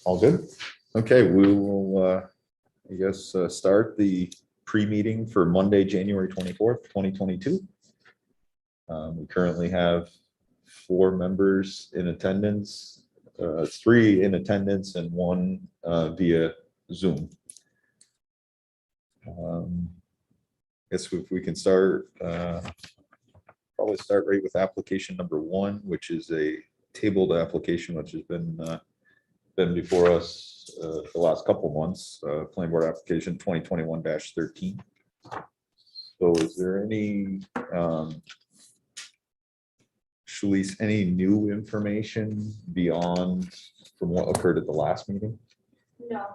All good? Okay, we will, I guess, start the pre-meeting for Monday, January 24th, 2022. We currently have 4 members in attendance, 3 in attendance and 1 via Zoom. Guess if we can start, probably start right with application number 1, which is a tabled application, which has been before us for the last couple months, planning board application 2021-13. So is there any, Shalice, any new information beyond from what occurred at the last meeting? No,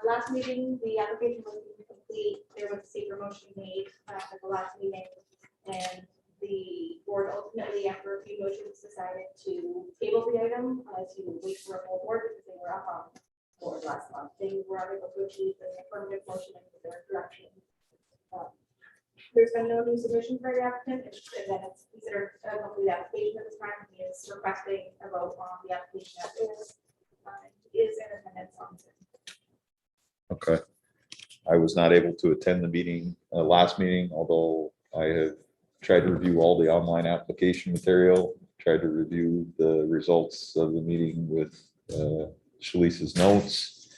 last meeting, the application was complete. There was a secret motion made at the last meeting. And the board ultimately, after a few motions, decided to table the item to wait for a full board because they were up on board last month. They were unable to achieve the affirmative motion in their direction. There's been no new submission for the applicant, and then it's considered a complete application at this time. He is requesting a vote on the application as is. He is in attendance on Zoom. Okay. I was not able to attend the meeting, last meeting, although I have tried to review all the online application material, tried to review the results of the meeting with Shalice's notes.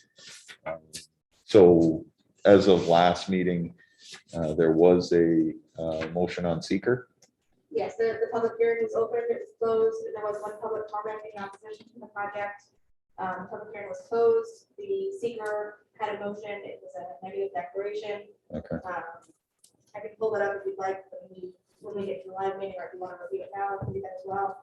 So as of last meeting, there was a motion on seeker. Yes, the public hearing was open, it was closed, and there was 1 public comment in opposition to the project. Public hearing was closed, the seeker had a motion, it was a negative declaration. Okay. I can pull it up if you'd like, when we get to the live meeting, or if you want to review it now, I can do that as well.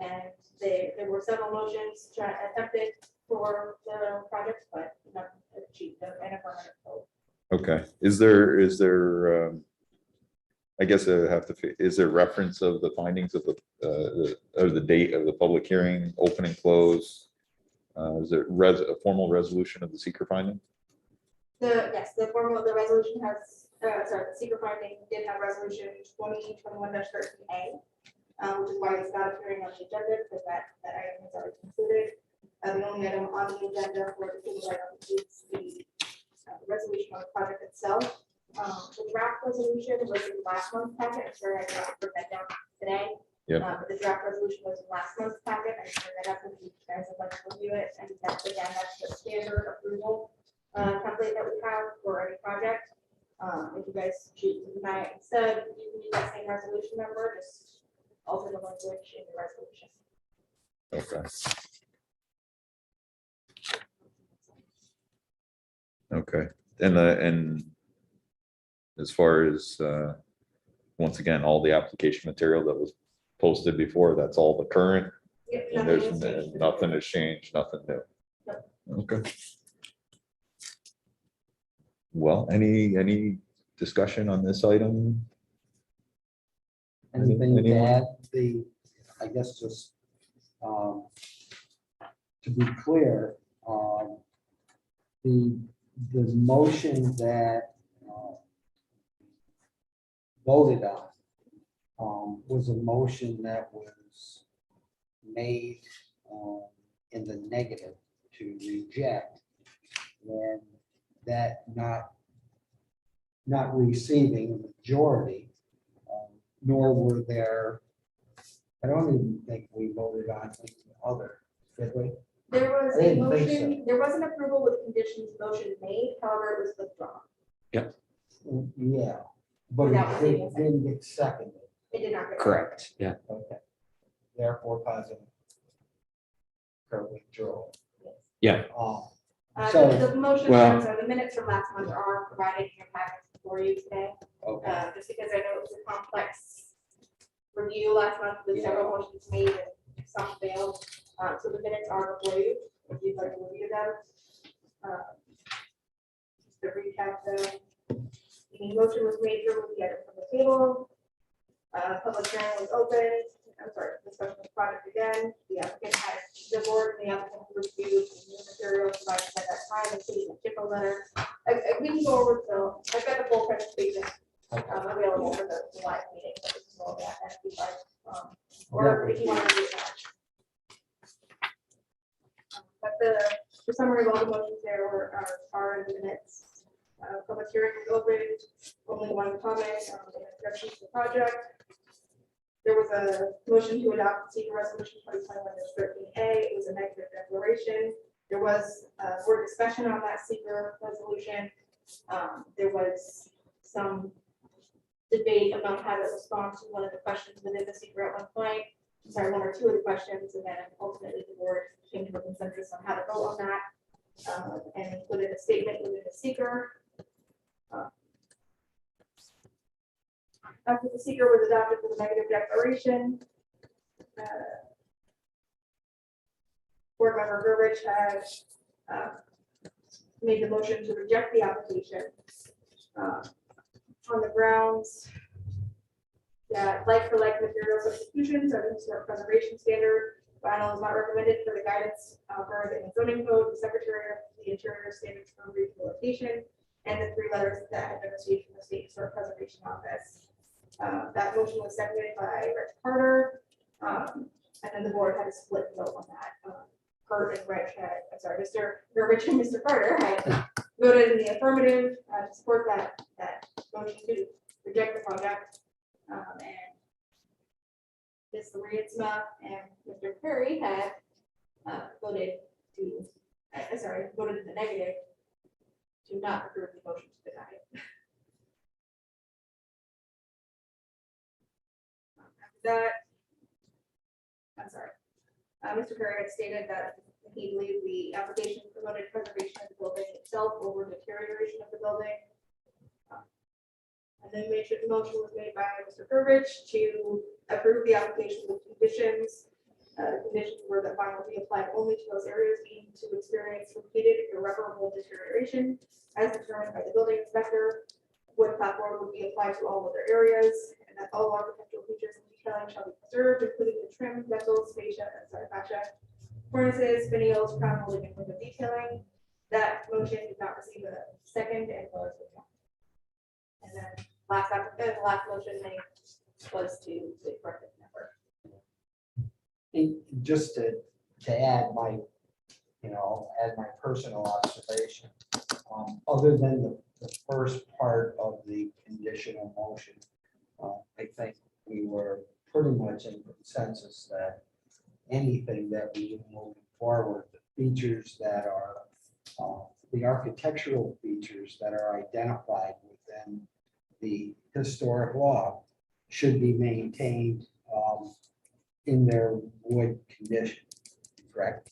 And there were several motions attempted for the project, but not achieved an affirmative vote. Okay. Is there I guess I have to, is there reference of the findings of the date of the public hearing, open and close? Is there a formal resolution of the seeker finding? Yes, the resolution has, sorry, the secret finding did have resolution 2021-13A, which is why it's not appearing on the agenda, because that item is already concluded. The only item on the agenda for the table item is the resolution on the project itself. The draft resolution was in last month's packet. I'm sorry, I forgot to put that down today. Yeah. But the draft resolution was in last month's packet. I can bring that up if you guys would like to review it. And that's again, that's the standard approval template that we have for any project. If you guys choose to deny it instead, you can use that same resolution number, just alter the language in the resolution. Okay. Okay. And as far as once again, all the application material that was posted before, that's all the current. Yep, And nothing has changed, nothing new. Yep. Okay. Well, any discussion on this item? Anything to Anyone? add? I guess just to be clear, the motion that voted on was a motion that was made in the negative to reject, and that not receiving a majority, nor were there, I don't even think we voted on the other, did we? There was I a didn't think motion, there was an approval with conditions motion made, however, it was withdrawn. Yeah, but Without it receiving a second. didn't get seconded. It did not. get- Correct, yeah. Okay. Therefore causing her withdrawal. Yeah. So, The motion, well- so the minutes from last month are provided in your packets for you today. okay, Just because I know it was a complex review last month with several motions made and some failed. So the minutes are before you, if you'd like to review them. Just to recap, the motion was made to remove the item from the table. Public hearing was open. I'm sorry, discussion of the project again. The applicant had the board and the applicant reviewed the new material provided at that time, including the HIPAA letter. We can go over, so I've got the full presentation available for the live meeting. So this is all that, if you'd like, or if you want to do that. the summary of all the motions there are in the minutes. Public hearing was opened, only one comment, in introduction to the project. There was a motion to adopt the secret resolution 2021-13A. It was a negative declaration. There was board discussion on that secret resolution. There was some debate about how to respond to one of the questions within the secret at one point. Sorry, one or two of the questions, and then ultimately the board came to a consensus on how to vote on that, and included a statement within the seeker. After the seeker was adopted with a negative declaration, board member Burbidge has made the motion to reject the application on the grounds that like-for-like material substitutions are the historic preservation standard. Vinyl is not recommended for the guidance for the zoning code, the secretary of the interior standards for rehabilitation, and the 3 letters that have been received from the state historic preservation office. That motion was seconded by Rich Carter, and then the board had a split vote on that. Kurt and Rich had, I'm sorry, Mr. Rich and Mr. Carter had voted in the affirmative to support that motion to reject the project. And Ms. Ritzma and Mr. Perry had voted in the negative to not approve the motion to deny it. After that, I'm sorry, Mr. Perry had stated that he believed the application promoted preservation of the building itself over deterioration of the building. And then the motion was made by Mr. Burbidge to approve the application with conditions. The conditions were that vinyl be applied only to those areas deemed to experience repeated irreparable deterioration as determined by the building inspector. Wood platform would be applied to all other areas, and that all architectural features and detailing shall be preserved, including the trim, vessels, fascia, cornices, finials, crown molding, and window detailing. That motion did not receive a second and was withdrawn. And then the last motion made was to the corrective number. And just to add my, add my personal observation, other than the first part of the conditional motion, I think we were pretty much in consensus that anything that we do moving forward, the features that are, the architectural features that are identified within the historic law should be maintained in their wood condition, correct?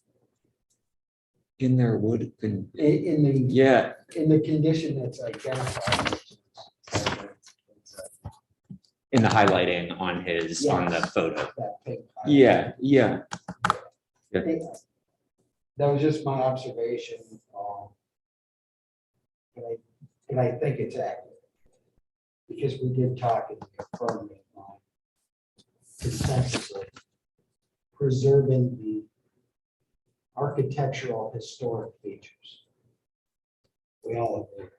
In their wood, In the, yeah, in the condition that's identified. which is, in the highlighting on his, on the Yes. photo. that pink highlight. Yeah, yeah. That was just my observation. And I think it's accurate. Because we did talk in the affirmative consensus of preserving the architectural historic features. We all agree on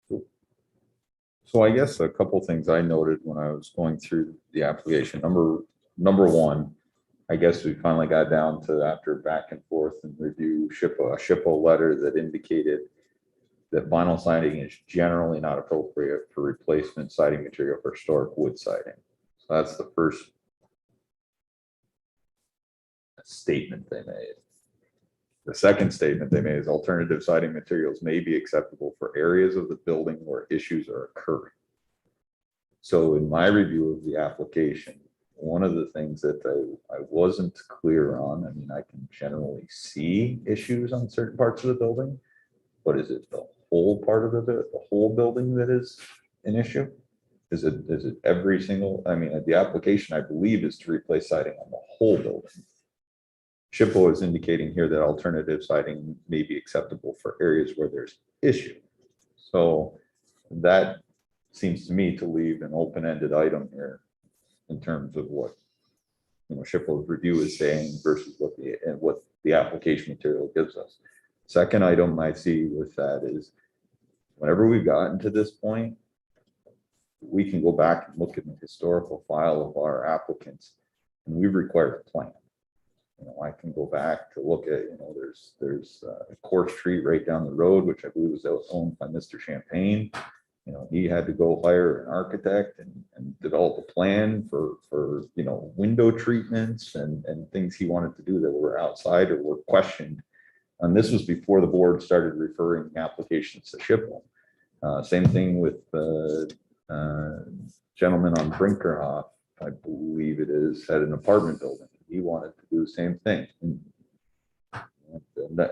that. So I guess a couple things I noted when I was going through the application. Number one, I guess we finally got down to, after back and forth and review, a SHPO letter that indicated that vinyl siding is generally not appropriate for replacement siding material for historic wood siding. So that's the first statement they made. The second statement they made is alternative siding materials may be acceptable for areas of the building where issues are occurring. So in my review of the application, one of the things that I wasn't clear on, I mean, I can generally see issues on certain parts of the building, but is it the whole part of the whole building that is an issue? Is it every single, I mean, the application, I believe, is to replace siding on the whole building. SHPO is indicating here that alternative siding may be acceptable for areas where there's issue. So that seems to me to leave an open-ended item here in terms of what, SHPO's review is saying versus what the application material gives us. Second item I see with that is, whenever we've gotten to this point, we can go back and look at the historical file of our applicants, and we've required a plan. I can go back to look at, there's Court Street right down the road, which I believe was owned by Mr. Champagne. He had to go hire an architect and develop a plan for window treatments and things he wanted to do that were outside or were questioned. And this was before the board started referring applications to SHPO. Same thing with the gentleman on Brinkerhoff, I believe it is, had an apartment building. He wanted to do the same thing. And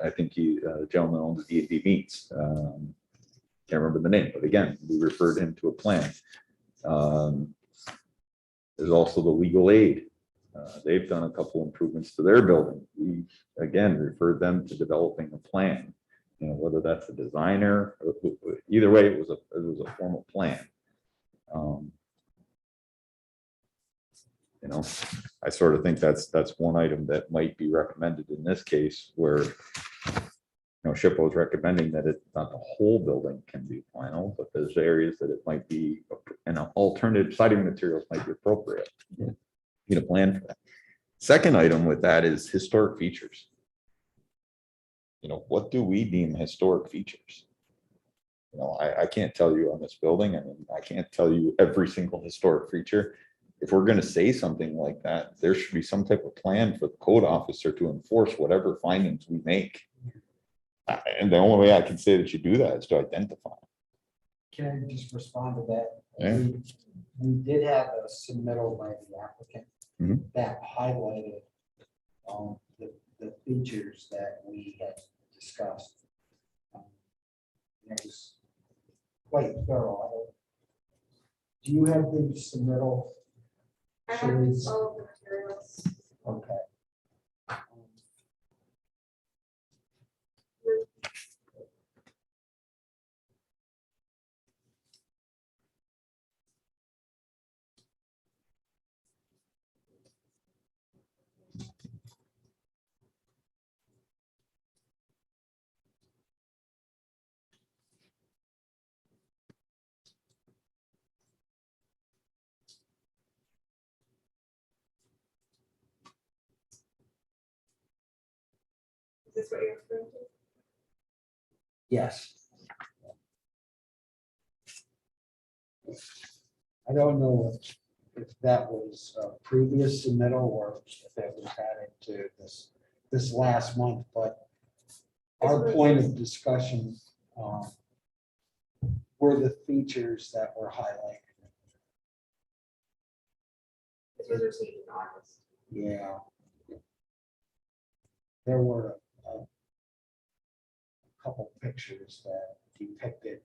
I think the gentleman owns the D&D Meats. Can't remember the name, but again, we referred him to a plan. There's also the legal aid. They've done a couple improvements to their building. We, again, referred them to developing a plan. Whether that's a designer, either way, it was a formal plan. I sort of think that's one item that might be recommended in this case, where SHPO is recommending that it's not the whole building can be vinyl, but there's areas that it might be, and alternative siding materials might be appropriate. Need a plan for that. Second item with that is historic features. What do we deem historic features? I can't tell you on this building. I mean, I can't tell you every single historic feature. If we're going to say something like that, there should be some type of plan for the code officer to enforce whatever findings we make. And the only way I can say that you do that is to identify. Can I just respond to that? Yeah. We did have a submittal by the applicant Mhm. that highlighted the features that we had discussed. It was quite thorough. Do you have the submittal? I have Sharice? all of the materials. Okay. Is this what you're referring to? Yes. I don't know if that was a previous submittal or if that was added to this last month, but our point of discussion were the features that were highlighted. This was received in August. Yeah. There were a couple pictures that depicted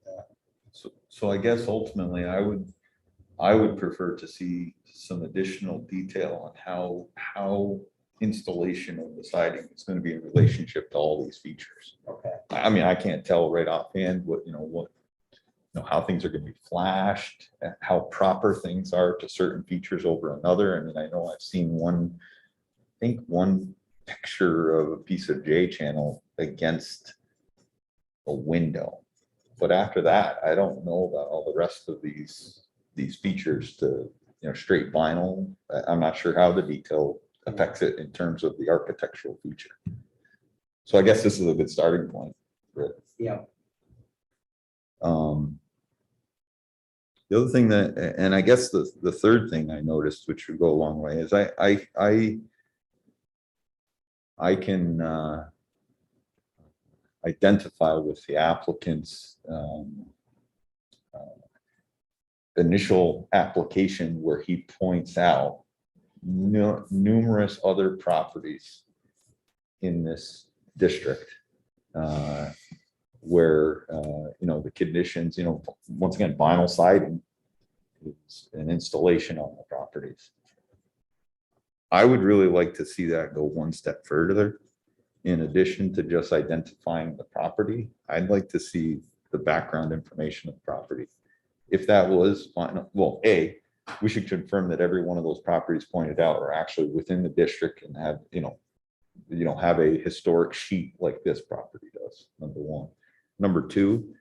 So I guess ultimately I would prefer to see some additional detail on how installation of the siding is going to be in relationship to all these features. okay. I mean, I can't tell right offhand how things are going to be flashed, how proper things are to certain features over another. I mean, I know I've seen one picture of a piece of J channel against a window. But after that, I don't know about all the rest of these features to, straight vinyl. I'm not sure how the detail affects it in terms of the architectural feature. So I guess this is a good starting point. Yeah. The other thing that, and I guess the third thing I noticed, which would go a long way, is I can identify with the applicant's initial application where he points out numerous other properties in this district where the conditions, once again, vinyl siding is an installation on the properties. I would really like to see that go one step further. In addition to just identifying the property, I'd like to see the background information of the property. If that was final, well, we should confirm that every one of those properties pointed out are actually within the district and have, have a historic sheet like this property does, number one. Number two,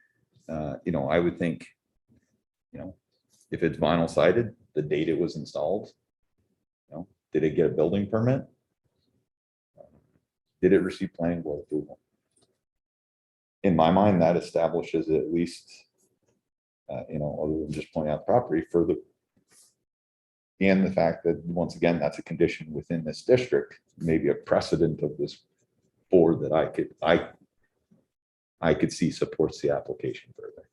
I would think, if it's vinyl sided, the date it was installed, did it get a building permit? Did it receive planning board approval? In my mind, that establishes at least, other than just pointing out property for the, and the fact that, once again, that's a condition within this district, maybe a precedent of this board that I could see supports the application further.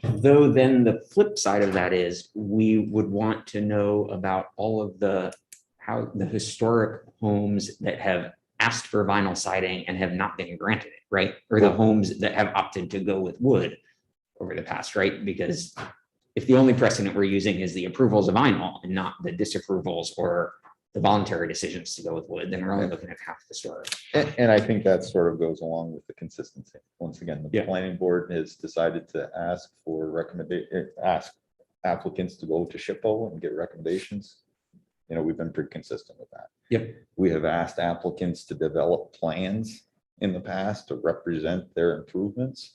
Though then the flip side of that is we would want to know about all of how the historic homes that have asked for vinyl siding and have not been granted it, right? Or the homes that have opted to go with wood over the past, right? Because if the only precedent we're using is the approvals of vinyl and not the disapprovals or the voluntary decisions to go with wood, then we're only looking at half the story. And I think that sort of goes along with the consistency. Once again, the Yeah. planning board has decided to ask ask applicants to go to SHPO and get recommendations. We've been pretty consistent with that. Yep. We have asked applicants to develop plans in the past to represent their improvements.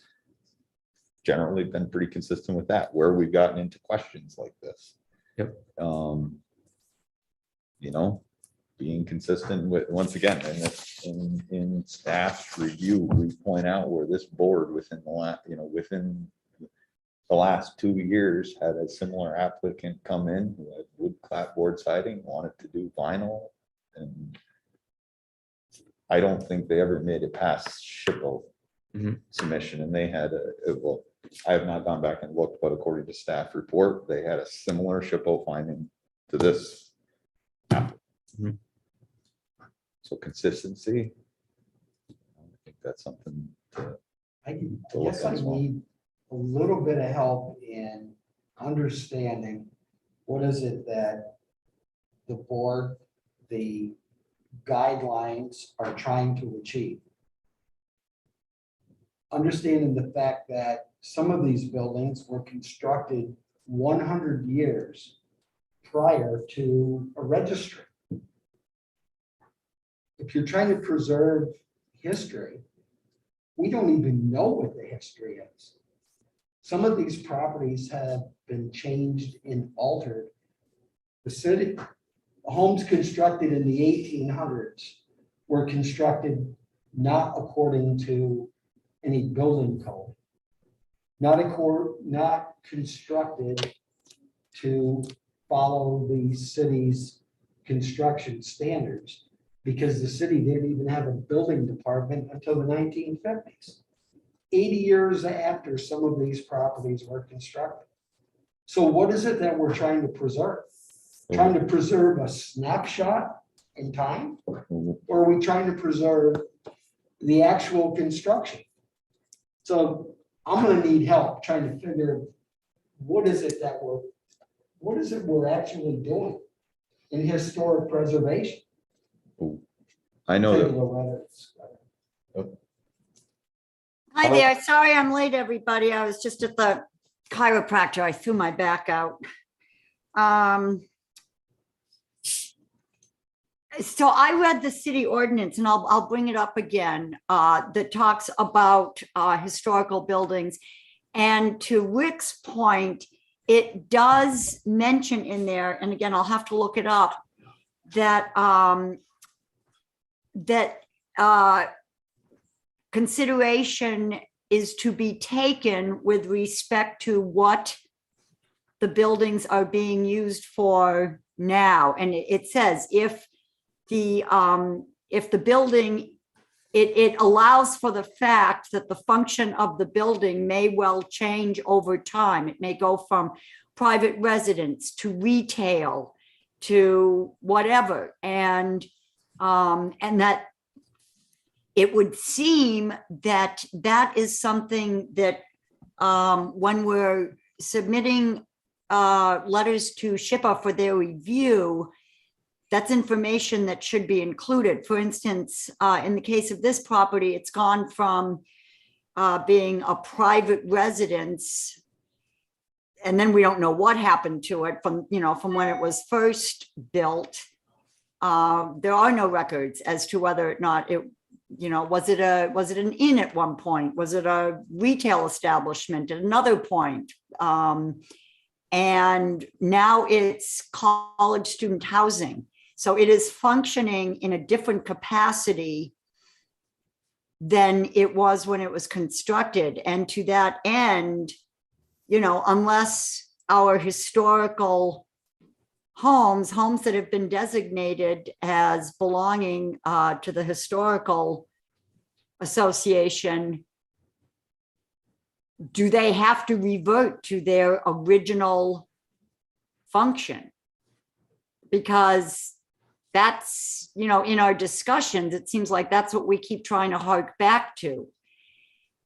Generally been pretty consistent with that, where we've gotten into questions like this. Yep. Being consistent with, once again, in staff's review, we point out where this board within the last 2 years had a similar applicant come in who had wood clapboard siding, wanted to do vinyl, and I don't think they ever made it past SHPO submission, and they had well, I have not gone back and looked, but according to staff report, they had a similar SHPO finding to this applicant. So consistency, I think that's something to I to look guess at I as well. need a little bit of help in understanding what is it that the board, the guidelines are trying to achieve. Understanding the fact that some of these buildings were constructed 100 years prior to a registry. If you're trying to preserve history, we don't even know what the history is. Some of these properties have been changed and altered. The homes constructed in the 1800s were constructed not according to any building code, not constructed to follow the city's construction standards, because the city didn't even have a building department until the 1950s, 80 years after some of these properties were constructed. So what is it that we're trying to preserve? Trying to preserve a snapshot in time? Or are we trying to preserve the actual construction? So I'm going to need help trying to figure what is it we're actually doing in historic preservation. I know that. Hi there. Sorry I'm late, everybody. I was just at the chiropractor. I threw my back out. So I read the city ordinance, and I'll bring it up again, that talks about historical buildings. And to Rick's point, it does mention in there, and again, I'll have to look it up, that consideration is to be taken with respect to what the buildings are being used for now. And it says if the building, it allows for the fact that the function of the building may well change over time. It may go from private residence to retail to whatever, and that it would seem that that is something that when we're submitting letters to SHPO for their review, that's information that should be included. For instance, in the case of this property, it's gone from being a private residence, and then we don't know what happened to it from when it was first built. There are no records as to whether or not it, was it an inn at one point? Was it a retail establishment at another point? And now it's college student housing. So it is functioning in a different capacity than it was when it was constructed. And to that end, unless our historical homes that have been designated as belonging to the historical association, do they have to revert to their original function? Because that's, in our discussions, it seems like that's what we keep trying to hark back to.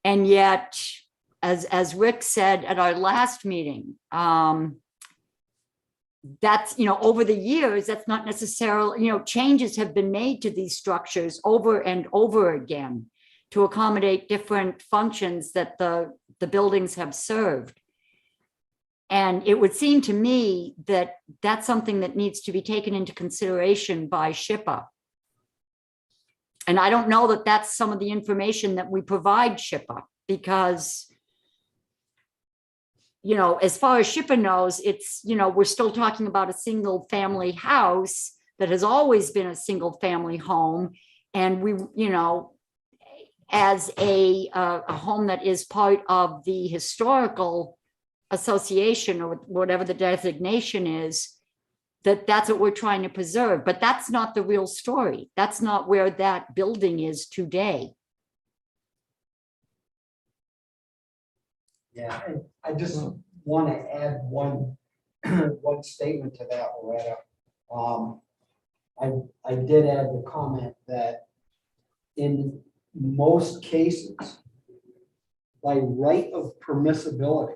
And yet, as Rick said at our last meeting, that's, over the years, that's not necessarily, changes have been made to these structures over and over again to accommodate different functions that the buildings have served. And it would seem to me that that's something that needs to be taken into consideration by SHPA. And I don't know that that's some of the information that we provide SHPA, because, as far as SHPA knows, it's, we're still talking about a single family house that has always been a single family home. And we, as a home that is part of the historical association or whatever the designation is, that's what we're trying to preserve. But that's not the real story. That's not where that building is today. Yeah, and I just want to add one statement to that, Loretta. I did add the comment that in most cases, by right of permissibility,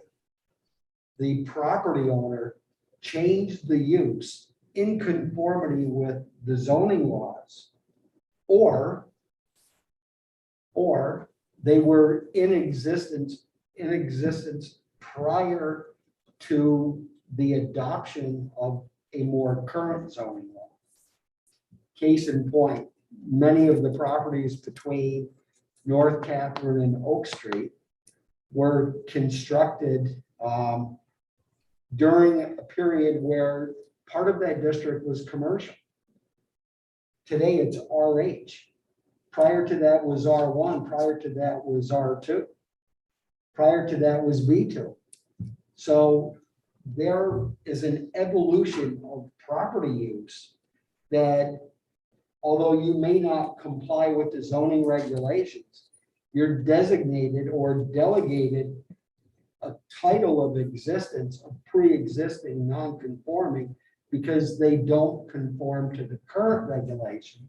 the property owner changed the use in conformity with the zoning laws, or they were in existence prior to the adoption of a more current zoning law. Case in point, many of the properties between North Catherine and Oak Street were constructed during a period where part of that district was commercial. Today it's RH. Prior to that was R1. Prior to that was R2. Prior to that was B2. So there is an evolution of property use that, although you may not comply with the zoning regulations, you're designated or delegated a title of existence of pre-existing non-conforming because they don't conform to the current regulation.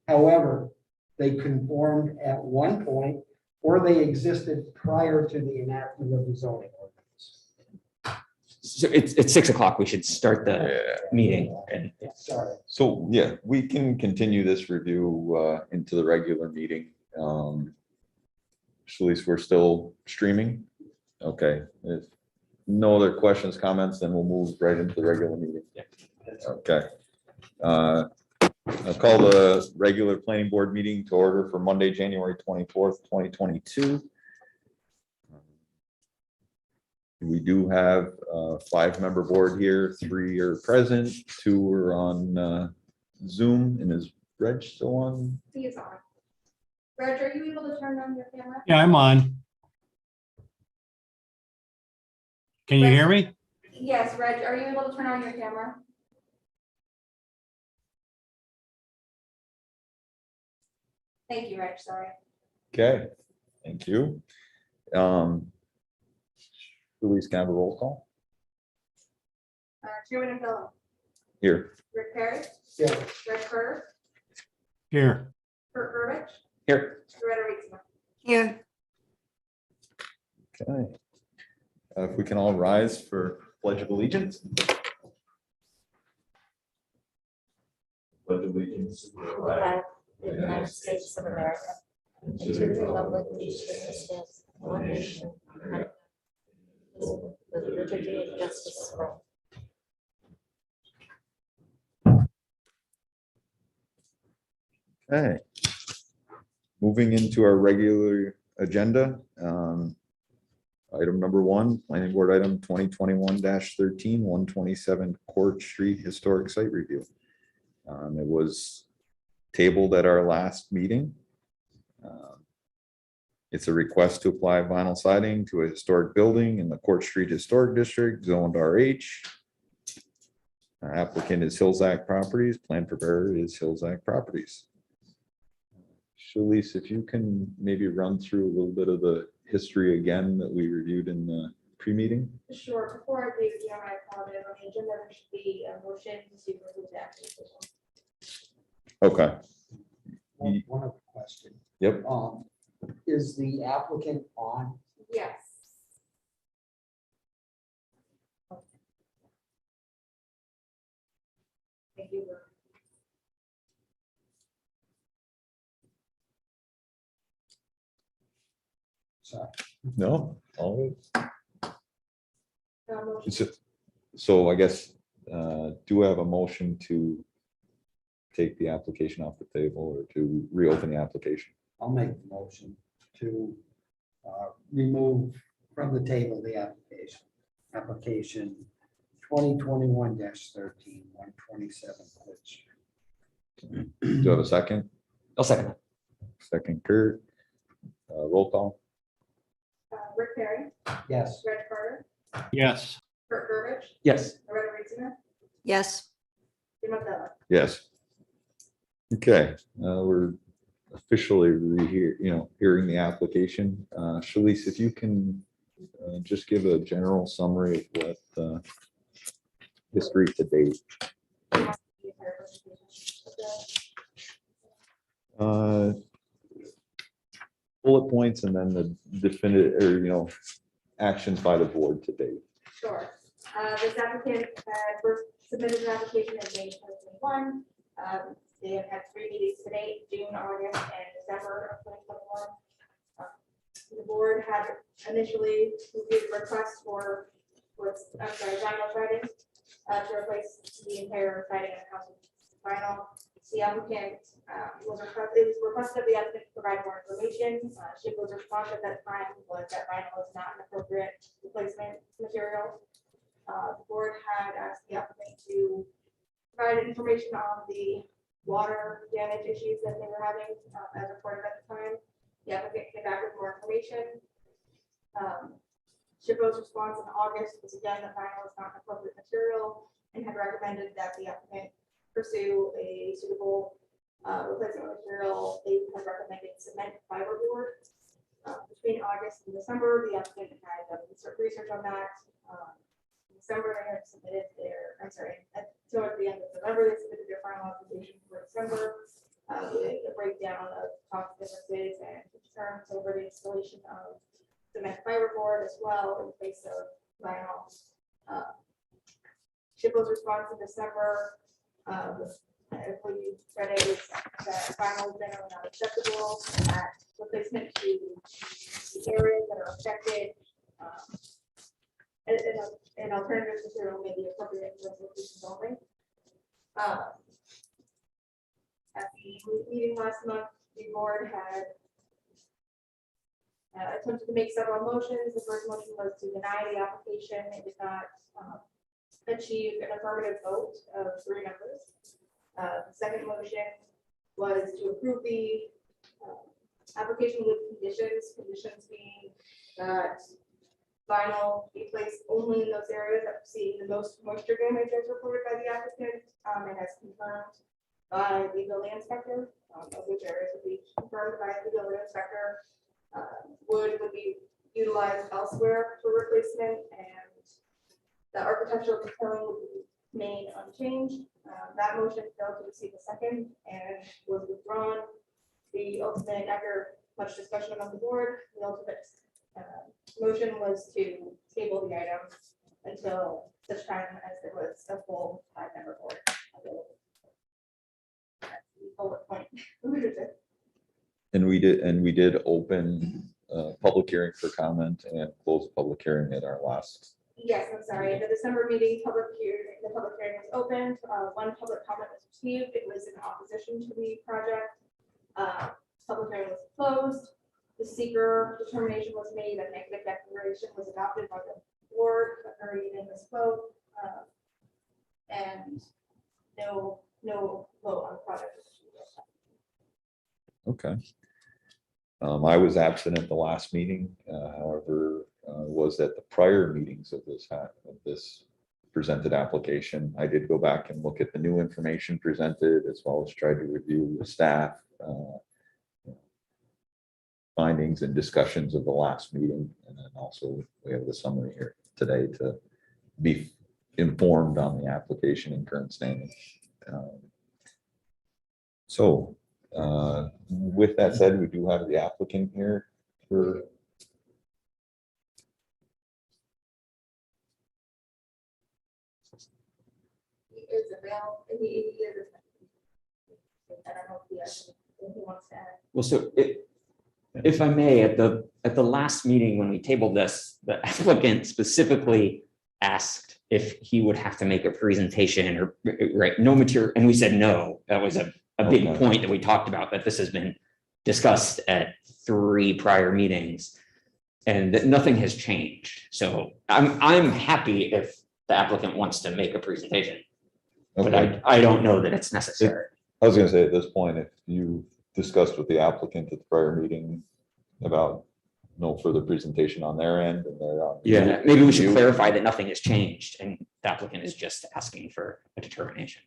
However, they conformed at one point, or they existed prior to the enactment of the zoning ordinance. So it's 6 o'clock. We should start the meeting. And Sorry. So, yeah, we can continue this review into the regular meeting. At least we're still streaming. Okay, if no other questions, comments, then we'll move right into the regular meeting. Yeah. Okay. I'll call the regular planning board meeting to order for Monday, January 24th, 2022. We do have a 5-member board here. 3 are present, 2 are on Zoom. And is Reg still on? He is on. Reg, are you able to turn on your camera? Yeah, I'm on. Can you hear me? Yes, Reg, are you able to turn on your camera? Thank you, Reg, sorry. Okay, thank you. Louise, can I have a roll call? Chairman Phillip, Here. Rick Perry, Yeah. Reg Carter, Here. Kurt Burbidge, here, Loretta Reesma. Here, Okay. If we can all rise for Pledge of Allegiance. Pledge of Allegiance. to the flag The United States of America, and to the republic which stands one nation, under God, with liberty and justice for all. Okay. Moving into our regular agenda. Item number 1, planning board item 2021-13, 127 Court Street Historic Site Review. It was tabled at our last meeting. It's a request to apply vinyl siding to a historic building in the Court Street Historic District, zoned RH. Applicant is Hillsack Properties, plan preparer is Hillsack Properties. Shalice, if you can maybe run through a little bit of the history again that we reviewed in the pre-meeting. Sure, before I do, I apologize, on the agenda, there should be a motion to remove the application. Okay, One other question. yep. Is the applicant on? Yes. Thank you. Sorry. No, all Motion. so I guess, do I have a motion to take the application off the table or to reopen the application? I'll make the motion to remove from the table the application 2021-13, 127. Do you have a second? I'll second that. Second, Kurt. Roll call. Rick Perry, Yes. Reg Carter, Yes. Kurt Burbidge, Yes. Loretta Reesinger, Yes, Jim Abdullah. Yes. Okay, we're officially hearing the application. Shalice, if you can just give a general summary of what history to date. Bullet points and then the definitive, or, actions by the board to date. Sure. This applicant first submitted an application in May 2021. They have had 3 meetings to date, June, August, and December of 2021. The board had initially reviewed requests for vinyl siding to replace the entire siding in the house with vinyl. The applicant was requested of the applicant to provide more information. She was responsive at the time was that vinyl is not an appropriate replacement material. The board had asked the applicant to provide information on the water damage issues that they were having as reported at the time. The applicant came back with more information. SHPO's response in August was again that vinyl is not an appropriate material and had recommended that the applicant pursue a suitable replacement material. They have recommended cement fiberboard. Between August and December, the applicant had done research on that. In December, they had submitted towards the end of November, they submitted their final application for December with a breakdown of cost differences and terms over the installation of cement fiberboard as well in place of vinyl. SHPO's response in December, if we read it, is that vinyl is generally not acceptable, that replacement to the areas that are affected, an alternative material may be appropriate for those locations only. At the meeting last month, the board had attempted to make several motions. The first motion was to deny the application. It did not achieve an affirmative vote of 3 members. The second motion was to approve the application with conditions being that vinyl be placed only in those areas that see the most moisture damage as reported by the applicant and as confirmed by the building inspector, of which areas would be confirmed by the building inspector. Wood would be utilized elsewhere for replacement, and the architectural detailing would remain unchanged. That motion failed to receive a second and was withdrawn. The ultimate, after much discussion among the board, the ultimate motion was to table the item until such time as there was a full 5-member board available. That's the bullet point. And we did open public hearing for comment and close the public hearing at our last. Yes, I'm sorry. At the December meeting, the public hearing was opened. 1 public comment was received. It was in opposition to the project. Public hearing was closed. The seeker determination was made. A negative declaration was adopted by the board, a very unanimous vote, and no no vote on the project. Okay. I was absent at the last meeting, however, was at the prior meetings of this presented application. I did go back and look at the new information presented, as well as try to review the staff findings and discussions of the last meeting. And then also we have the summary here today to be informed on the application and current standing. So with that said, we do have the applicant here for. He is available, he is. I don't know if he has anything he wants to add. Well, so if I may, at the last meeting when we tabled this, the applicant specifically asked if he would have to make a presentation or, right, no material, and we said no. That was a big Okay. point that we talked about, that this has been discussed at 3 prior meetings and that nothing has changed. So I'm happy if the applicant wants to make a presentation, but Okay. I don't know that it's necessary. I was gonna say at this point, if you discussed with the applicant at the prior meeting about no further presentation on their end and they're on. Yeah, maybe we should you- clarify that nothing has changed and the applicant is just asking for a determination.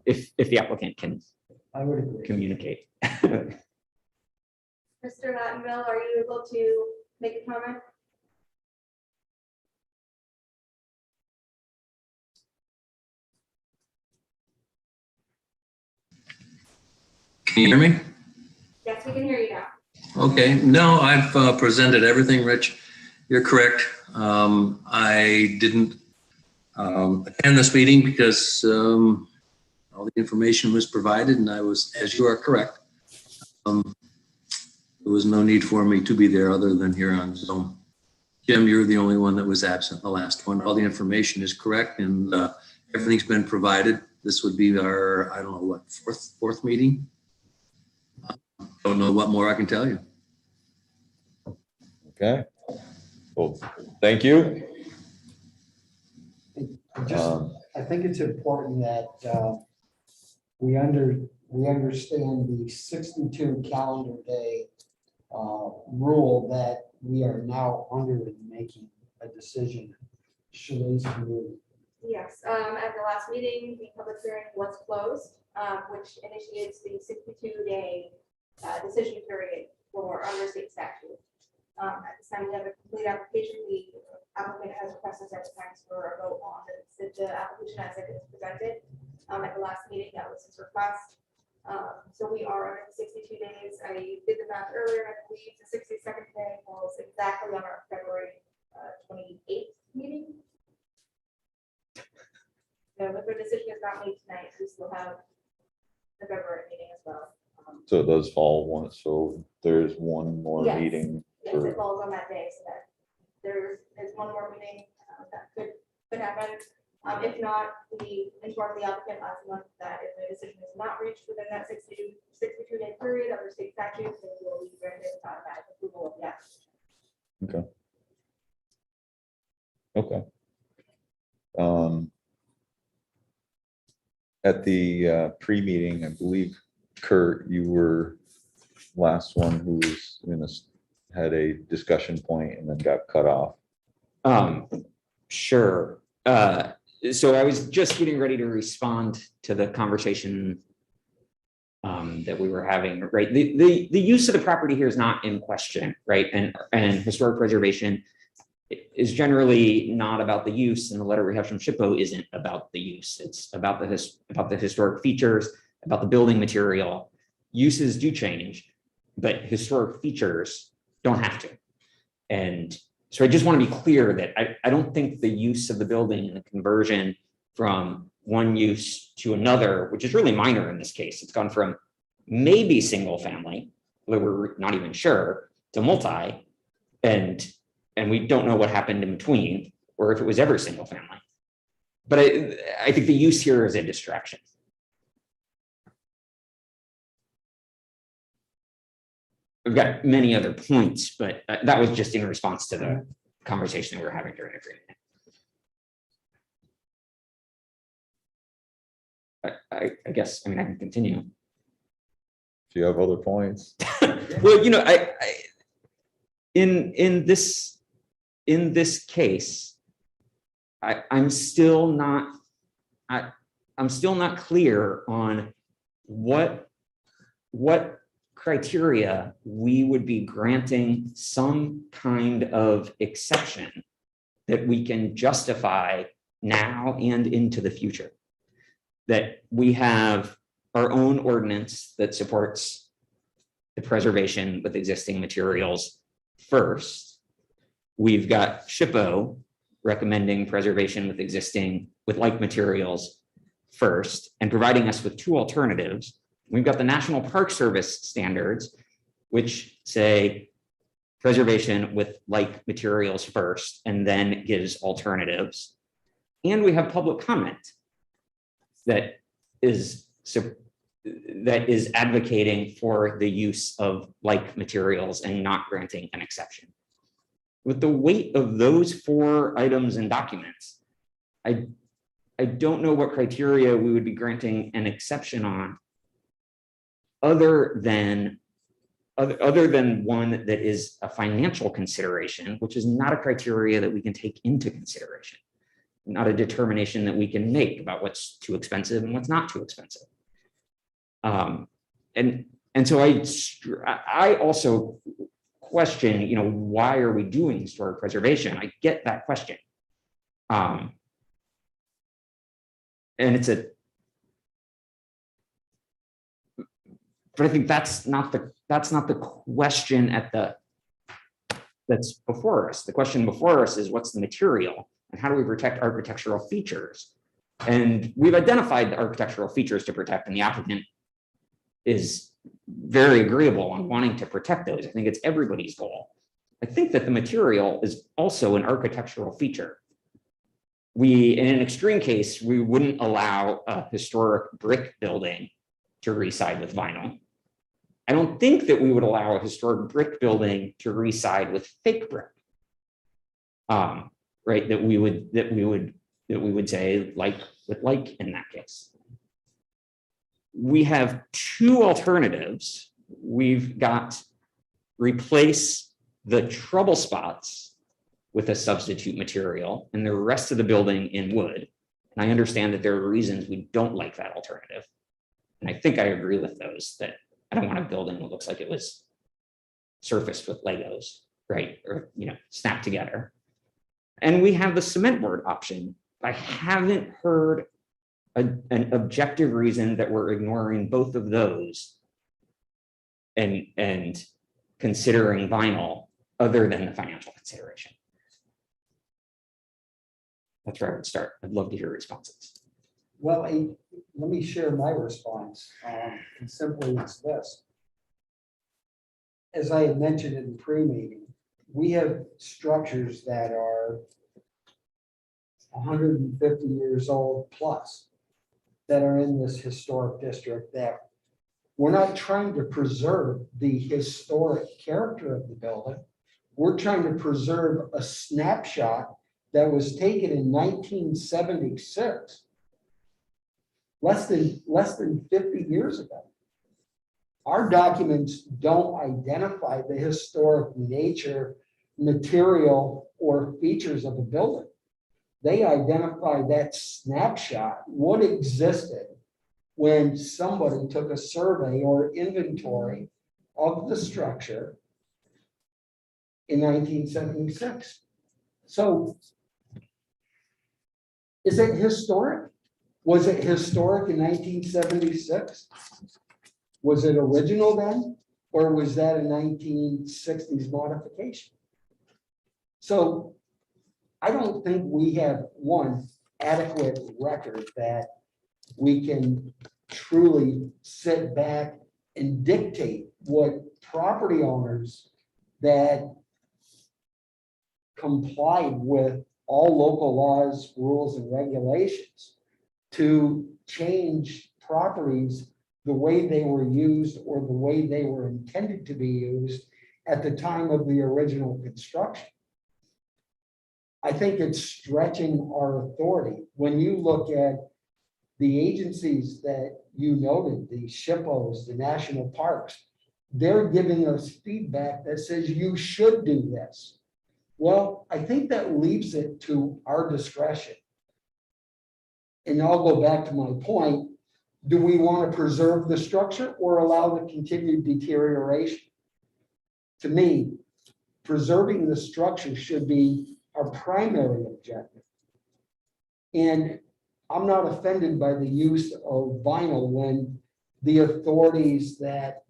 If the applicant can I would agree. communicate. Mr. Lattenville, are you able to make a comment? Can you hear me? Yes, we can hear you now. Okay, no, I've presented everything, Rich. You're correct. I didn't attend this meeting because all the information was provided and I was, as you are correct. There was no need for me to be there other than here on Zoom. Jim, you're the only one that was absent the last one. All the information is correct and everything's been provided. This would be our, I don't know what, fourth meeting? Don't know what more I can tell you. Okay. Well, thank you. I think it's important that we understand the 62 calendar day rule that we are now under in making a decision. Shalane's move. Yes, at the last meeting, the public hearing was closed, which initiates the 62-day decision period for under state statute. At this time, we have a complete application. The applicant has requested several times for a vote on the application as it is presented. At the last meeting, that was his request. So we are under 62 days. I did the math earlier. I believe the 62nd day falls exactly on our February 28th meeting. So if the decision is not made tonight, we still have the February meeting as well. So it does fall one, so there's one more Yes. meeting. Yes, it falls on that day, so that there is one more meeting that could happen. If not, we informed the applicant last month that if the decision is not reached within that 62-day period under state statute, then we will be granted automatic approval of the application. Okay. At the pre-meeting, I believe, Kurt, you were last one who was had a discussion point and then got cut off. Sure. So I was just getting ready to respond to the conversation that we were having, right? The use of the property here is not in question, right? And historic preservation is generally not about the use, and the letter we have from SHPO isn't about the use. It's about the historic features, about the building material. Uses do change, but historic features don't have to. And so I just want to be clear that I don't think the use of the building and the conversion from one use to another, which is really minor in this case, it's gone from maybe single family, where we're not even sure, to multi, and we don't know what happened in between, or if it was ever single family. But I think the use here is a distraction. We've got many other points, but that was just in response to the conversation that we were having during the agreement. I guess, I mean, I can continue. If you have other points. Well, you know, in this case, I'm still not clear on what criteria we would be granting some kind of exception that we can justify now and into the future. That we have our own ordinance that supports the preservation with existing materials first. We've got SHPO recommending preservation with like materials first, and providing us with two alternatives. We've got the National Park Service standards, which say preservation with like materials first, and then gives alternatives. And we have public comment that is advocating for the use of like materials and not granting an exception. With the weight of those 4 items and documents, I don't know what criteria we would be granting an exception on, other than one that is a financial consideration, which is not a criteria that we can take into consideration, not a determination that we can make about what's too expensive and what's not too expensive. And so I also question, you know, why are we doing historic preservation? I get that question. And but I think that's not the question that's before us. The question before us is, what's the material and how do we protect architectural features? And we've identified the architectural features to protect, and the applicant is very agreeable on wanting to protect those. I think it's everybody's goal. I think that the material is also an architectural feature. In an extreme case, we wouldn't allow a historic brick building to reside with vinyl. I don't think that we would allow a historic brick building to reside with fake brick. Right, that we would say like in that case. We have 2 alternatives. We've got replace the trouble spots with a substitute material and the rest of the building in wood. And I understand that there are reasons we don't like that alternative. And I think I agree with those, that I don't want a building that looks like it was surfaced with Legos, right? Or, you know, snapped together. And we have the cement board option. I haven't heard an objective reason that we're ignoring both of those and considering vinyl other than the financial consideration. That's where I would start. I'd love to hear responses. Well, let me share my response. And simply it's this. As I had mentioned in the pre-meeting, we have structures that are 150 years old plus that are in this historic district, that we're not trying to preserve the historic character of the building. We're trying to preserve a snapshot that was taken in 1976, less than 50 years ago. Our documents don't identify the historic nature, material, or features of a building. They identify that snapshot, what existed when somebody took a survey or inventory of the structure in 1976. So is it historic? Was it historic in 1976? Was it original then? Or was that a 1960s modification? So I don't think we have one adequate record that we can truly sit back and dictate what property owners that complied with all local laws, rules, and regulations to change properties the way they were used or the way they were intended to be used at the time of the original construction. I think it's stretching our authority. When you look at the agencies that you noted, the SHPOs, the national parks, they're giving us feedback that says you should do this. Well, I think that leaves it to our discretion. And I'll go back to my point. Do we want to preserve the structure or allow the continued deterioration? To me, preserving the structure should be our primary objective. And I'm not offended by the use of vinyl when the authorities that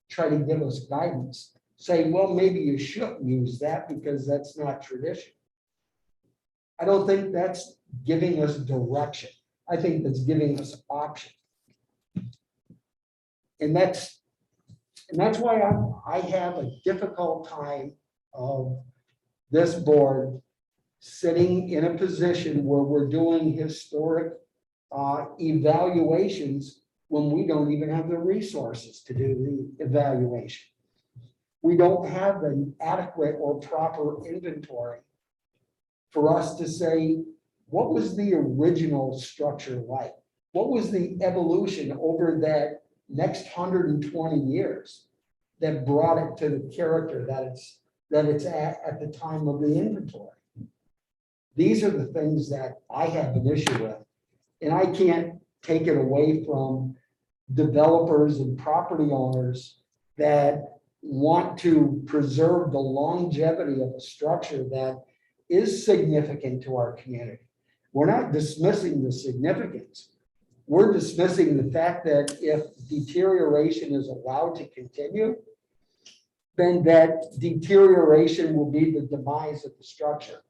try to give us guidance say, well, maybe you shouldn't use that because that's not tradition. I don't think that's giving us direction. I think that's giving us option. And that's why I have a difficult time of this board sitting in a position where we're doing historic evaluations when we don't even have the resources to do the evaluation. We don't have an adequate or proper inventory for us to say, what was the original structure like? What was the evolution over that next 120 years that brought it to the character that it's at the time of the inventory? These are the things that I have an issue with. And I can't take it away from developers and property owners that want to preserve the longevity of a structure that is significant to our community. We're not dismissing the significance. We're dismissing the fact that if deterioration is allowed to continue, then that deterioration will be the demise of the structure.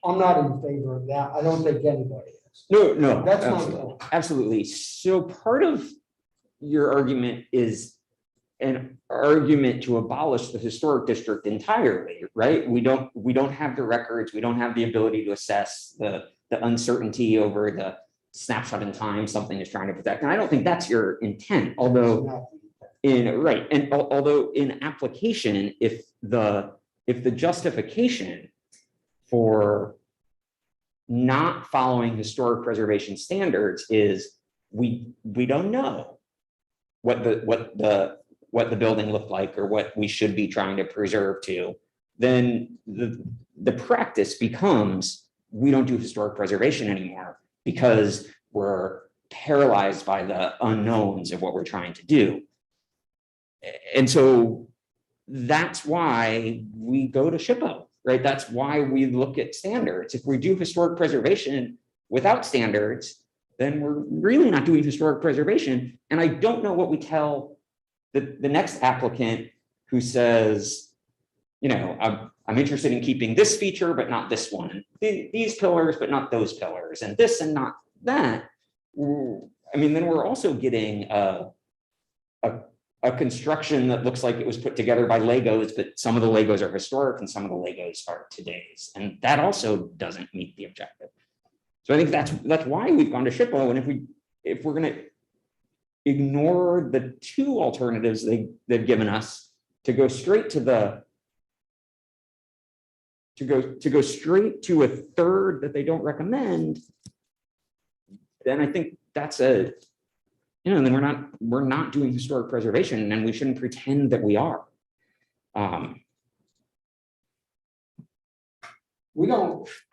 I'm not in favor of that. I don't think anybody is. No, That's my absolutely. point. Absolutely. So part of your argument is an argument to abolish the historic district entirely, right? We don't have the records. We don't have the ability to assess the uncertainty over the snapshot in time something is trying to protect. And I don't think that's your intent, although although in application, if the justification for not following historic preservation standards is we don't know what the building looked like or what we should be trying to preserve to, then the practice becomes we don't do historic preservation anymore because we're paralyzed by the unknowns of what we're trying to do. And so that's why we go to SHPO, right? That's why we look at standards. If we do historic preservation without standards, then we're really not doing historic preservation. And I don't know what we tell the next applicant who says, you know, I'm interested in keeping this feature, but not this one. These pillars, but not those pillars, and this and not that. I mean, then we're also getting a construction that looks like it was put together by Legos, but some of the Legos are historic and some of the Legos are today's. And that also doesn't meet the objective. So I think that's why we've gone to SHPO. And if we're going to ignore the two alternatives they've given us to go straight to go straight to a third that they don't recommend, then I think that's then we're not doing historic preservation, and we shouldn't pretend that we are. I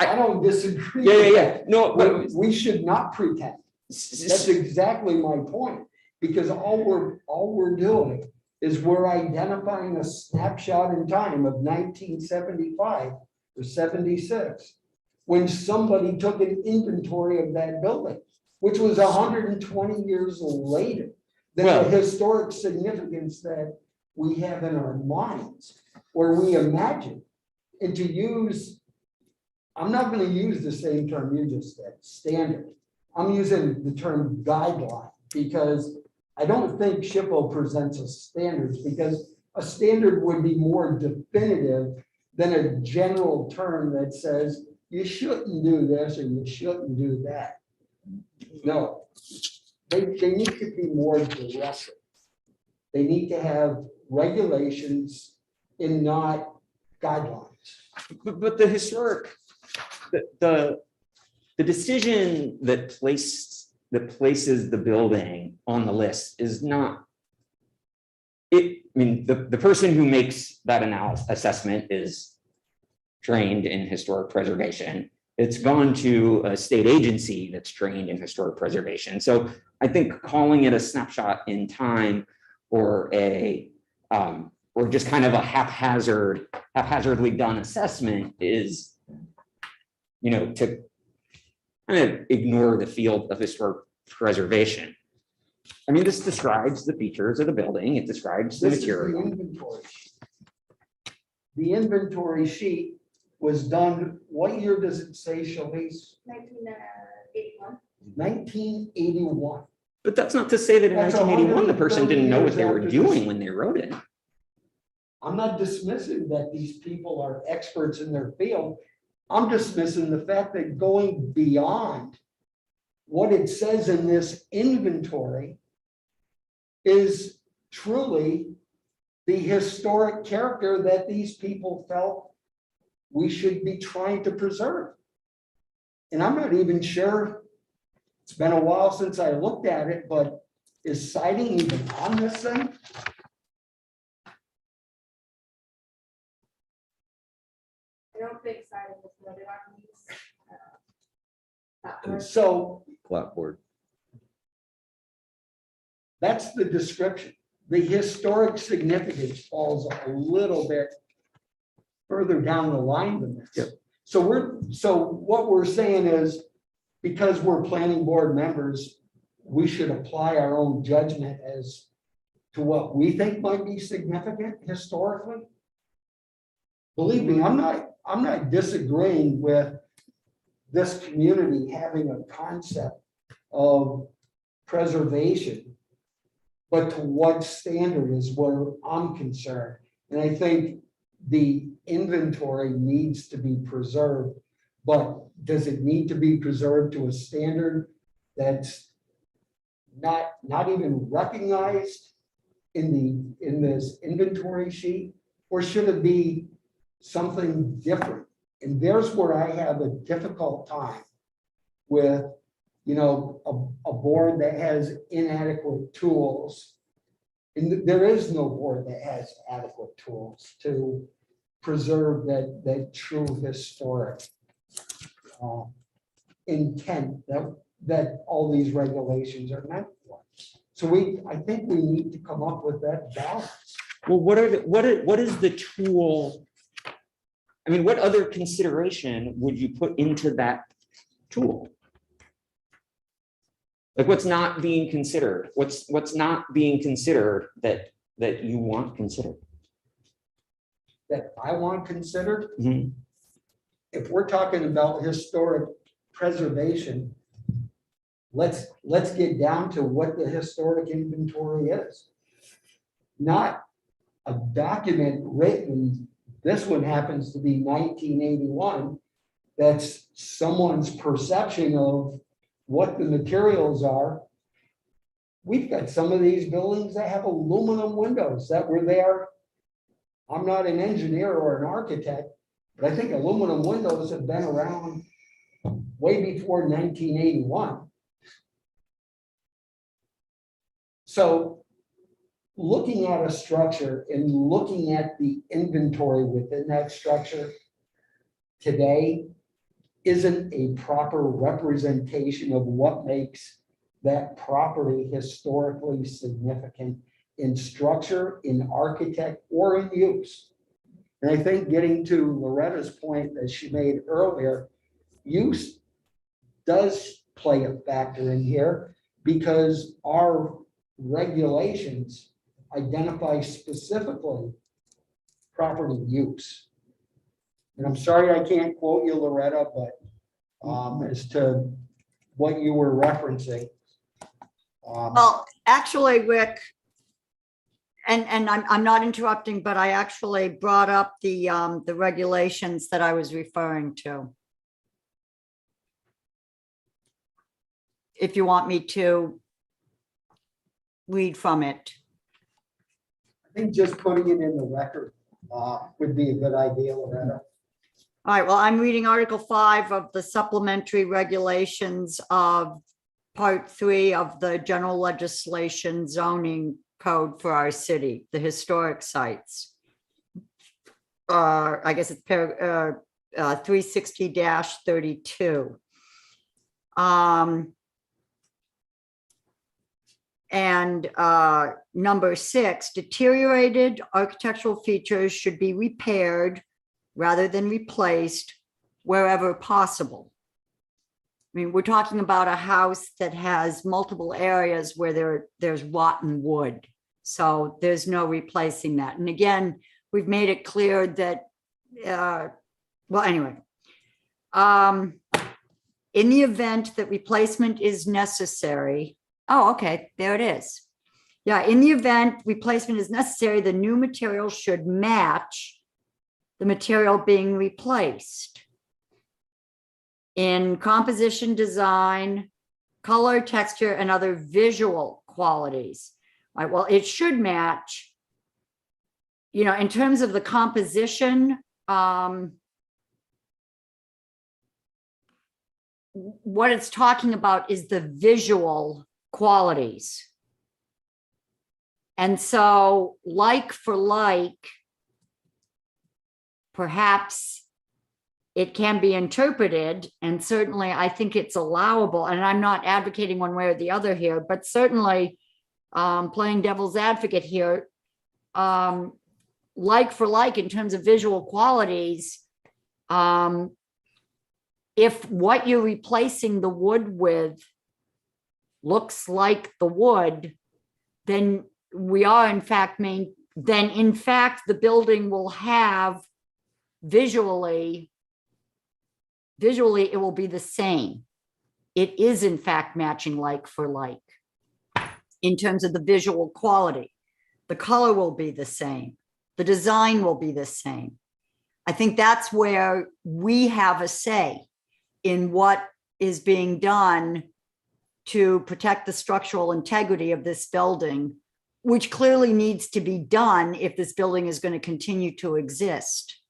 don't disagree. Yeah. No, but We should not pretend. That's exactly my point, because all we're doing is we're identifying a snapshot in time of 1975 or 76, when somebody took an inventory of that building, which was 120 years later than the historic significance that we have in our minds, or we imagine. And to use, I'm not going to use the same term you just said, standard. I'm using the term guideline, because I don't think SHPO presents us standards, because a standard would be more definitive than a general term that says you shouldn't do this or you shouldn't do that. No, they need to be more direct. They need to have regulations and not guidelines. But the historic, the decision that placed that places the building on the list is not. I mean, the person who makes that analysis assessment is trained in historic preservation. It's gone to a state agency that's trained in historic preservation. So I think calling it a snapshot in time or or just kind of a haphazardly done assessment is, to kind of ignore the field of historic preservation. I mean, this describes the features of the building. It describes the This is the material. inventory sheet. The inventory sheet was done, what year does it say, Shalice? 1981. 1981. But that's not to say that in That's 1981, the person didn't know what they were 130 years after doing this. when they wrote it. I'm not dismissing that these people are experts in their field. I'm dismissing the fact that going beyond what it says in this inventory is truly the historic character that these people felt we should be trying to preserve. And I'm not even sure, it's been a while since I looked at it, but is siding even on this thing? I don't think siding was noted on these. Platforms. So Clapboard. that's the description. The historic significance falls a little bit further down the line than this. Yep. So what we're saying is, because we're planning board members, we should apply our own judgment as to what we think might be significant historically. Believe me, I'm not disagreeing with this community having a concept of preservation, but to what standard is where I'm concerned. And I think the inventory needs to be preserved, but does it need to be preserved to a standard that's not even recognized in this inventory sheet? Or should it be something different? And there's where I have a difficult time with, a board that has inadequate tools. And there is no board that has adequate tools to preserve that true historic intent that all these regulations are meant for. So I think we need to come up with that balance. Well, what is the tool? I mean, what other consideration would you put into that tool? Like, what's not being considered? What's not being considered that you want considered? That I want considered, Mhm. if we're talking about historic preservation, let's get down to what the historic inventory is. Not a document written, this one happens to be 1981, that's someone's perception of what the materials are. We've got some of these buildings that have aluminum windows that were there. I'm not an engineer or an architect, but I think aluminum windows have been around way before 1981. So looking at a structure and looking at the inventory within that structure today isn't a proper representation of what makes that property historically significant in structure, in architect, or in use. And I think getting to Loretta's point that she made earlier, use does play a factor in here because our regulations identify specifically property use. And I'm sorry I can't quote you, Loretta, but as to what you were referencing. Well, actually, Rick, and I'm not interrupting, but I actually brought up the regulations that I was referring to. If you want me to read from it. I think just putting it in the record would be a good idea, Loretta. All right, well, I'm reading Article 5 of the supplementary regulations of part 3 of the general legislation zoning code for our city, the historic sites. I guess it's 360-32. And number 6, deteriorated architectural features should be repaired rather than replaced wherever possible. I mean, we're talking about a house that has multiple areas where there's rotten wood. So there's no replacing that. And again, we've made it clear that, well, anyway, in the event that replacement is necessary, oh, okay, there it is. Yeah, in the event replacement is necessary, the new material should match the material being replaced in composition, design, color, texture, and other visual qualities. All right, well, it should match, you know, in terms of the composition, what it's talking about is the visual qualities. And so like for like, perhaps it can be interpreted, and certainly I think it's allowable, and I'm not advocating one way or the other here, but certainly playing devil's advocate here, like for like in terms of visual qualities, if what you're replacing the wood with looks like the wood, then we are in fact then in fact the building will have visually it will be the same. It is in fact matching like for like in terms of the visual quality. The color will be the same. The design will be the same. I think that's where we have a say in what is being done to protect the structural integrity of this building, which clearly needs to be done if this building is going to continue to exist.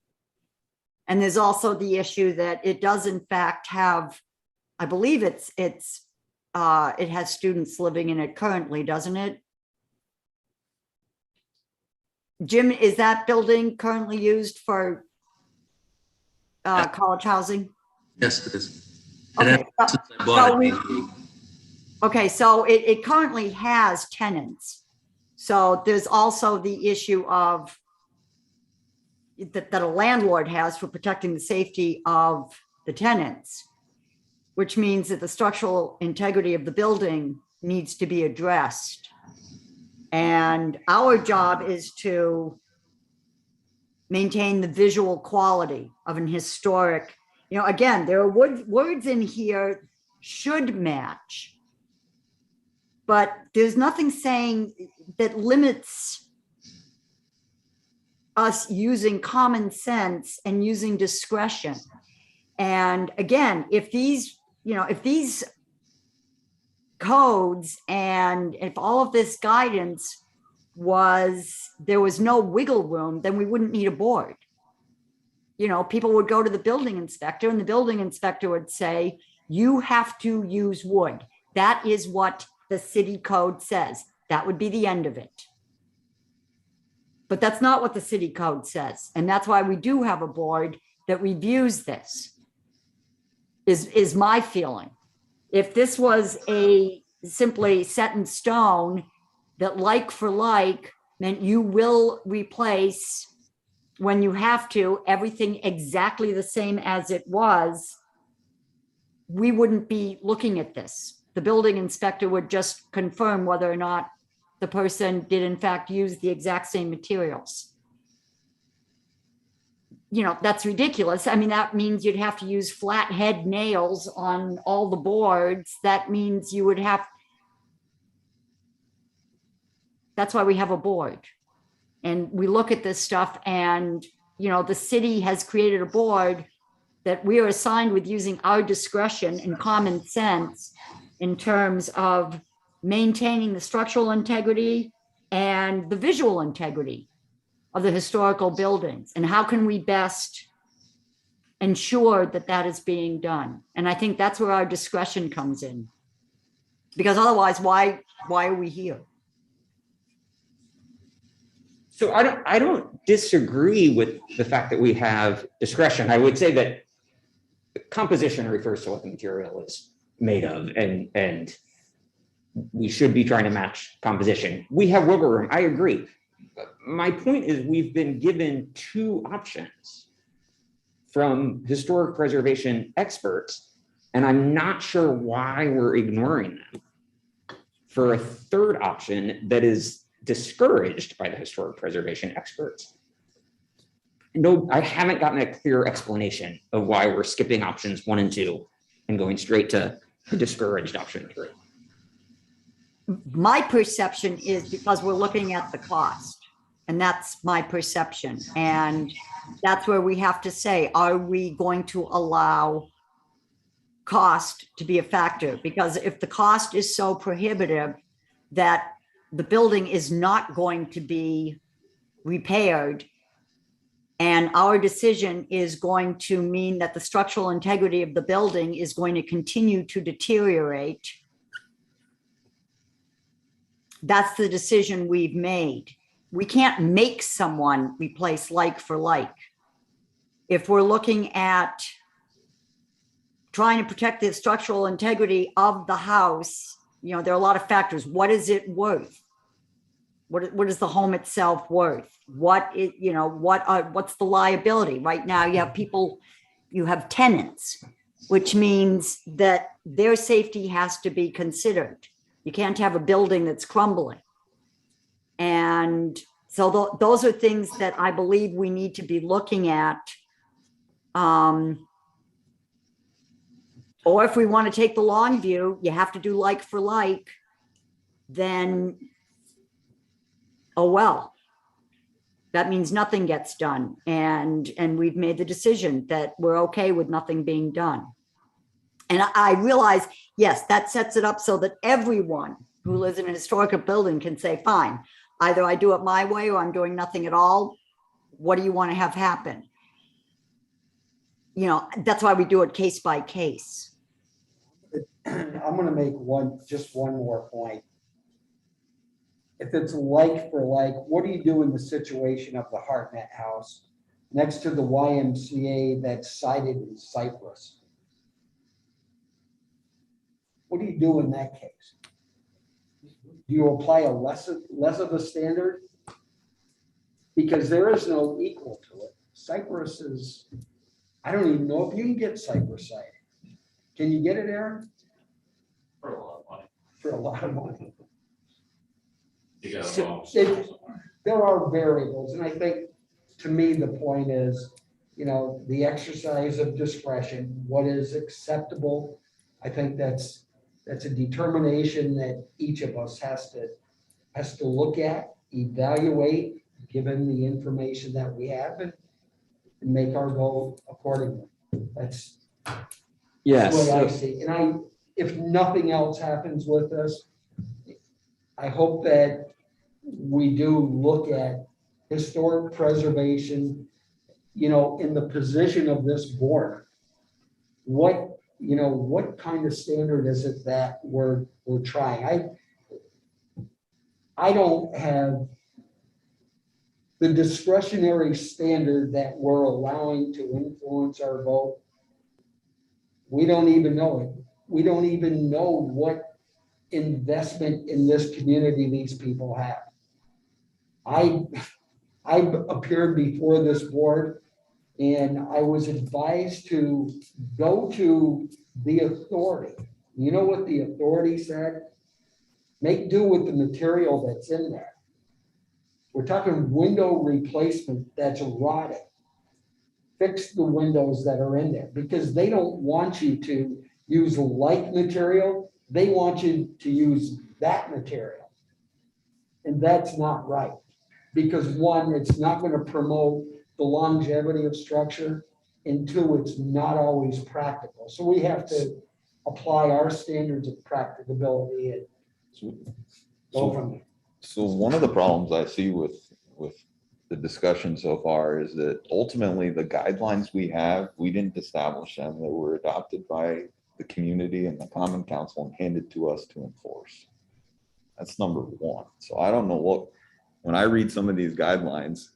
And there's also the issue that it does in fact have, I believe it has students living in it currently, doesn't it? Jim, is that building currently used for college housing? Yes, it is. And Okay, since I bought it, okay, so it currently has tenants. So there's also the issue of that a landlord has for protecting the safety of the tenants, which means that the structural integrity of the building needs to be addressed. And our job is to maintain the visual quality of an historic, you know, again, there are words in here should match, but there's nothing saying that limits us using common sense and using discretion. And again, if these, you know, if these codes and if all of this guidance there was no wiggle room, then we wouldn't need a board. You know, people would go to the building inspector and the building inspector would say, you have to use wood. That is what the city code says. That would be the end of it. But that's not what the city code says. And that's why we do have a board that reviews this, is my feeling. If this was a simply set in stone that like for like meant you will replace when you have to everything exactly the same as it was, we wouldn't be looking at this. The building inspector would just confirm whether or not the person did in fact use the exact same materials. You know, that's ridiculous. I mean, that means you'd have to use flat head nails on all the boards. That means you would have, that's why we have a board. And we look at this stuff and, you know, the city has created a board that we are assigned with using our discretion and common sense in terms of maintaining the structural integrity and the visual integrity of the historical buildings. And how can we best ensure that that is being done? And I think that's where our discretion comes in. Because otherwise, why are we here? So I don't disagree with the fact that we have discretion. I would say that composition refers to what the material is made of, and we should be trying to match composition. We have wiggle room. I agree. My point is we've been given two options from historic preservation experts, and I'm not sure why we're ignoring them for a third option that is discouraged by the historic preservation experts. No, I haven't gotten a clear explanation of why we're skipping options 1 and 2 and going straight to the discouraged option 3. My perception is because we're looking at the cost, and that's my perception. And that's where we have to say, are we going to allow cost to be a factor? Because if the cost is so prohibitive that the building is not going to be repaired, and our decision is going to mean that the structural integrity of the building is going to continue to deteriorate, that's the decision we've made. We can't make someone replace like for like. If we're looking at trying to protect the structural integrity of the house, you know, there are a lot of factors. What is it worth? What is the home itself worth? What's the liability? Right now you have people, you have tenants, which means that their safety has to be considered. You can't have a building that's crumbling. And so those are things that I believe we need to be looking at. Or if we want to take the long view, you have to do like for like, then, oh, well, that means nothing gets done. And we've made the decision that we're okay with nothing being done. And I realize, yes, that sets it up so that everyone who lives in a historical building can say, fine, either I do it my way or I'm doing nothing at all. What do you want to have happen? You know, that's why we do it case by case. I'm gonna make just one more point. If it's like for like, what do you do in the situation of the Hartnett House next to the YMCA that's sited in Cypress? What do you do in that case? Do you apply a less of a standard? Because there is no equal to it. Cypress is, I don't even know if you can get Cypress sited. Can you get it, Aaron? For a lot of money. For a lot of money. You got So- There are variables, and I think, to me, the point is, you know, the exercise of discretion, what is acceptable. I think that's a determination that each of us has to look at, evaluate, given the information that we have, and make our goal accordingly. That's Yes. what I see. And if nothing else happens with this, I hope that we do look at historic preservation, you know, in the position of this board. What kind of standard is it that we're trying? I don't have the discretionary standard that we're allowing to influence our vote. We don't even know it. We don't even know what investment in this community these people have. I appeared before this board and I was advised to go to the authority. You know what the authority said? Make do with the material that's in there. We're talking window replacement that's rotted. Fix the windows that are in there because they don't want you to use like material. They want you to use that material. And that's not right. Because one, it's not going to promote the longevity of structure, and two, it's not always practical. So we have to apply our standards of practicability and go from there. So one of the problems I see with the discussion so far is that ultimately the guidelines we have, we didn't establish them. They were adopted by the community and the common council and handed to us to enforce. That's number one. So I don't know what, when I read some of these guidelines,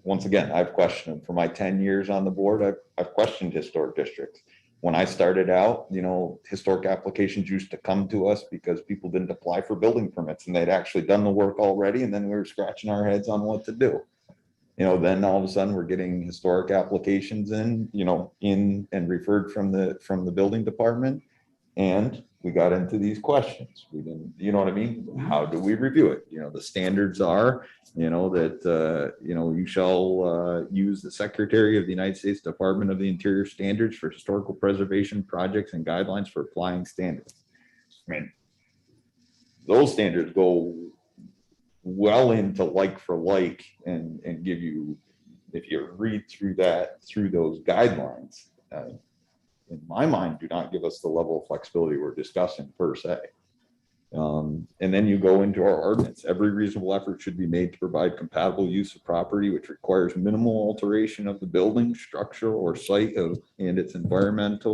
once again, I've questioned them. For my 10 years on the board, I've questioned historic districts. When I started out, historic applications used to come to us because people didn't apply for building permits and they'd actually done the work already. And then we were scratching our heads on what to do. Then all of a sudden we're getting historic applications in and referred from the building department. And we got into these questions. We didn't, you know what I mean? How do we review it? The standards are, that, you shall use the Secretary of the United States Department of the Interior standards for historical preservation projects and guidelines for applying standards. I mean, those standards go well into like for like and give you, if you read through those guidelines, in my mind, do not give us the level of flexibility we're discussing per se. And then you go into our ordinance. Every reasonable effort should be made to provide compatible use of property, which requires minimal alteration of the building, structure, or site and its environment,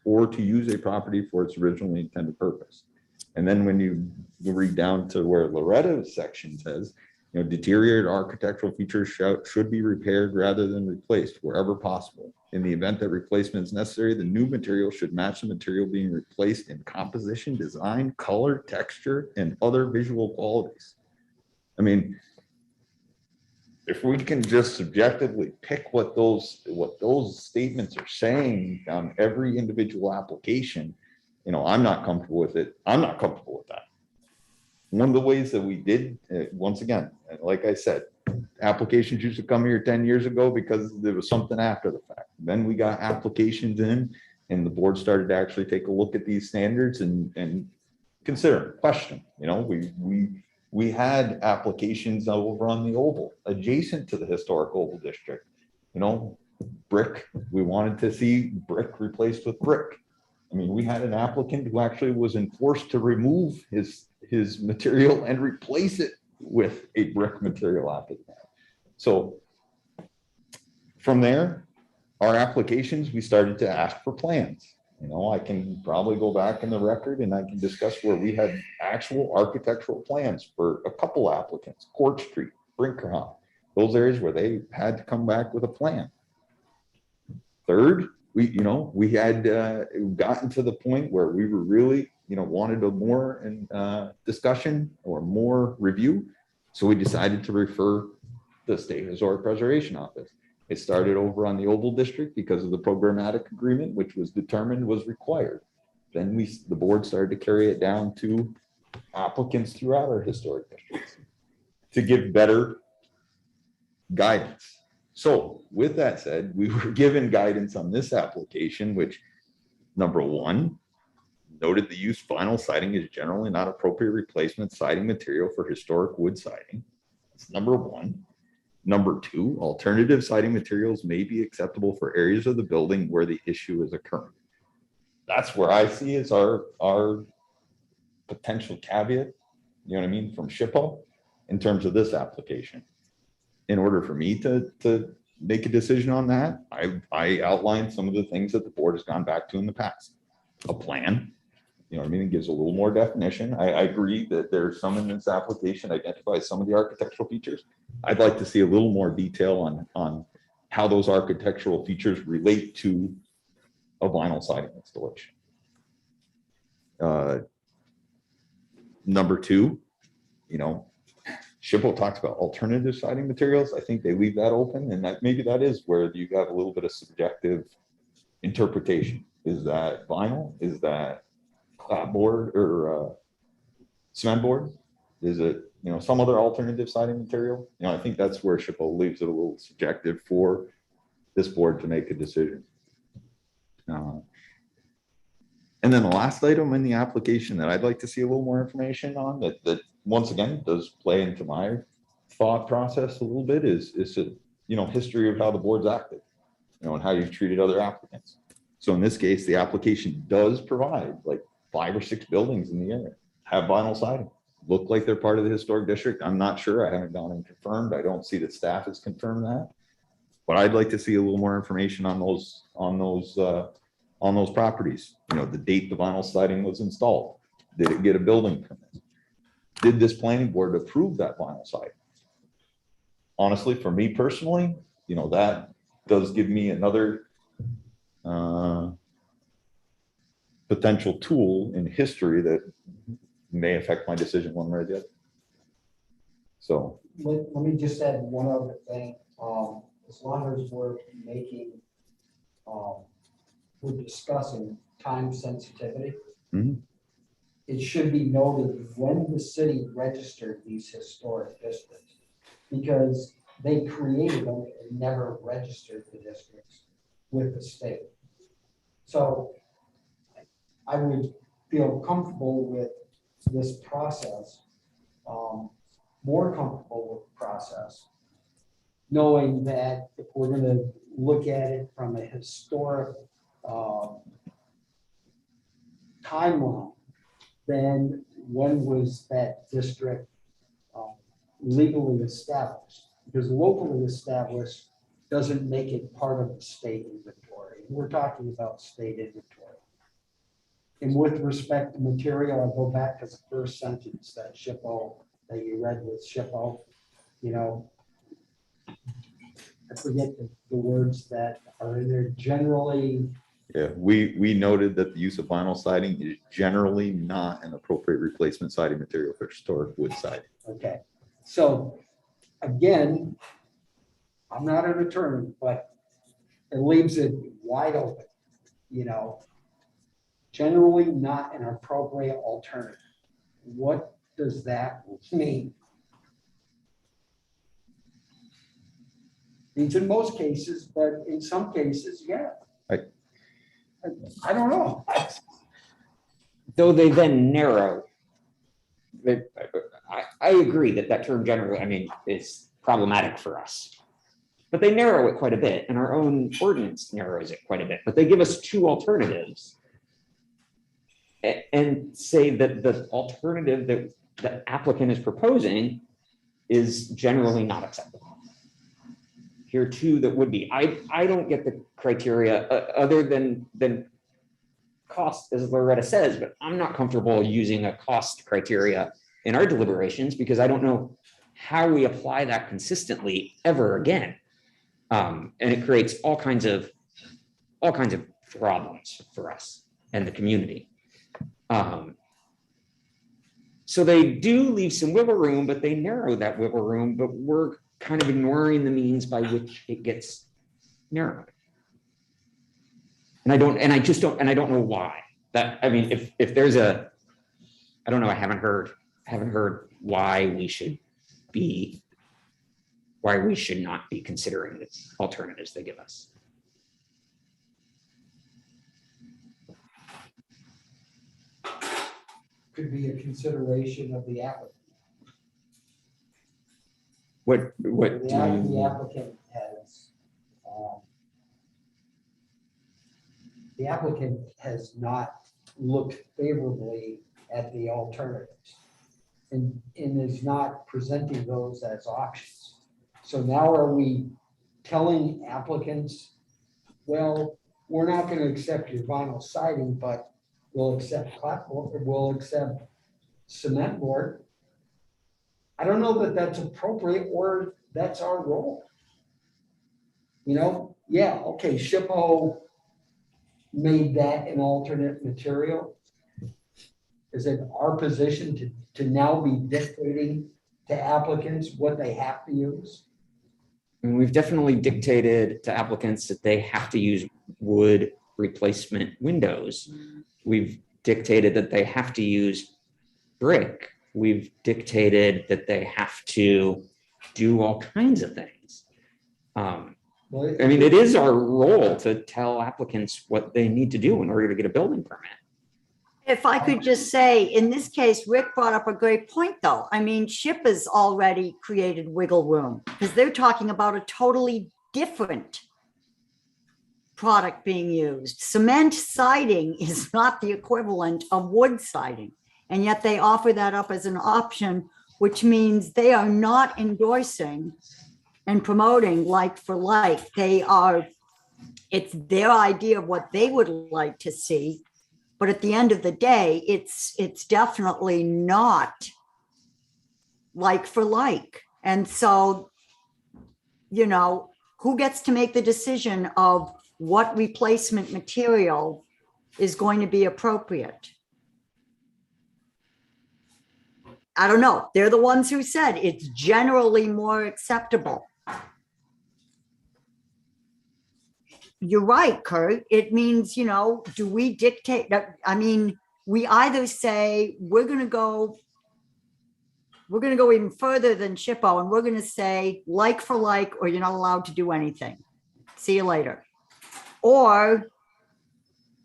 or to use a property for its originally intended purpose. And then when you read down to where Loretta's section says, deteriorated architectural features should be repaired rather than replaced wherever possible. In the event that replacement is necessary, the new material should match the material being replaced in composition, design, color, texture, and other visual qualities. I mean, if we can just subjectively pick what those statements are saying on every individual application, I'm not comfortable with it. I'm not comfortable with that. One of the ways that we did, once again, like I said, applications used to come here 10 years ago because there was something after the fact. Then we got applications in and the board started to actually take a look at these standards and consider, question. We had applications over on the Oval, adjacent to the historic Oval District. Brick, we wanted to see brick replaced with brick. I mean, we had an applicant who actually was enforced to remove his material and replace it with a brick material after that. So from there, our applications, we started to ask for plans. I can probably go back in the record and I can discuss where we had actual architectural plans for a couple applicants, Court Street, Brinkerhoff, those areas where they had to come back with a plan. Third, we had gotten to the point where we were really, wanted a more discussion or more review. So we decided to refer the State Historic Preservation Office. It started over on the Oval District because of the programmatic agreement, which was determined was required. Then the board started to carry it down to applicants throughout our historic districts to give better guidance. So with that said, we were given guidance on this application, which number one, noted the use vinyl siding is generally not appropriate replacement siding material for historic wood siding. That's number one. Number two, alternative siding materials may be acceptable for areas of the building where the issue is occurring. That's where I see is our potential caveat, from SHPO in terms of this application. In order for me to make a decision on that, I outlined some of the things that the board has gone back to in the past. A plan, it gives a little more definition. I agree that there's some in this application identifies some of the architectural features. I'd like to see a little more detail on how those architectural features relate to a vinyl siding installation. Number two, SHPO talks about alternative siding materials. I think they leave that open, and that maybe that is where you have a little bit of subjective interpretation. Is that vinyl? Is that board or cement board? Is it some other alternative siding material? I think that's where SHPO leaves it a little subjective for this board to make a decision. And then the last item in the application that I'd like to see a little more information on that once again does play into my thought process a little bit is history of how the board's acted, and how you've treated other applicants. So in this case, the application does provide like 5 or 6 buildings in the area have vinyl siding, look like they're part of the historic district. I'm not sure. I haven't gone and confirmed. I don't see that staff has confirmed that, but I'd like to see a little more information on those on those properties. You know, the date the vinyl siding was installed. Did it get a building permit? Did this planning board approve that vinyl siding? Honestly, for me personally, you know, that does give me another potential tool in history that may affect my decision one way or the other. So, Let me just add one other thing. As long as we're making, we're discussing time sensitivity. Mhm. It should be noted when the city registered these historic districts, because they created them and never registered the districts with the state. So I would feel comfortable with this process, more comfortable with the process, knowing that if we're going to look at it from a historic timeline, then when was that district legally established? Because locally established doesn't make it part of the state inventory. We're talking about state inventory. And with respect to material, I go back to the first sentence, that SHPO that you read with SHPO, you know, I forget the words that are in there. Generally, yeah, we noted that the use of vinyl siding is generally not an appropriate replacement siding material for historic wood siding. okay. So again, I'm not an attorney, but it leaves it wide open, you know. Generally not an appropriate alternative. What does that mean? Means in most cases, but in some cases, yeah. I don't know. Though they then narrow. I agree that that term generally, I mean, is problematic for us. But they narrow it quite a bit, and our own ordinance narrows it quite a bit, but they give us two alternatives. And say that the alternative that the applicant is proposing is generally not acceptable. Here are two that would be. I don't get the criteria other than cost, as Loretta says, but I'm not comfortable using a cost criteria in our deliberations because I don't know how we apply that consistently ever again. And it creates all kinds of problems for us and the community. So they do leave some wiggle room, but they narrow that wiggle room, but we're kind of ignoring the means by which it gets narrowed. And I don't know why. That, I mean, if there's a, I don't know, I haven't heard why we should not be considering the alternatives they give us. Could be a consideration of the applicant. What The applicant has, the applicant has not looked favorably at the alternatives and is not presenting those as options. So now are we telling applicants, well, we're not going to accept your vinyl siding, but we'll accept clapboard, we'll accept cement board. I don't know that that's appropriate or that's our role. You know, yeah, okay, SHPO made that an alternate material. Is it our position to now be dictating to applicants what they have to use? And we've definitely dictated to applicants that they have to use wood replacement windows. We've dictated that they have to use brick. We've dictated that they have to do all kinds of things. Well, I mean, it is our role to tell applicants what they need to do in order to get a building permit. If I could just say, in this case, Rick brought up a great point, though. I mean, SHIP has already created wiggle room because they're talking about a totally different product being used. Cement siding is not the equivalent of wood siding, and yet they offer that up as an option, which means they are not endorsing and promoting like for like. They are it's their idea of what they would like to see. But at the end of the day, it's definitely not like for like. And so, who gets to make the decision of what replacement material is going to be appropriate? I don't know. They're the ones who said it's generally more acceptable. You're right, Kurt. It means, do we dictate that? I mean, we either say we're going to go even further than SHPO, and we're going to say like for like, or you're not allowed to do anything. See you later. Or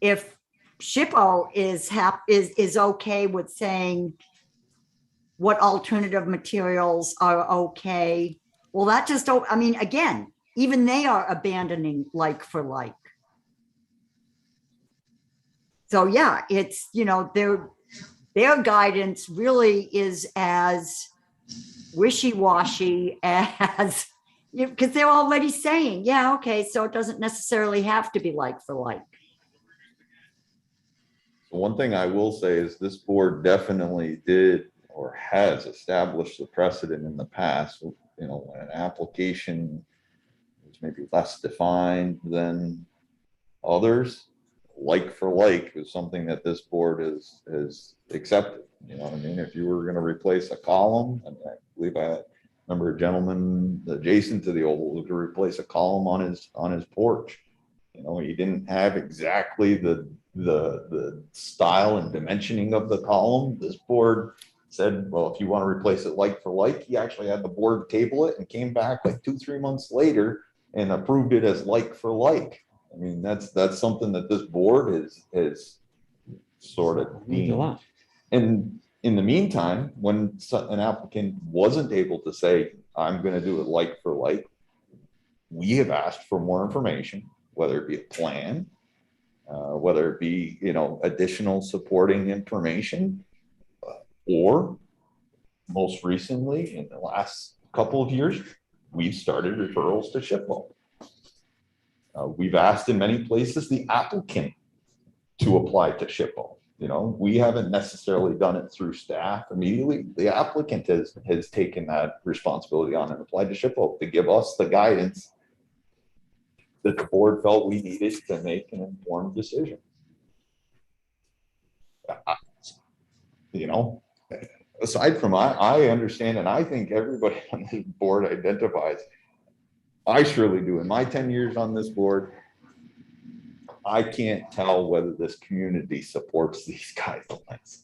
if SHPO is okay with saying what alternative materials are okay, well, that just don't, I mean, again, even they are abandoning like for like. So yeah, it's, their guidance really is as wishy-washy as, because they're already saying, yeah, okay, so it doesn't necessarily have to be like for like. One thing I will say is this board definitely did or has established the precedent in the past, when an application is maybe less defined than others, like for like is something that this board has accepted. You know what I mean? If you were going to replace a column, and I believe I remember a gentleman adjacent to the oval to replace a column on his porch. He didn't have exactly the style and dimensioning of the column. This board said, well, if you want to replace it like for like, he actually had the board table it and came back like 2-3 months later and approved it as like for like. I mean, that's something that this board is sort of deemed. And in the meantime, when an applicant wasn't able to say, I'm going to do it like for like, we have asked for more information, whether it be a plan, whether it be, additional supporting information, or most recently in the last couple of years, we've started referrals to SHPO. We've asked in many places the applicant to apply to SHPO. We haven't necessarily done it through staff immediately. The applicant has taken that responsibility on and applied to SHPO to give us the guidance that the board felt we needed to make an informed decision. Aside from I understand, and I think everybody on this board identifies, I surely do. In my 10 years on this board, I can't tell whether this community supports these guidelines.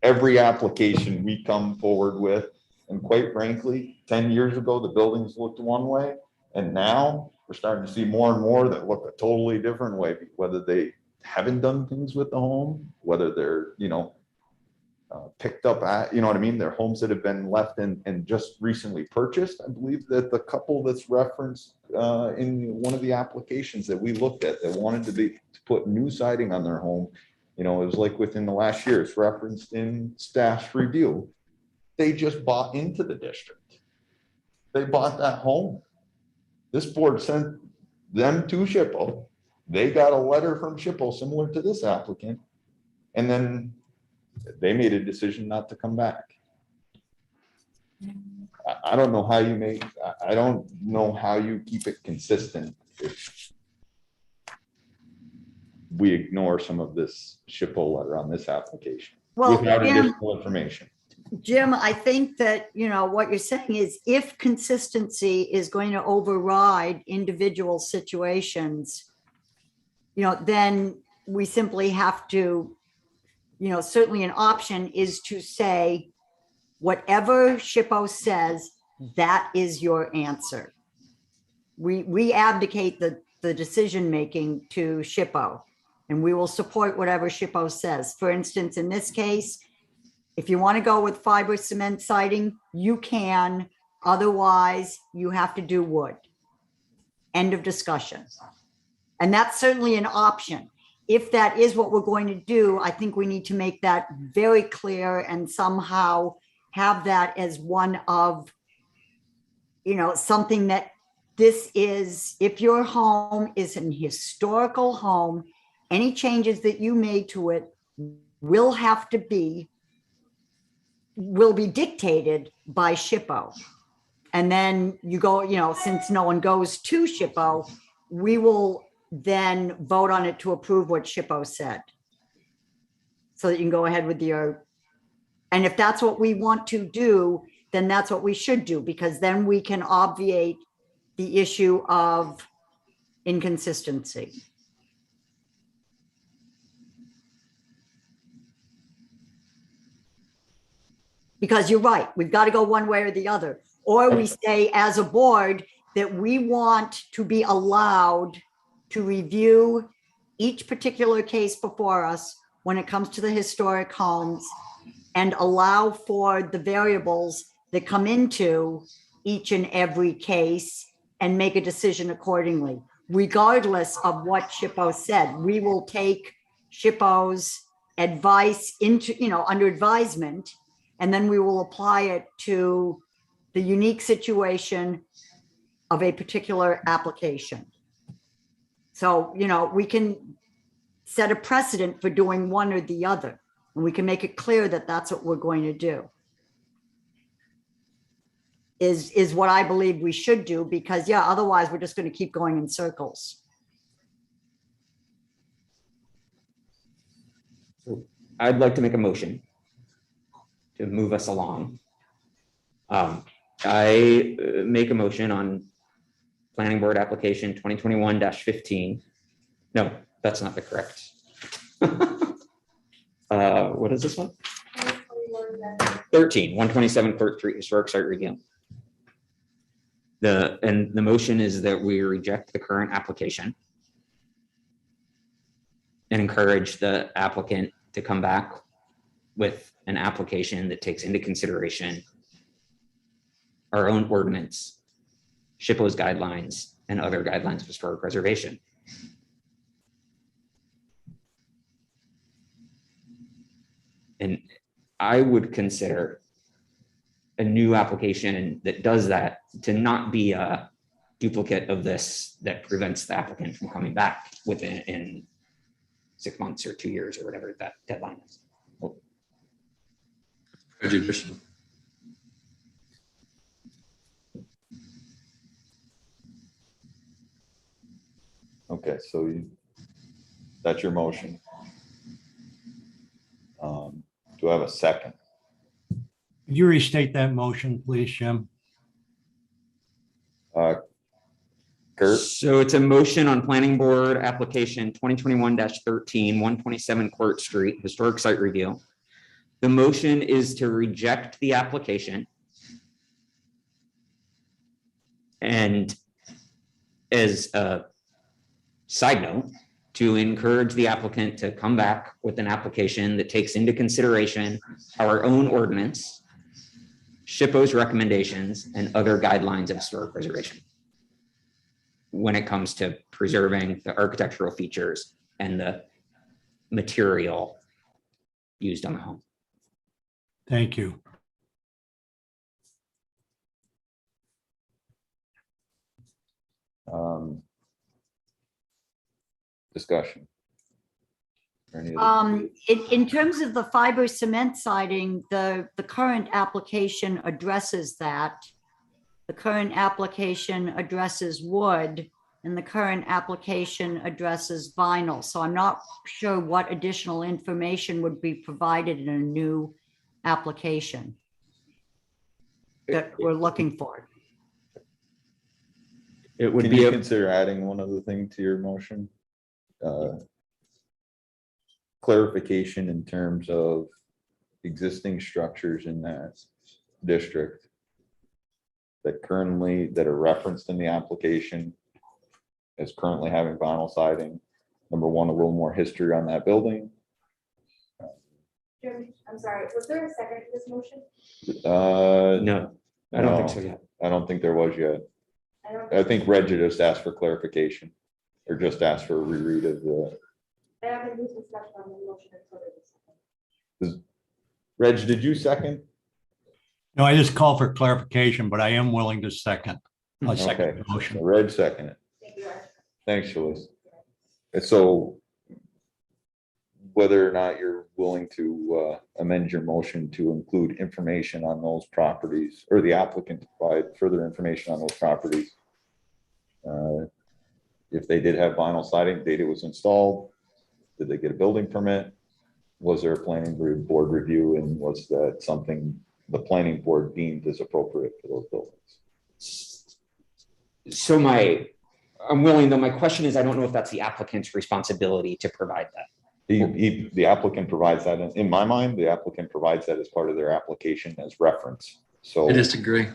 Every application we come forward with, and quite frankly, 10 years ago, the buildings looked one way, and now we're starting to see more and more that look a totally different way, whether they haven't done things with the home, whether they're, picked up at, what I mean? Their homes that have been left and just recently purchased. I believe that the couple that's referenced in one of the applications that we looked at that wanted to put new siding on their home, it was like within the last year, it's referenced in staff's review. They just bought into the district. They bought that home. This board sent them to SHPO. They got a letter from SHPO similar to this applicant, and then they made a decision not to come back. I don't know how I don't know how you keep it consistent if we ignore some of this SHPO letter on this application without additional information. Jim, I think that, what you're saying is if consistency is going to override individual situations, then we simply have to, certainly an option is to say, whatever SHPO says, that is your answer. We abdicate the decision-making to SHPO, and we will support whatever SHPO says. For instance, in this case, if you want to go with fiber cement siding, you can. Otherwise, you have to do wood. End of discussion. And that's certainly an option. If that is what we're going to do, I think we need to make that very clear and somehow have that as one of, something that this is, if your home is an historical home, any changes that you made to it will be dictated by SHPO. And then you go, since no one goes to SHPO, we will then vote on it to approve what SHPO said. So that you can go ahead with and if that's what we want to do, then that's what we should do, because then we can obviate the issue of inconsistency. Because you're right, we've got to go one way or the other. Or we say as a board that we want to be allowed to review each particular case before us when it comes to the historic homes and allow for the variables that come into each and every case and make a decision accordingly. Regardless of what SHPO said, we will take SHPO's advice into, under advisement, and then we will apply it to the unique situation of a particular application. So, we can set a precedent for doing one or the other, and we can make it clear that that's what we're going to do. Is what I believe we should do, because otherwise we're just going to keep going in circles. So I'd like to make a motion to move us along. I make a motion on planning board application 2021-15. No, that's not the correct. What is this one? 13, 127 Court Street Historic Site Review. The motion is that we reject the current application and encourage the applicant to come back with an application that takes into consideration our own ordinance, SHPO's guidelines, and other guidelines of historic preservation. And I would consider a new application that does that to not be a duplicate of this that prevents the applicant from coming back in 6 months or 2 years or whatever that deadline is. Prejudicial. Okay, so that's your motion. Do I have a second? Could you restate that motion, please, Jim? Kurt, So it's a motion on planning board application 2021-13, 127 Court Street, historic site review. The motion is to reject the application. And as a side note, to encourage the applicant to come back with an application that takes into consideration our own ordinance, SHPO's recommendations, and other guidelines of historic preservation when it comes to preserving the architectural features and the material used on the home. Thank you. discussion. Or any other- In terms of the fiber cement siding, the current application addresses that. The current application addresses wood, and the current application addresses vinyl. So I'm not sure what additional information would be provided in a new application that we're looking for. It would Can be you a consider adding one other thing to your motion? Clarification in terms of existing structures in that district that are referenced in the application as currently having vinyl siding. Number one, a little more history on that building. Jim, I'm sorry, was there a second to this motion? no, I don't think so No. yet. I don't think there was yet. don't I think Reg just asked for clarification or just asked for a reread of the. I don't think this discussion on the motion until the second. Reg, did you second? No, I just call for clarification, but I am willing to second. I'll second Okay. the motion. Red second it. Thank you, Ed. Thanks, Shalice. And so whether or not you're willing to amend your motion to include information on those properties, or the applicant to provide further information on those properties. If they did have vinyl siding, date it was installed, did they get a building permit? Was there a planning board review, and was that something the planning board deemed as appropriate for those buildings? So I'm willing, though my question is, I don't know if that's the applicant's responsibility to provide that. The applicant provides that, in my mind, the applicant provides that as part of their application as reference. So I disagree.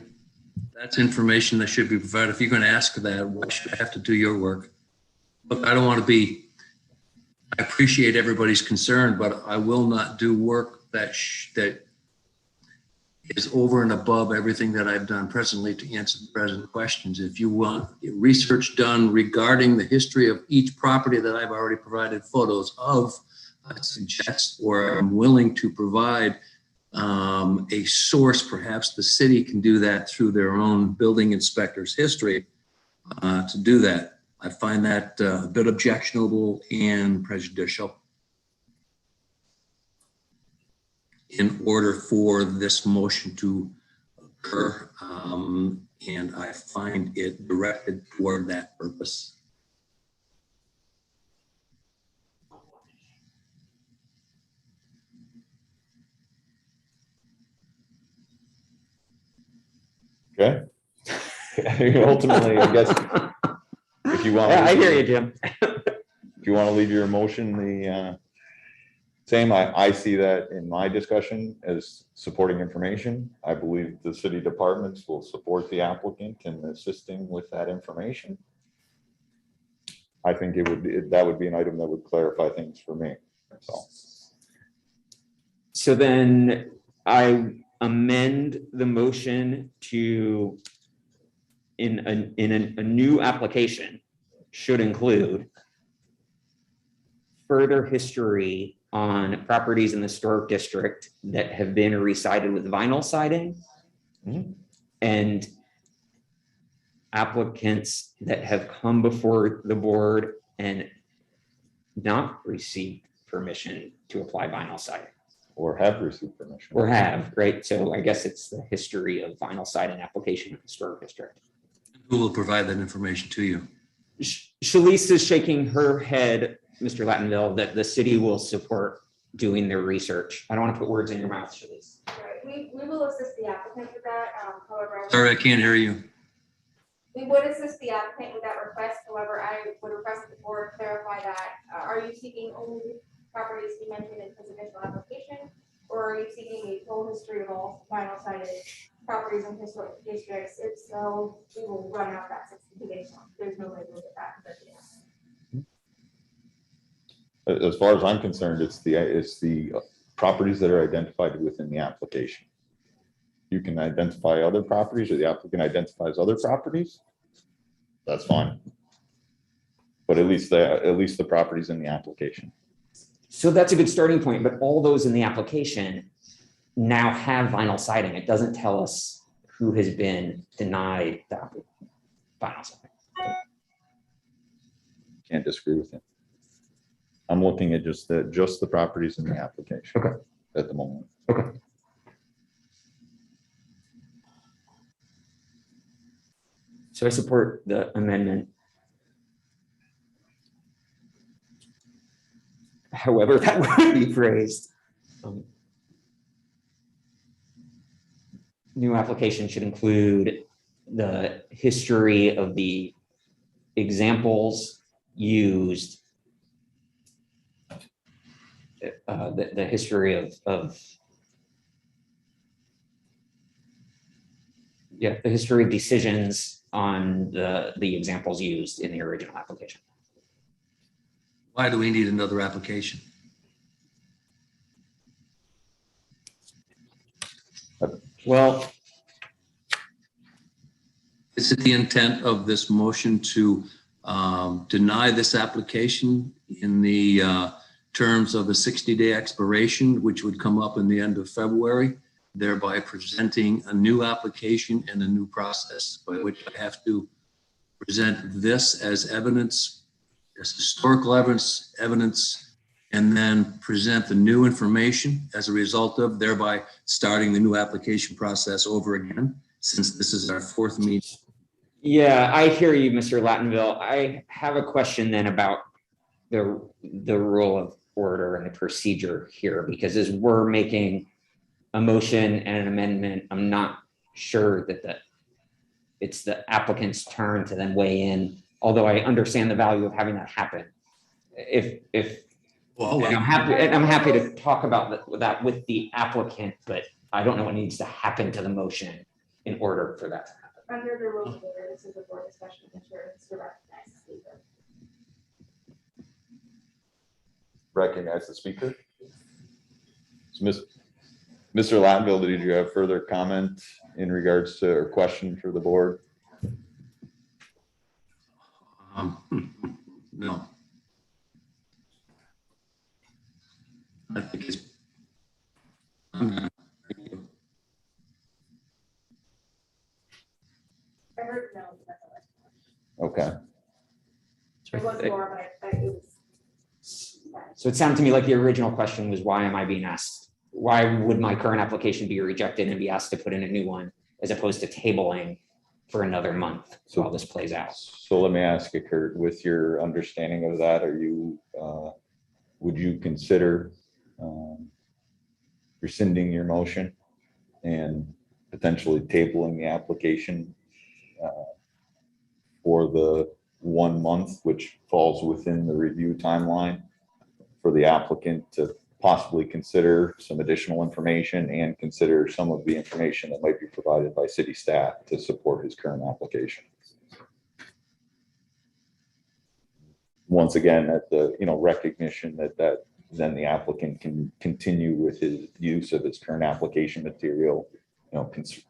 That's information that should be provided. If you're going to ask for that, why should I have to do your work? Look, I don't want to be, I appreciate everybody's concern, but I will not do work that is over and above everything that I've done presently to answer the present questions. If you want research done regarding the history of each property that I've already provided photos of, I suggest, or I'm willing to provide a source. Perhaps the city can do that through their own building inspector's history to do that. I find that a bit objectionable and prejudicial in order for this motion to occur. And I find it directed toward that purpose. okay. Ultimately, I guess if you want, Yeah, I hear you, Jim. if you want to leave your motion the same, I see that in my discussion as supporting information. I believe the city departments will support the applicant in assisting with that information. I think that would be an item that would clarify things for me. So So then I amend the motion to, in a new application, should include further history on properties in the historic district that have been re-sided with vinyl siding, and applicants that have come before the board and not received permission to apply vinyl siding. or have received permission. Or have, right? So I guess it's the history of vinyl siding application of historic district. Who will provide that information to you? Shalice is shaking her head, Mr. Lattenville, that the city will support doing their research. I don't want to put words in your mouth, Shalice. Right, we will assist the applicant with that, however. Sorry, I can't hear you. We would assist the applicant with that request, however, I would request that the board clarify that. Are you seeking only properties you mentioned in his initial application? Or are you seeking a full history of all vinyl sided properties in historic districts? If so, we will run out that 60 days. There's no way to get that. But yeah. As far as I'm concerned, it's the properties that are identified within the application. You can identify other properties, or the applicant identifies other properties. That's fine. But at least the properties in the application. So that's a good starting point, but all those in the application now have vinyl siding. It doesn't tell us who has been denied that vinyl siding. Can't disagree with him. I'm looking at just the properties in the application. Okay. At the moment. Okay. So I support the amendment. However that would be phrased. New application should include the history of the examples used, the history of the history of decisions on the examples used in the original application. Why do we need another application? Well, Is it the intent of this motion to deny this application in the terms of a 60-day expiration, which would come up in the end of February? thereby presenting a new application and a new process by which I have to present this as evidence, as historical evidence, and then present the new information as a result of, thereby starting the new application process over again, since this is our fourth meeting. Yeah, I hear you, Mr. Lattenville. I have a question then about the rule of order and the procedure here, because as we're making a motion and an amendment, I'm not sure that it's the applicant's turn to then weigh in, although I understand the value of having that happen. Well, And I'm happy to talk about that with the applicant, but I don't know what needs to happen to the motion in order for that to happen. Under the rules of order, this is a board discussion, ensure it's to recognize the speaker. Recognize the speaker. So, Mr. Lattenville, did you have further comment in regards to, or question for the board? No. I think it's. I heard no. That's all. Okay, There was more, but it was. So it sounded to me like the original question was, why am I being asked? Why would my current application be rejected and be asked to put in a new one, as opposed to tabling for another month while this plays out? so let me ask you, Kurt, with your understanding of that, are you, would you consider rescinding your motion and potentially tabling the application for the 1 month, which falls within the review timeline for the applicant to possibly consider some additional information and consider some of the information that might be provided by city staff to support his current application? Once again, at the, recognition that then the applicant can continue with his use of his current application material,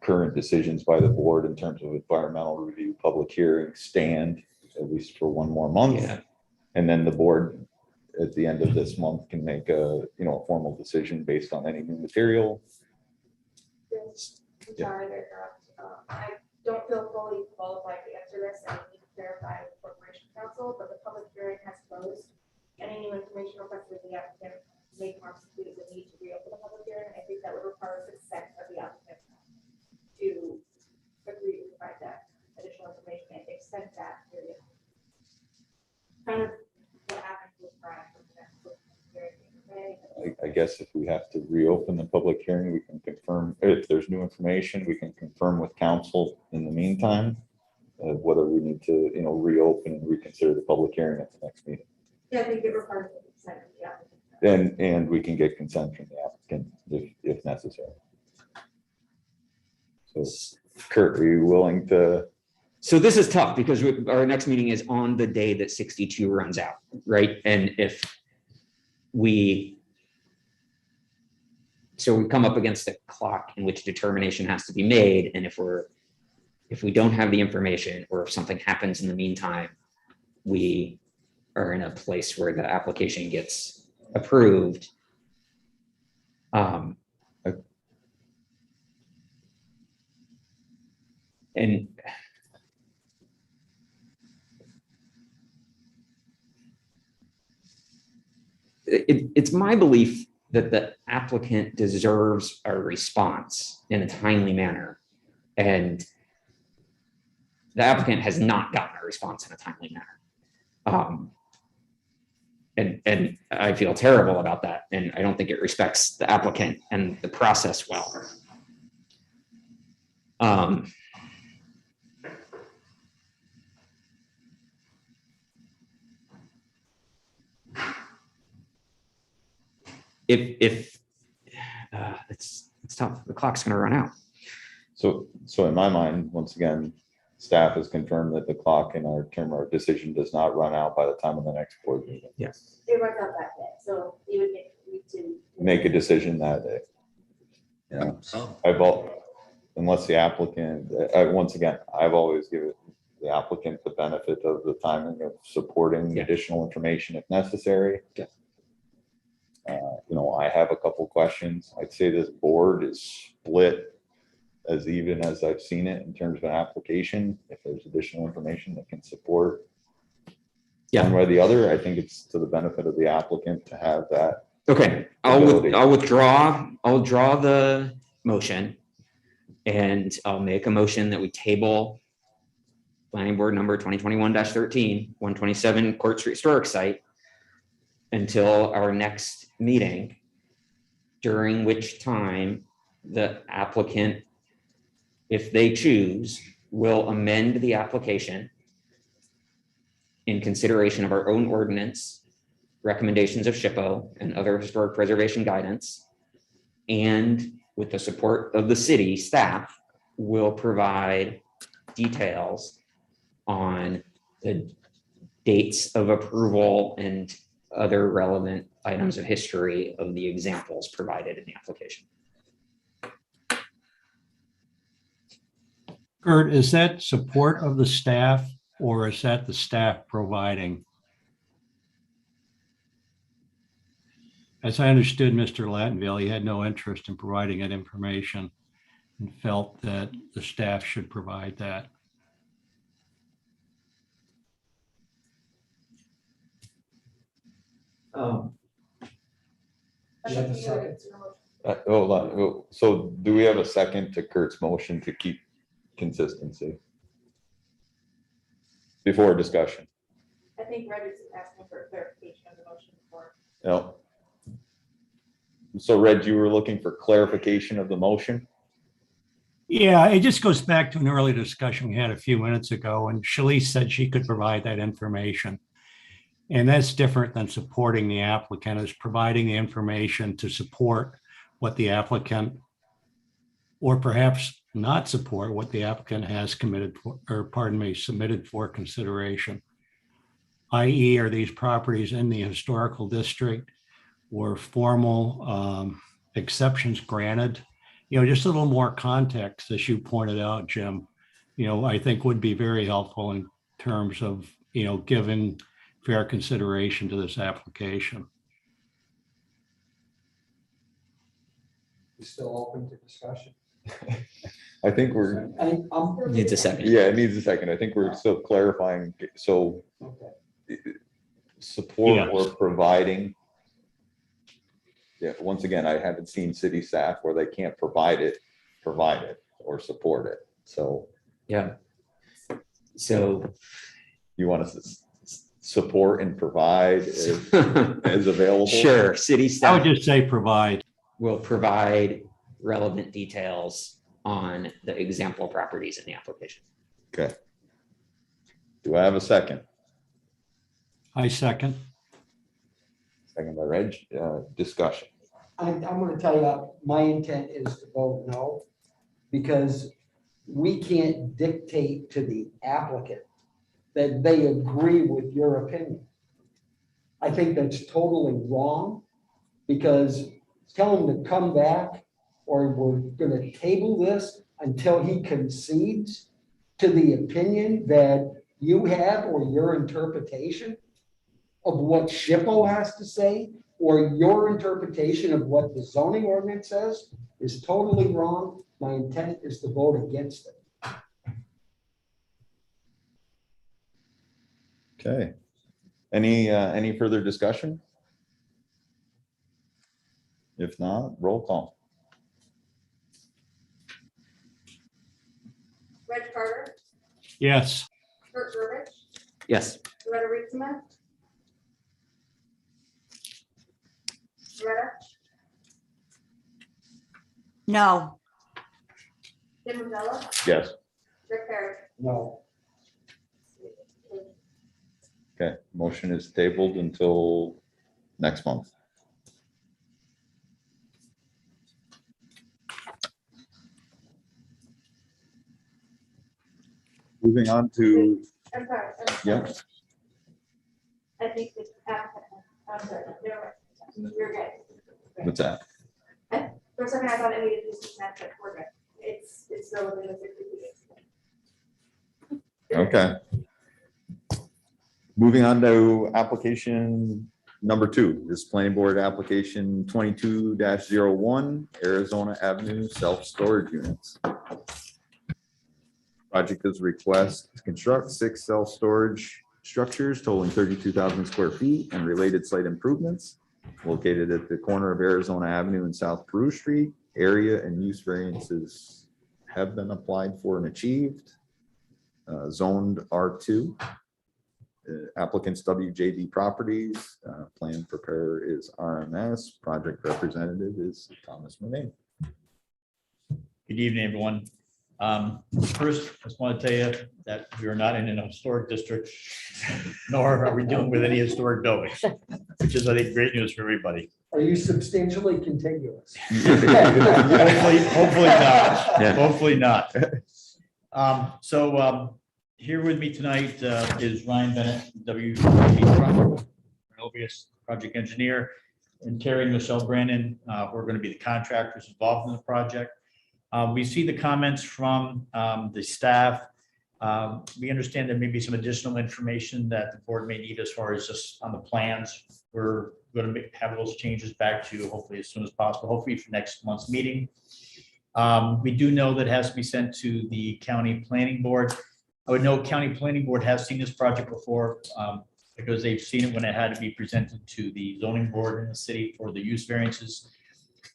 current decisions by the board in terms of environmental review, public hearing stand at least for 1 more month. Yeah. And then the board at the end of this month can make a formal decision based on any new material. I'm sorry to interrupt. I don't feel fully qualified to answer this, and I need to clarify with Corporation Council, but the public hearing has closed. Any new information requested the applicant may constitute the need to reopen the public hearing. I think that would require consent of the applicant to agree to provide that additional information and extend that period. Kind of what happened with Brian. I guess if we have to reopen the public hearing, we can confirm, if there's new information, we can confirm with council in the meantime, whether we need to, reopen and reconsider the public hearing at the next meeting. Yeah, I think it requires the consent of the applicant. And we can get consent from the applicant if necessary. So Kurt, are you willing to? So this is tough because our next meeting is on the day that 62 runs out, right? And if we come up against a clock in which determination has to be made, and if we don't have the information, or if something happens in the meantime, we are in a place where the application gets approved. And it's my belief that the applicant deserves a response in a timely manner. And the applicant has not gotten a response in a timely manner. And I feel terrible about that. And I don't think it respects the applicant and the process well. If it's tough, the clock's going to run out. So in my mind, once again, staff has confirmed that the clock in our term or decision does not run out by the time of the next board meeting. Yes. It runs out that day, so you would need to. Make a decision that day. Unless the applicant, once again, I've always given the applicant the benefit of the timing of supporting Yeah. additional information if necessary. Yeah. I have a couple questions. I'd say this board is split as even as I've seen it in terms of an application. If there's additional information that can support one way or the other, I think it's to the benefit of the applicant to have that. Okay, Ability. I'll withdraw the motion. And I'll make a motion that we table planning board number 2021-13, 127 Court Street Historic Site until our next meeting, during which time the applicant, if they choose, will amend the application in consideration of our own ordinance, recommendations of SHPO and other historic preservation guidance, and with the support of the city staff, will provide details on the dates of approval and other relevant items of history of the examples provided in the application. Kurt, is that support of the staff or is that the staff providing? As I understood Mr. Lattenville, he had no interest in providing that information and felt that the staff should provide that. You have a second? Hold on. So do we have a second to Kurt's motion to keep consistency? Before discussion. I think Reg is asking for clarification of the motion before. No. So Reg, you were looking for clarification of the motion? Yeah, it just goes back to an earlier discussion we had a few minutes ago, and Shalice said she could provide that information. And that's different than supporting the applicant, is providing the information to support what the applicant, or perhaps not support what the applicant has committed for, or pardon me, submitted for consideration. i.e., are these properties in the historical district, or formal exceptions granted? Just a little more context, as you pointed out, Jim, I think would be very helpful in terms of, giving fair consideration to this application. You still open to discussion? I think we're, Needs a second. yeah, it needs a second. I think we're still clarifying. So Okay. support Yes. or providing. Yeah, once again, I haven't seen city staff where they can't provide it or support it. So Yeah. So. you want us to support and provide as available? Sure, city I staff would just say provide. will provide relevant details on the example properties in the application. Okay. Do I have a second? I second. Second by Reg, discussion. I'm going to tell you, my intent is to vote no, because we can't dictate to the applicant that they agree with your opinion. I think that's totally wrong, because tell him to come back, or we're going to table this until he concedes to the opinion that you have, or your interpretation of what SHPO has to say, or your interpretation of what the zoning ordinance says is totally wrong. My intent is to vote against it. Okay. Any further discussion? If not, roll call. Reg Carter, Yes. Kurt Burbidge, Yes. Loretta Ritzma. Loretta, No, Tim Rosella, Yes. Rick Perry. No. Okay, motion is tabled until next month. Moving on to, I'm sorry. yeah, I think the applicant, I'm sorry, you're good. what's that? For a second, I thought it needed to be snapped, but we're good. It's still within the 62 days. Okay. Moving on to application Number 2 is planning board application 22-01 Arizona Avenue self-storage units. Project is request to construct 6 self-storage structures totaling 32,000 square feet and related site improvements located at the corner of Arizona Avenue and South Peru Street. Area and use variances have been applied for and achieved. Zoned R2. Applicants WJD Properties. Plan preparer is RMS. Project representative is Thomas Monet. Good evening, everyone. First, I just want to tell you that we are not in an historic district, nor are we dealing with any historic buildings, which is, I think, great news for everybody. Are you substantially contiguous? Hopefully not. Yeah. Hopefully not. Here with me tonight is Ryan Bennett, WPS project engineer, and Terry and Michelle Brandon, who are going to be the contractors involved in the project. We see the comments from the staff. We understand there may be some additional information that the board may need as far as just on the plans. We're going to have those changes back to you hopefully as soon as possible, hopefully for next month's meeting. We do know that it has to be sent to the county planning board. I would know county planning board has seen this project before because they've seen it when it had to be presented to the zoning board in the city for the use variances.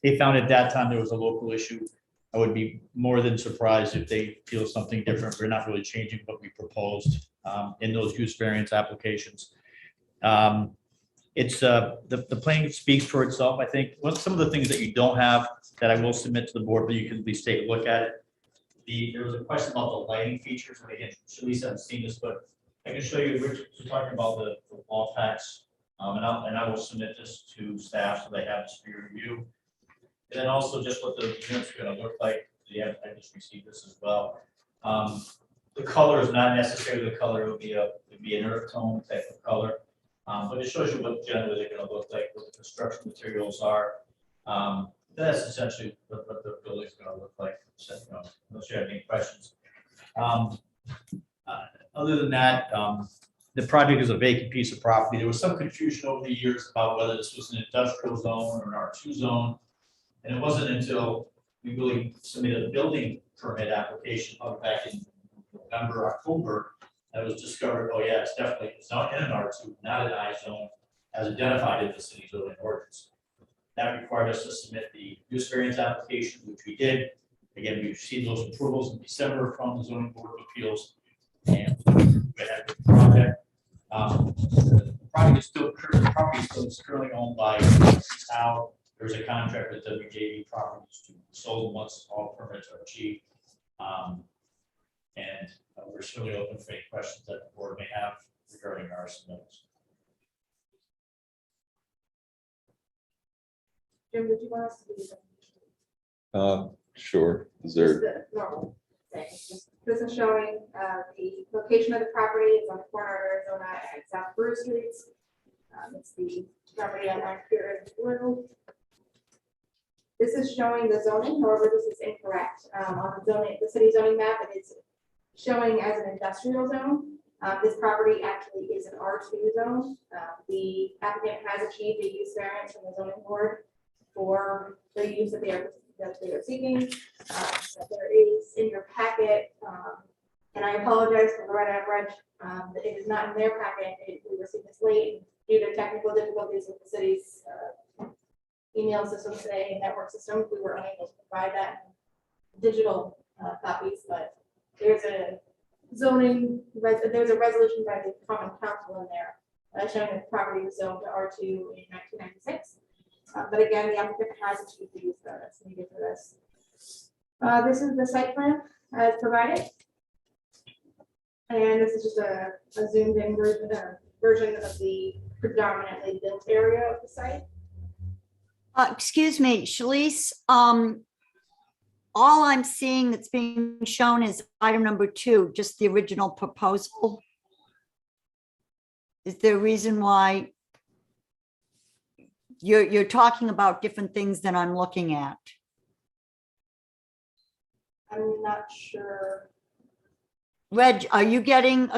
They found at that time there was a local issue. I would be more than surprised if they feel something different. We're not really changing what we proposed in those use variance applications. It's the plan speaks for itself. I think some of the things that you don't have that I will submit to the board, but you can at least take a look at it. There was a question about the lighting features. And again, Shalice hasn't seen this, but I can show you. We're talking about the wall packs, and I will submit this to staff so they have this for your review. And then also just what the units are going to look like. Yeah, I just received this as well. The color is not necessarily the color. It would be an earth tone type of color, but it shows you what generally they're going to look like, what the construction materials are. That's essentially what the building is going to look like. So, unless you have any questions. Other than that, the project is a vacant piece of property. There was some confusion over the years about whether this was an industrial zone or an R2 zone. And it wasn't until we really submitted a building permit application back in November, October, that was discovered, oh yeah, it's not in an R2, not an I zone, as identified in the city zoning ordinance. That required us to submit the use variance application, which we did. Again, we received those approvals in December from the zoning board of appeals, and we had the project. The project is still currently owned by now. There's a contract with WJD Properties to be sold once all permits are achieved. And we're certainly open for any questions that the board may have regarding our submittals. Jim, would you want us to do something? Sure. Is there? The normal thing. This is showing the location of the property. It's on the corner of Arizona and South Peru Streets. It's the property outlined here in blue. This is showing the zoning. However, this is incorrect. On the city zoning map, it is showing as an industrial zone. This property actually is an R2 zone. The applicant has achieved a use variance from the zoning board for the use that they are seeking. There is in your packet, and I apologize for the red average. It is not in their packet. We received this late due to technical difficulties with the city's email system today and network system. We were unable to provide that in digital copies, but there's a resolution by the common council in there showing that the property was zoned to R2 in 1996. But again, the applicant has achieved the use that's needed for this. This is the site plan as provided. And this is just a zoomed in version of the predominantly built area of the site. Excuse me, Shalice, all I'm seeing that's being shown is item number 2, just the original proposal. Is there a reason why you're talking about different things than I'm looking at? I'm not sure. Reg, are you getting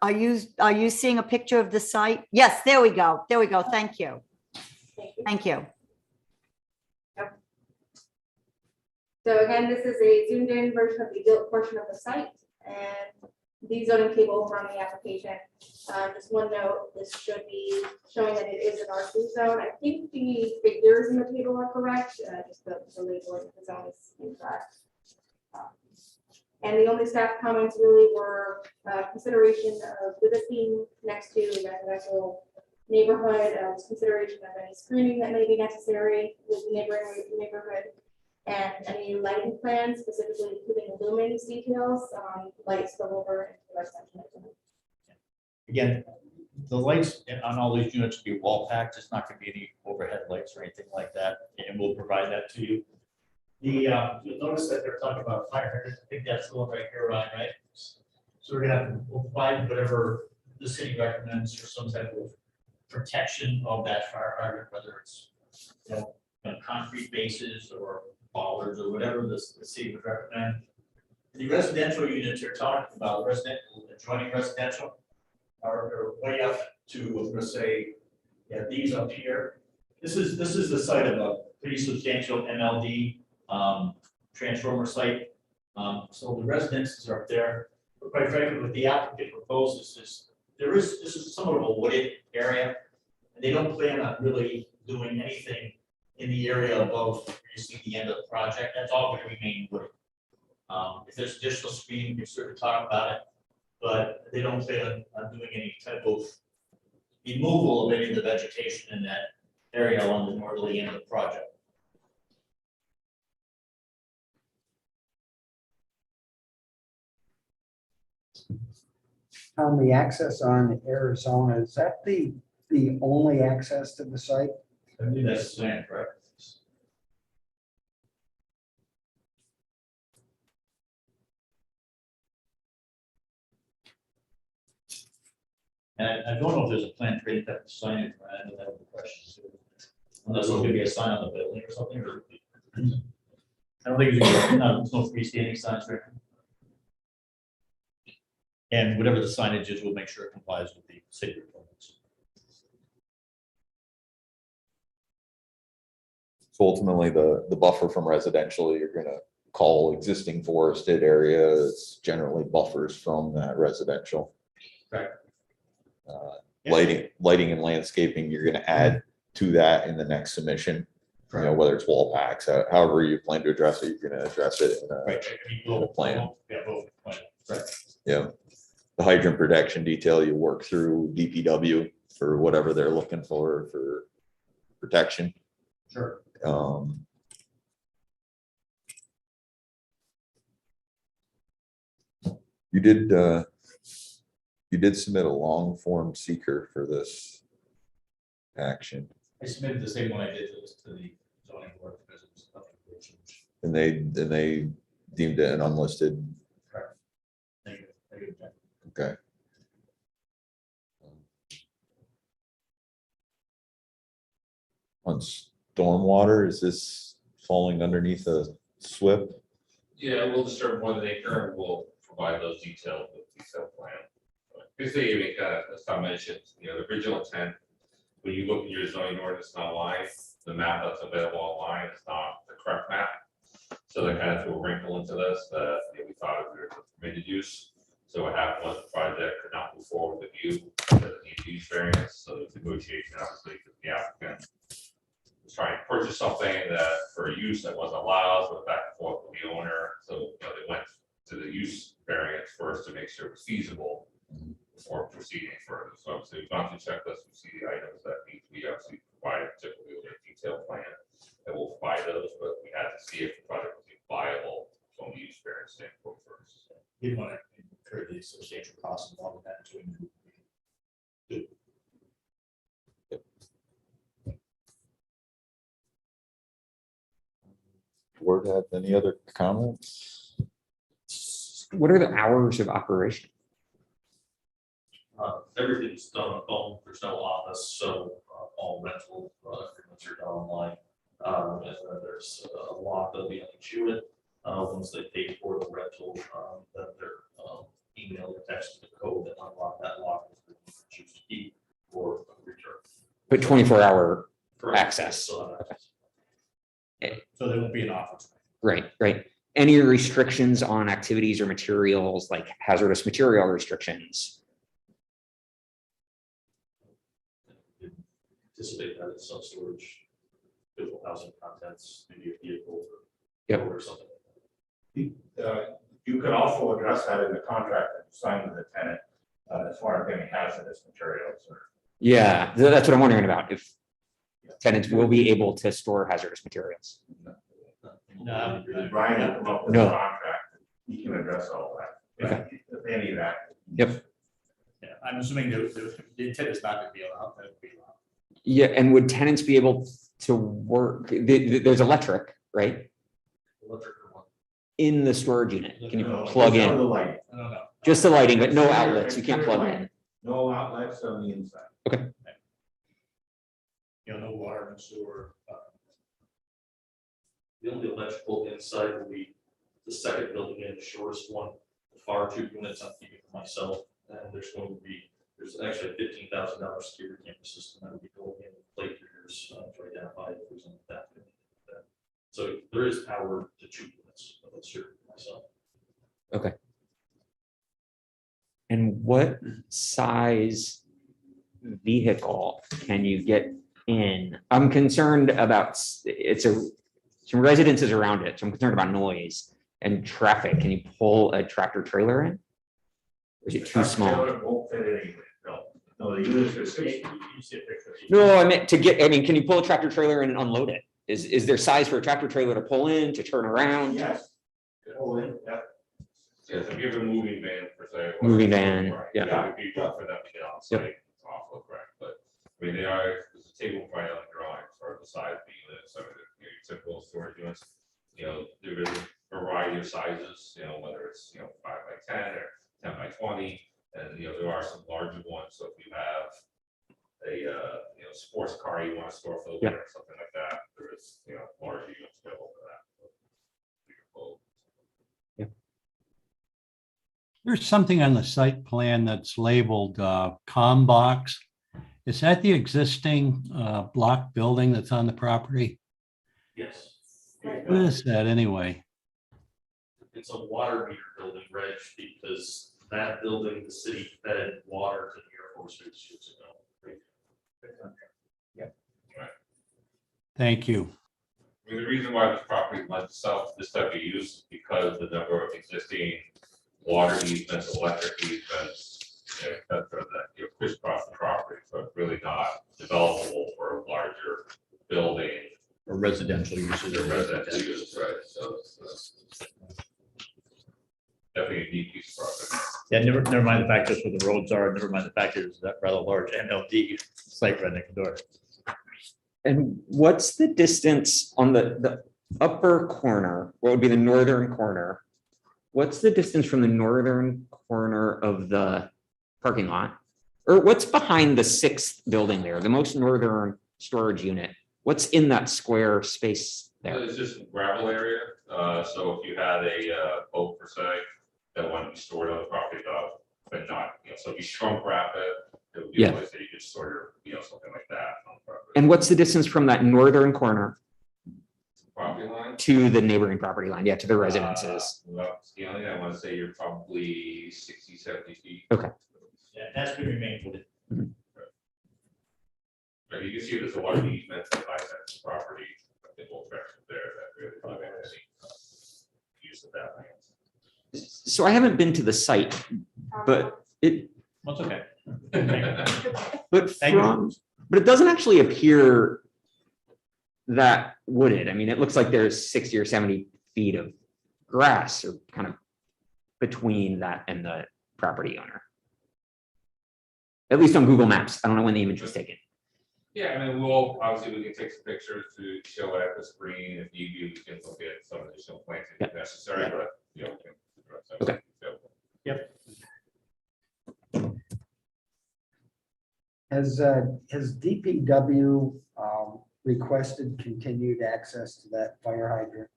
Are you seeing a picture of the site? Yes, there we go. There we go. Thank you. Thank you. Thank you. So again, this is a zoomed in version of the built portion of the site and the zoning table from the application. Just one note, this should be showing that it is an R2 zone. I think the figures in the table are correct, just the labeling of the zone is incorrect. And the only staff comments really were consideration of, with it being next to a residential neighborhood, consideration of any screening that may be necessary with the neighborhood, and any lighting plans, specifically including lumens details, lights spillover into the residential neighborhood. Again, the lights on all these units will be wall packed. It's not going to be any overhead lights or anything like that, and we'll provide that to you. You'll notice that they're talking about fire hydrants. I think that's the one right here, Ryan, right? So we're gonna we'll provide whatever the city recommends for some type of protection of that fire hydrant, whether it's, concrete bases or bollards or whatever the city would recommend. The residential units you're talking about, residential, adjoining residential, are way up to, I'm gonna say, yeah, these up here. This is the site of a pretty substantial MLD transformer site. So the residences are up there. But quite frankly, what the applicant proposes is this is somewhat of a wooded area, and they don't plan on really doing anything in the area above where you see the end of the project. That's all going to remain wooded. If there's additional screening, we can certainly talk about it, but they don't plan on doing any type of removal of any of the vegetation in that area along the northerly end of the project. On the access on Arizona, is that the only access to the site? I believe that's the plan, correct? And I don't know if there's a plan for any type of signage, right? I know that was the question too. Unless there's gonna be a sign on the building or something, or. I don't think there's no freestanding signs right now. And whatever the signage is, we'll make sure it complies with the city requirements. So ultimately, the buffer from residential, you're gonna call existing forested area, it's generally buffers from that residential. Right. Lighting and landscaping, you're gonna add to that in the next submission. Whether it's wall packs, however you plan to address it, you're gonna address it in Right. a plan. Yeah, both. Right. Yeah. The hydrant protection detail, you work through DPW for whatever they're looking for protection. Sure. You did submit a long form seeker for this action, I submitted the same one I did to the zoning board because it was nothing. and they deemed it an unlisted. Thank you. Okay. On stormwater, is this falling underneath a SWIP? Yeah, we'll disturb more than acre and we'll provide those details with detailed plan. Because they even as Tom mentioned, the original intent, when you look at your zoning ordinance online, the map that's available online is not the correct map. So that kind of threw a wrinkle into this that we thought it was permitted use. So what happened was the project could not move forward with you, because it needed use variance. So the negotiation, obviously, with the applicant was trying to purchase something that for a use that wasn't allowed, so back and forth with the owner. So they went to the use variance first to make sure it was feasible before proceeding further. So obviously, we've gone through checklist, we see the items that need to be obviously provided, typically with a detailed plan, and we'll provide those, but we had to see if the project was viable from the use variance standpoint first. Didn't want to incur the substantial cost involved with that too. Board have any other comments? What are the hours of operation? Everything's done on phone. There's no office, so all rental agreements are done online. And then there's a lot that'll be on each unit. Once they pay for the rental, then they're email or text the code that unlock that lock if you choose to keep or return. But 24-hour Correct. access. So, So there won't be an office. Right, right. Any restrictions on activities or materials, like hazardous material restrictions? Anticipate that it's self-storage, physical housing contents, maybe a vehicle Yep. or something. You could also address that in the contract that you signed with the tenant, as far as any hazardous materials or. Yeah, that's what I'm wondering about. If tenants will be able to store hazardous materials. No. Brian will come up with No. a contract, he can address all that. Okay. If any of that. Yep. Yeah, I'm assuming the intent is not to be allowed, that would be allowed. Yeah, and would tenants be able to work? There's electric, right? Electric or what? In the storage unit. Can you No, plug just on the in? light. I don't know. Just the lighting, but no outlets. You can't plug in. No outlets on the inside. You know, no water, no sewer. The only electrical inside will be the second building in, the shortest one, the far two units I'm keeping for myself. And there's actually a $15,000 security camera system that will be going in with plate readers to identify if there's any theft. So there is power to 2 units, but that's true for myself. And what size vehicle can you get in? I'm concerned about, some residences around it, so I'm concerned about noise and traffic. Can you pull a tractor trailer in? Or is it too small? It won't fit in anyway. No, the units are 60. You see a picture. No, I meant can you pull a tractor trailer in and unload it? Is there size for a tractor trailer to pull in, to turn around? Yes. Hold in, yeah. Yeah, so if you have a moving van per se. Moving van, Right, yeah. It would be tough for them to get on site, it's awful, correct, but, I mean, there's a table right on the drawing for the size of the unit, so your typical storage units, there is a variety of sizes, whether it's, 5 by 10 or 10 by 20, and, there are some larger ones, so if you have a, sports car you want to store for the winter or something like that, there is, larger units available for that. There's something on the site plan that's labeled comm box. Is that the existing block building that's on the property? Yes. What is that anyway? It's a water meter building, Reg, because that building, the city fed water to the Air Force Base years ago. Thank you. I mean, the reason why this property lends itself to this type of use is because the number of existing water easements, electric easements, that crisscross the property, so it's really not developable for a larger building Or residential uses. or residential use, right? So it's definitely a deep piece of property. Yeah, never mind the fact that's where the roads are, never mind the fact there's that rather large NLD site right next door. And what's the distance on the upper corner? What would be the northern corner? What's the distance from the northern corner of the parking lot? Or what's behind the 6th building there, the most northern storage unit? What's in that square space there? It's just a gravel area, so if you had a boat per se, that wanted to be stored on the property, but not, so if you shrunk wrap it would be a place that you could store your, something like that on the property. And what's the distance from that northern corner Property line? to the neighboring property line? Yeah, to the residences. Well, scaling, I want to say you're probably 60, 70 feet. Okay. Yeah, that's gonna remain for the. Right, you can see there's a lot of easements that bisect the property, the whole direction there that really don't have any use of that land. So I haven't been to the site, but it, That's okay. but Thank you. but it doesn't actually appear that wooded. I mean, it looks like there's 60 or 70 feet of grass or kind of between that and the property owner. At least on Google Maps. I don't know when the image was taken. Yeah, I mean, obviously we can take some pictures to show it at the screen. If need be, we can look at some additional planting if necessary, but, we can address that. Okay. Has DPW requested continued access to that fire hydrant?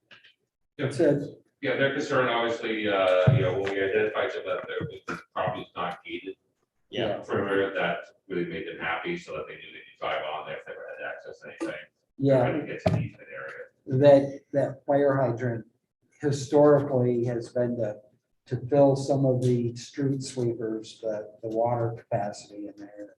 It said Yeah, their concern, obviously, when we identified some that the property's not gated. Yeah. Perimeter, that really made them happy, so that they knew they could drive on there if they ever had access to anything. Yeah, Trying to get to the easement area. that fire hydrant historically has been to fill some of the street sweepers, the water capacity in there.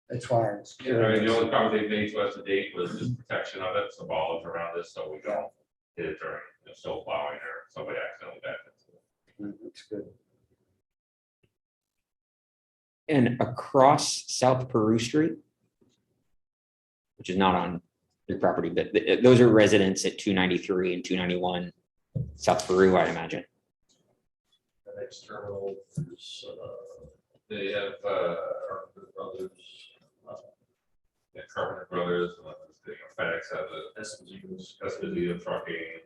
That's why I was Yeah, I mean, the curious. only comment they made to us to date was just protection of it, some bollards around it, so we don't hit it during snow plowing or somebody accidentally back into it. That's good. And across South Peru Street, which is not on your property, but those are residents at 293 and 291 South Peru, I imagine. The next terminal is, They have, brothers, Carpenter Brothers, FedEx has Esposito Trucking.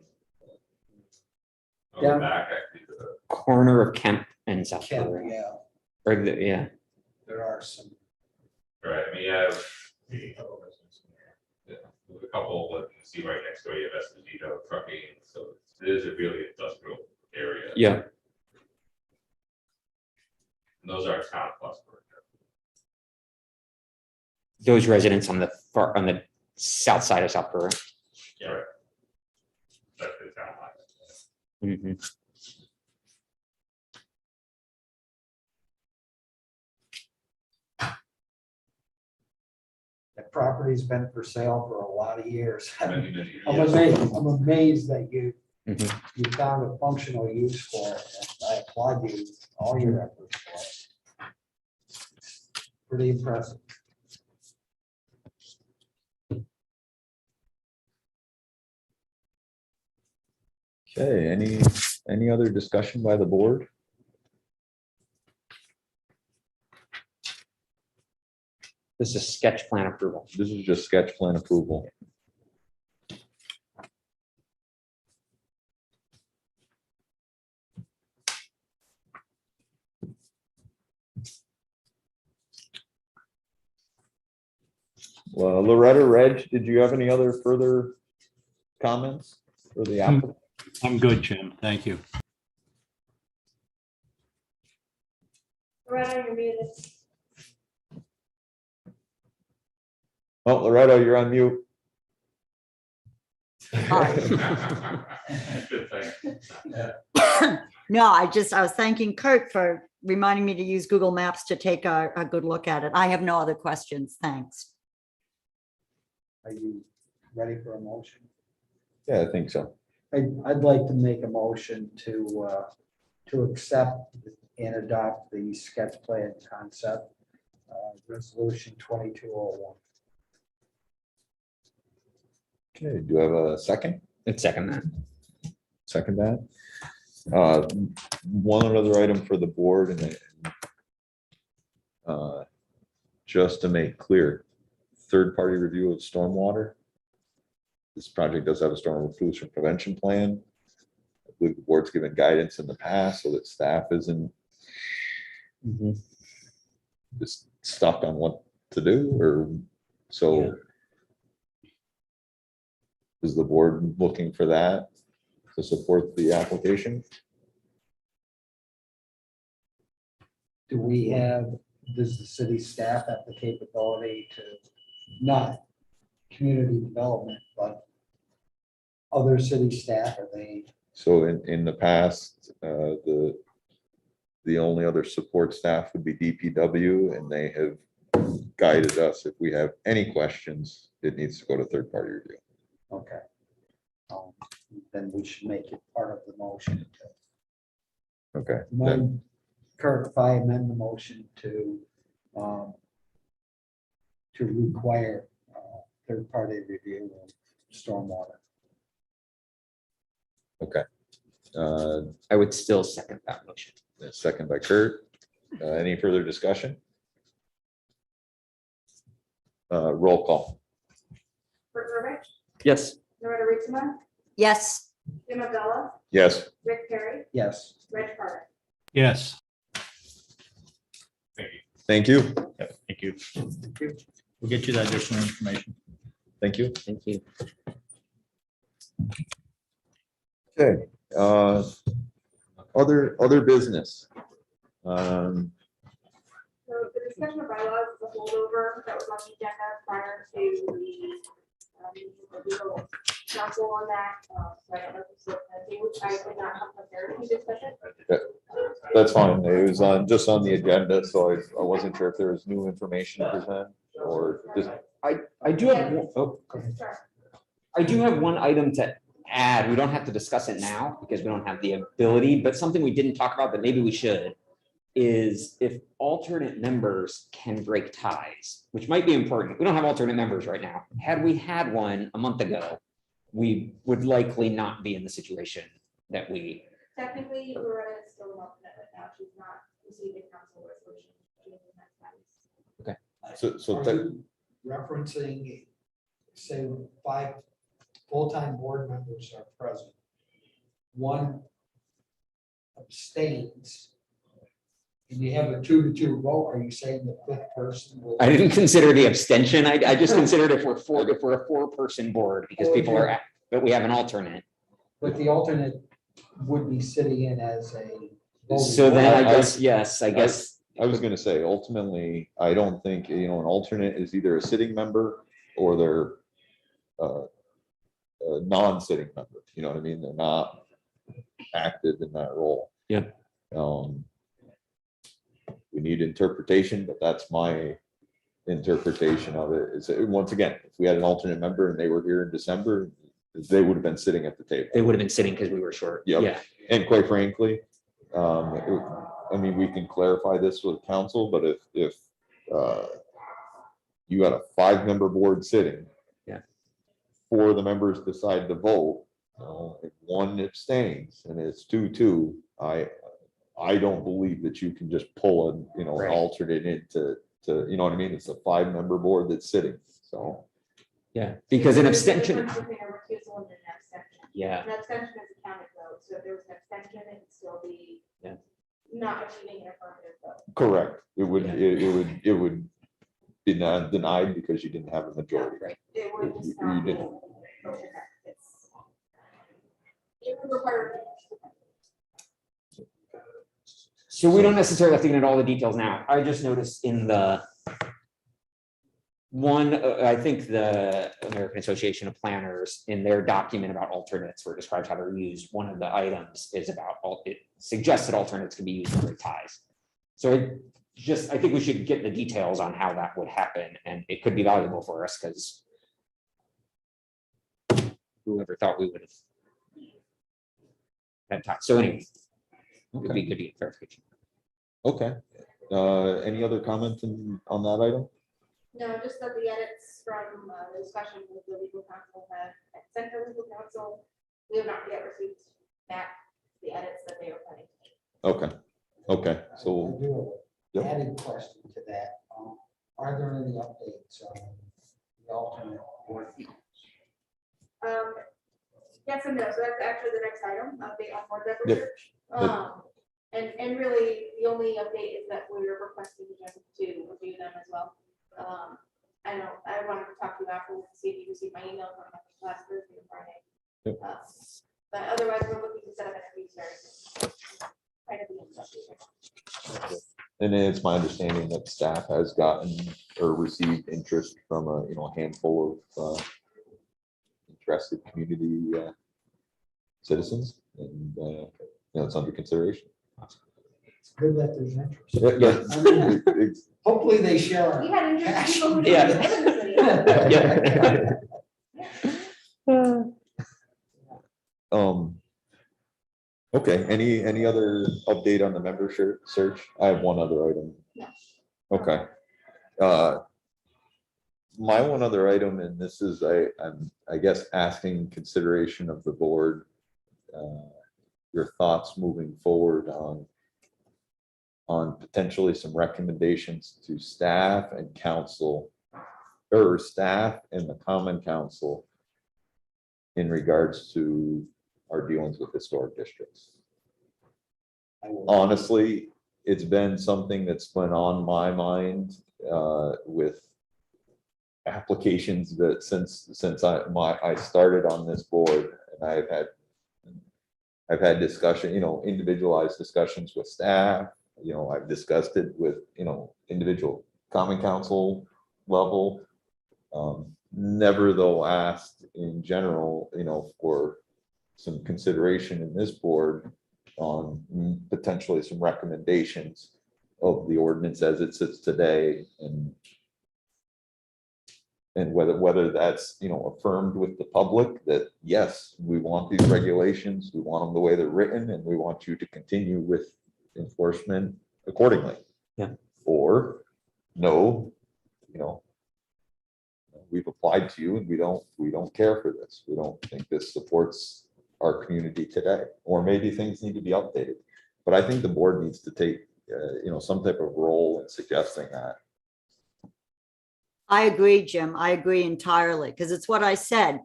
On the Yeah. back, actually, the Corner of Kemp and South Kemp, Peru. yeah, Or yeah. there are some. right, I mean, you have. Yeah, there's a couple that you see right next door, you have Esposito Trucking, so it is a really industrial area. Yeah. And those are town plus. Those residents on the south side of South Peru. Yeah. Right. That's the town line. Mhm. That property's been for sale for a lot of years. Many, many years. I'm amazed that you Mhm. found a functional use for it. And I applaud you, all your efforts for it. Pretty impressive. Okay, any other discussion by the board? This is sketch plan approval. This is just sketch plan approval. Well, Loretta, Reg, did you have any other further comments for the applicant? I'm good, Jim. Thank you. Loretta, you're muted. Oh, Loretto, you're on mute. Good thing. No, I was thanking Kurt for reminding me to use Google Maps to take a good look at it. I have no other questions. Thanks. Are you ready for a motion? Yeah, I think so. I'd like to make a motion to accept and adopt the sketch plan concept, resolution 2201. Okay, do you have a second? Let's second that. Second that. One other item for the board and just to make clear, third-party review of stormwater. This project does have a storm pollution prevention plan. I believe the board's given guidance in the past so that staff isn't just stuck on what to do or so. Yeah. Is the board looking for that to support the application? Does the city staff have the capability to, not community development, but other city staff, are they? So in the past, the only other support staff would be DPW, and they have guided us. If we have any questions, it needs to go to third-party review. Okay. Then we should make it part of the motion. Okay. Then, Kurt, if I amend the motion to require third-party review of stormwater. Okay. I would still second that motion. Second by Kurt. Any further discussion? Roll call. Kurt Burbidge, Yes. Loretta Ritzman, Yes. Jim Abdullah, Yes. Rick Perry, Yes. Reg Carter. Yes. Thank you. Thank you. Yeah, thank you. We'll get you that additional information. Thank you. Thank you. Okay, other business. So the discussion of bylaws is a holdover that was on the agenda prior to the legal counsel on that. So I don't know if I did not have prepared to discuss it. That's fine. It was just on the agenda, so I wasn't sure if there was new information to present or just. I do have, oh, Sorry. I do have one item to add. We don't have to discuss it now because we don't have the ability, but something we didn't talk about that maybe we should is if alternate members can break ties, which might be important. We don't have alternate members right now. Had we had one a month ago, we would likely not be in the situation that we. Technically, Loretta is still an alternate right now. She's not receiving council resolution. So Are you referencing, say, 5 full-time board members are present, 1 abstains, and you have a 2-2 vote, are you saying the 5th person will? I didn't consider the abstention. I just considered if we're a 4-person board because people are, but we have an alternate. But the alternate would be sitting in as a. voting So then I I- guess, yes, I guess. I was gonna say, ultimately, I don't think, an alternate is either a sitting member or they're a non-sitting member, you know what I mean? They're not active in that role. Yeah. We need interpretation, but that's my interpretation of it. Is once again, if we had an alternate member and they were here in December, they would have been sitting at the table. They would have been sitting because we were short. Yep. Yeah. And quite frankly, I mean, we can clarify this with council, but if you had a 5-member board sitting. Yeah. 4 of the members decide to vote, if 1 abstains and it's 2-2, I don't believe that you can just pull an, an Right. alternate into, you know what I mean? It's a 5-member board that's sitting, so. Yeah, because an There's a abstention. difference between a recusal and an abstention. Yeah. An abstention is a counted vote, so if there was an abstention, it would still be. Yeah. Not achieving an affirmative vote. Correct. It would, Yeah. it would be denied because you didn't have a majority. Right. It would You- just you not be. didn't. It would require. So we don't necessarily have to get into all the details now. I just noticed in the one, I think the American Association of Planners, in their document about alternates, where it describes how they're used, one of the items is about, it suggests that alternates can be used to break ties. So I think we should get the details on how that would happen, and it could be valuable for us, because whoever thought we would have had time. So anyway, it'd be good to get clarification. Okay. Any other comments on that item? No, just that the edits from the discussion with the legal counsel have sent to legal counsel. We have not yet received back the edits that they were planning to make. Okay, I so, do Yep. have an added question to that. Are there any updates on the alternate board? Yes and no, so that's actually the next item, update on board member Yep. search. And really, the only update is that we are requesting them to review them as well. I know, I wanted to talk to you afterwards, to see if you received my email from last Thursday and Friday. Yep. But otherwise, we're looking to set up interviews very soon. Kind of the instruction. and it's my understanding that staff has gotten or received interest from a, handful of interested community citizens, and it's under consideration. It's good that there's interest. Yeah. I mean, It's- hopefully they share. our We had interested people who Yeah. didn't live in the city. Okay, any other update on the membership search? I have one other item. No. Okay. My one other item, and this is, I guess, asking consideration of the board, your thoughts moving forward on potentially some recommendations to staff and council, or staff and the common council in regards to our dealings with historic districts. Honestly, it's been something that's been on my mind with applications that since I started on this board, and I've had I've had discussion, individualized discussions with staff. I've discussed it with, individual common council level. Never though asked in general, for some consideration in this board on potentially some recommendations of the ordinance as it sits today, and whether that's, affirmed with the public that, yes, we want these regulations, we want them the way they're written, and we want you to continue with enforcement accordingly. Yeah. Or, no, we've applied to you and we don't care for this. We don't think this supports our community today, or maybe things need to be updated. But I think the board needs to take, some type of role in suggesting that. I agree, Jim. I agree entirely, because it's what I said,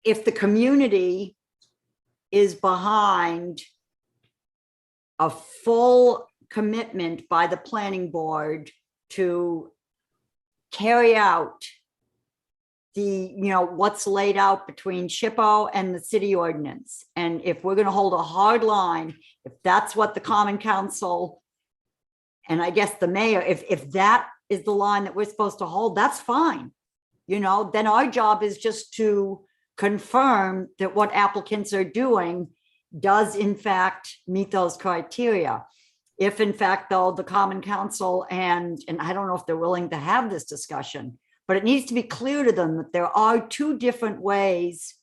if the community is behind a full commitment by the planning board to carry out the, what's laid out between SHPO and the city ordinance. And if we're going to hold a hard line, if that's what the common council, and I guess the mayor, if that is the line that we're supposed to hold, that's fine. Then our job is just to confirm that what applicants are doing does in fact meet those criteria. If in fact, though, the common council and I don't know if they're willing to have this discussion, but it needs to be clear to them that there are two different ways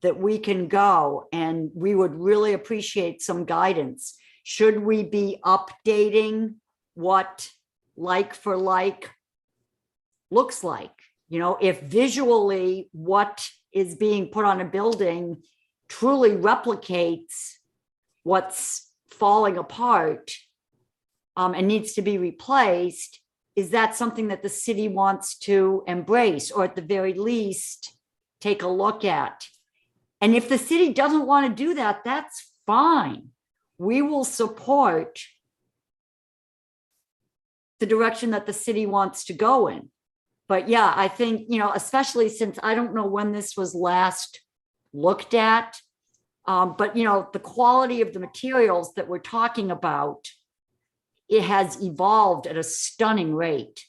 that we can go, and we would really appreciate some guidance. Should we be updating what like for like looks like? If visually what is being put on a building truly replicates what's falling apart and needs to be replaced, is that something that the city wants to embrace, or at the very least take a look at? And if the city doesn't want to do that, that's fine. We will support the direction that the city wants to go in. But yeah, I think, especially since I don't know when this was last looked at, but the quality of the materials that we're talking about, it has evolved at a stunning rate.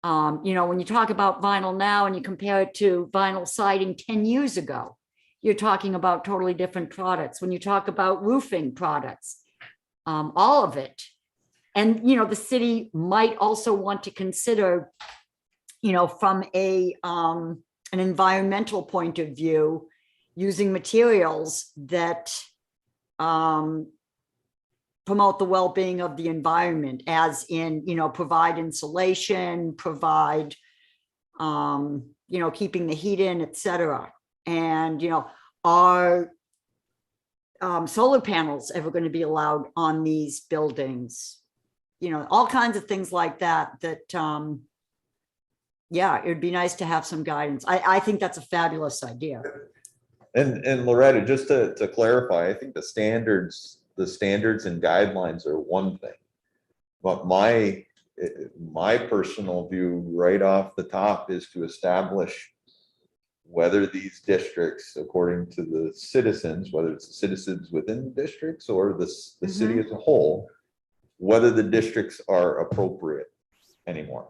When you talk about vinyl now and you compare it to vinyl siding 10 years ago, you're talking about totally different products. When you talk about roofing products, all of it. And, the city might also want to consider, from an environmental point of view, using materials that promote the well-being of the environment, as in, provide insulation, provide, keeping the heat in, et cetera. And, are solar panels ever going to be allowed on these buildings? All kinds of things like that, yeah, it would be nice to have some guidance. I think that's a fabulous idea. And Loretta, just to clarify, I think the standards and guidelines are one thing, but my personal view right off the top is to establish whether these districts, according to the citizens, whether it's the citizens within the districts or the city as a whole, whether the districts are appropriate anymore.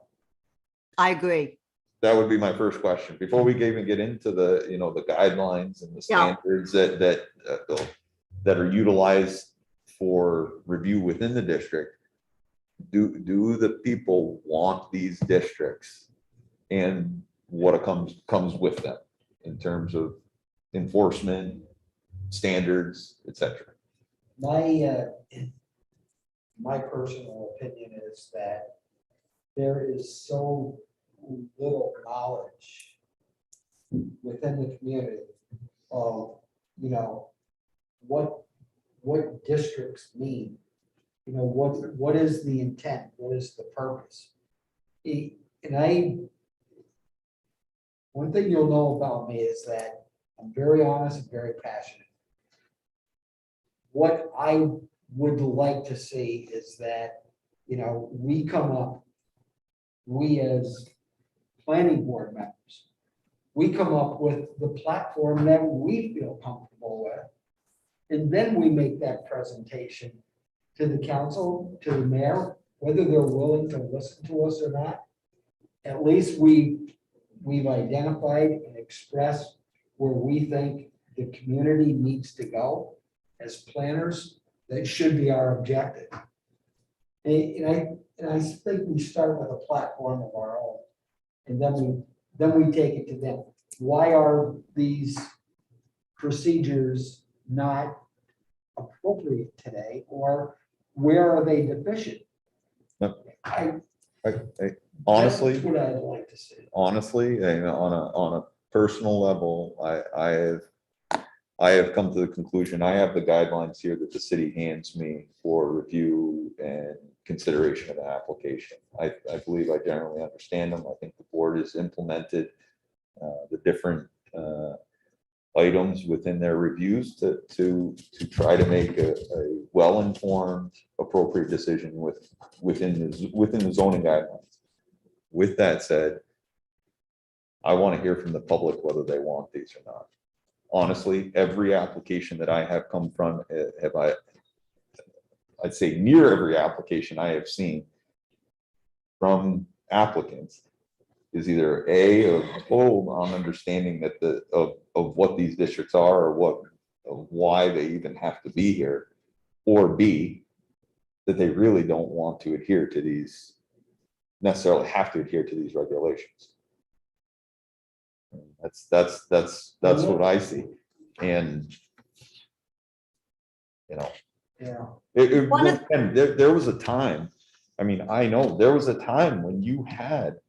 I agree. That would be my first question before we even get into the, the guidelines and the standards that are utilized for review within the district. Do the people want these districts and what comes with them in terms of enforcement, standards, etc.? My personal opinion is that there is so little knowledge within the community of, what districts mean, what is the intent, what is the purpose? One thing you'll know about me is that I'm very honest and very passionate. What I would like to see is that, we come up, we as planning board members, we come up with the platform that we feel comfortable with. And then we make that presentation to the council, to the mayor, whether they're willing to listen to us or not. At least we've identified and expressed where we think the community needs to go as planners. That should be our objective. And I think we start with a platform of our own. And then we take it to them. Why are these procedures not appropriate today, or where are they deficient? Yep. I, Honestly, that's what I'd like to see. honestly, and on a personal level, I have come to the conclusion, I have the guidelines here that the city hands me for review and consideration of the application. I believe I generally understand them. I think the board has implemented the different items within their reviews to try to make a well-informed, appropriate decision within the zoning guidelines. With that said, I want to hear from the public whether they want these or not. Honestly, every application that I have come from, I'd say near every application I have seen from applicants is either I'm understanding that of what these districts are, or why they even have to be here, or B, that they really don't want to necessarily have to adhere to these regulations. That's what I see. And Yeah. there was a time, I mean, I know there was a time when you had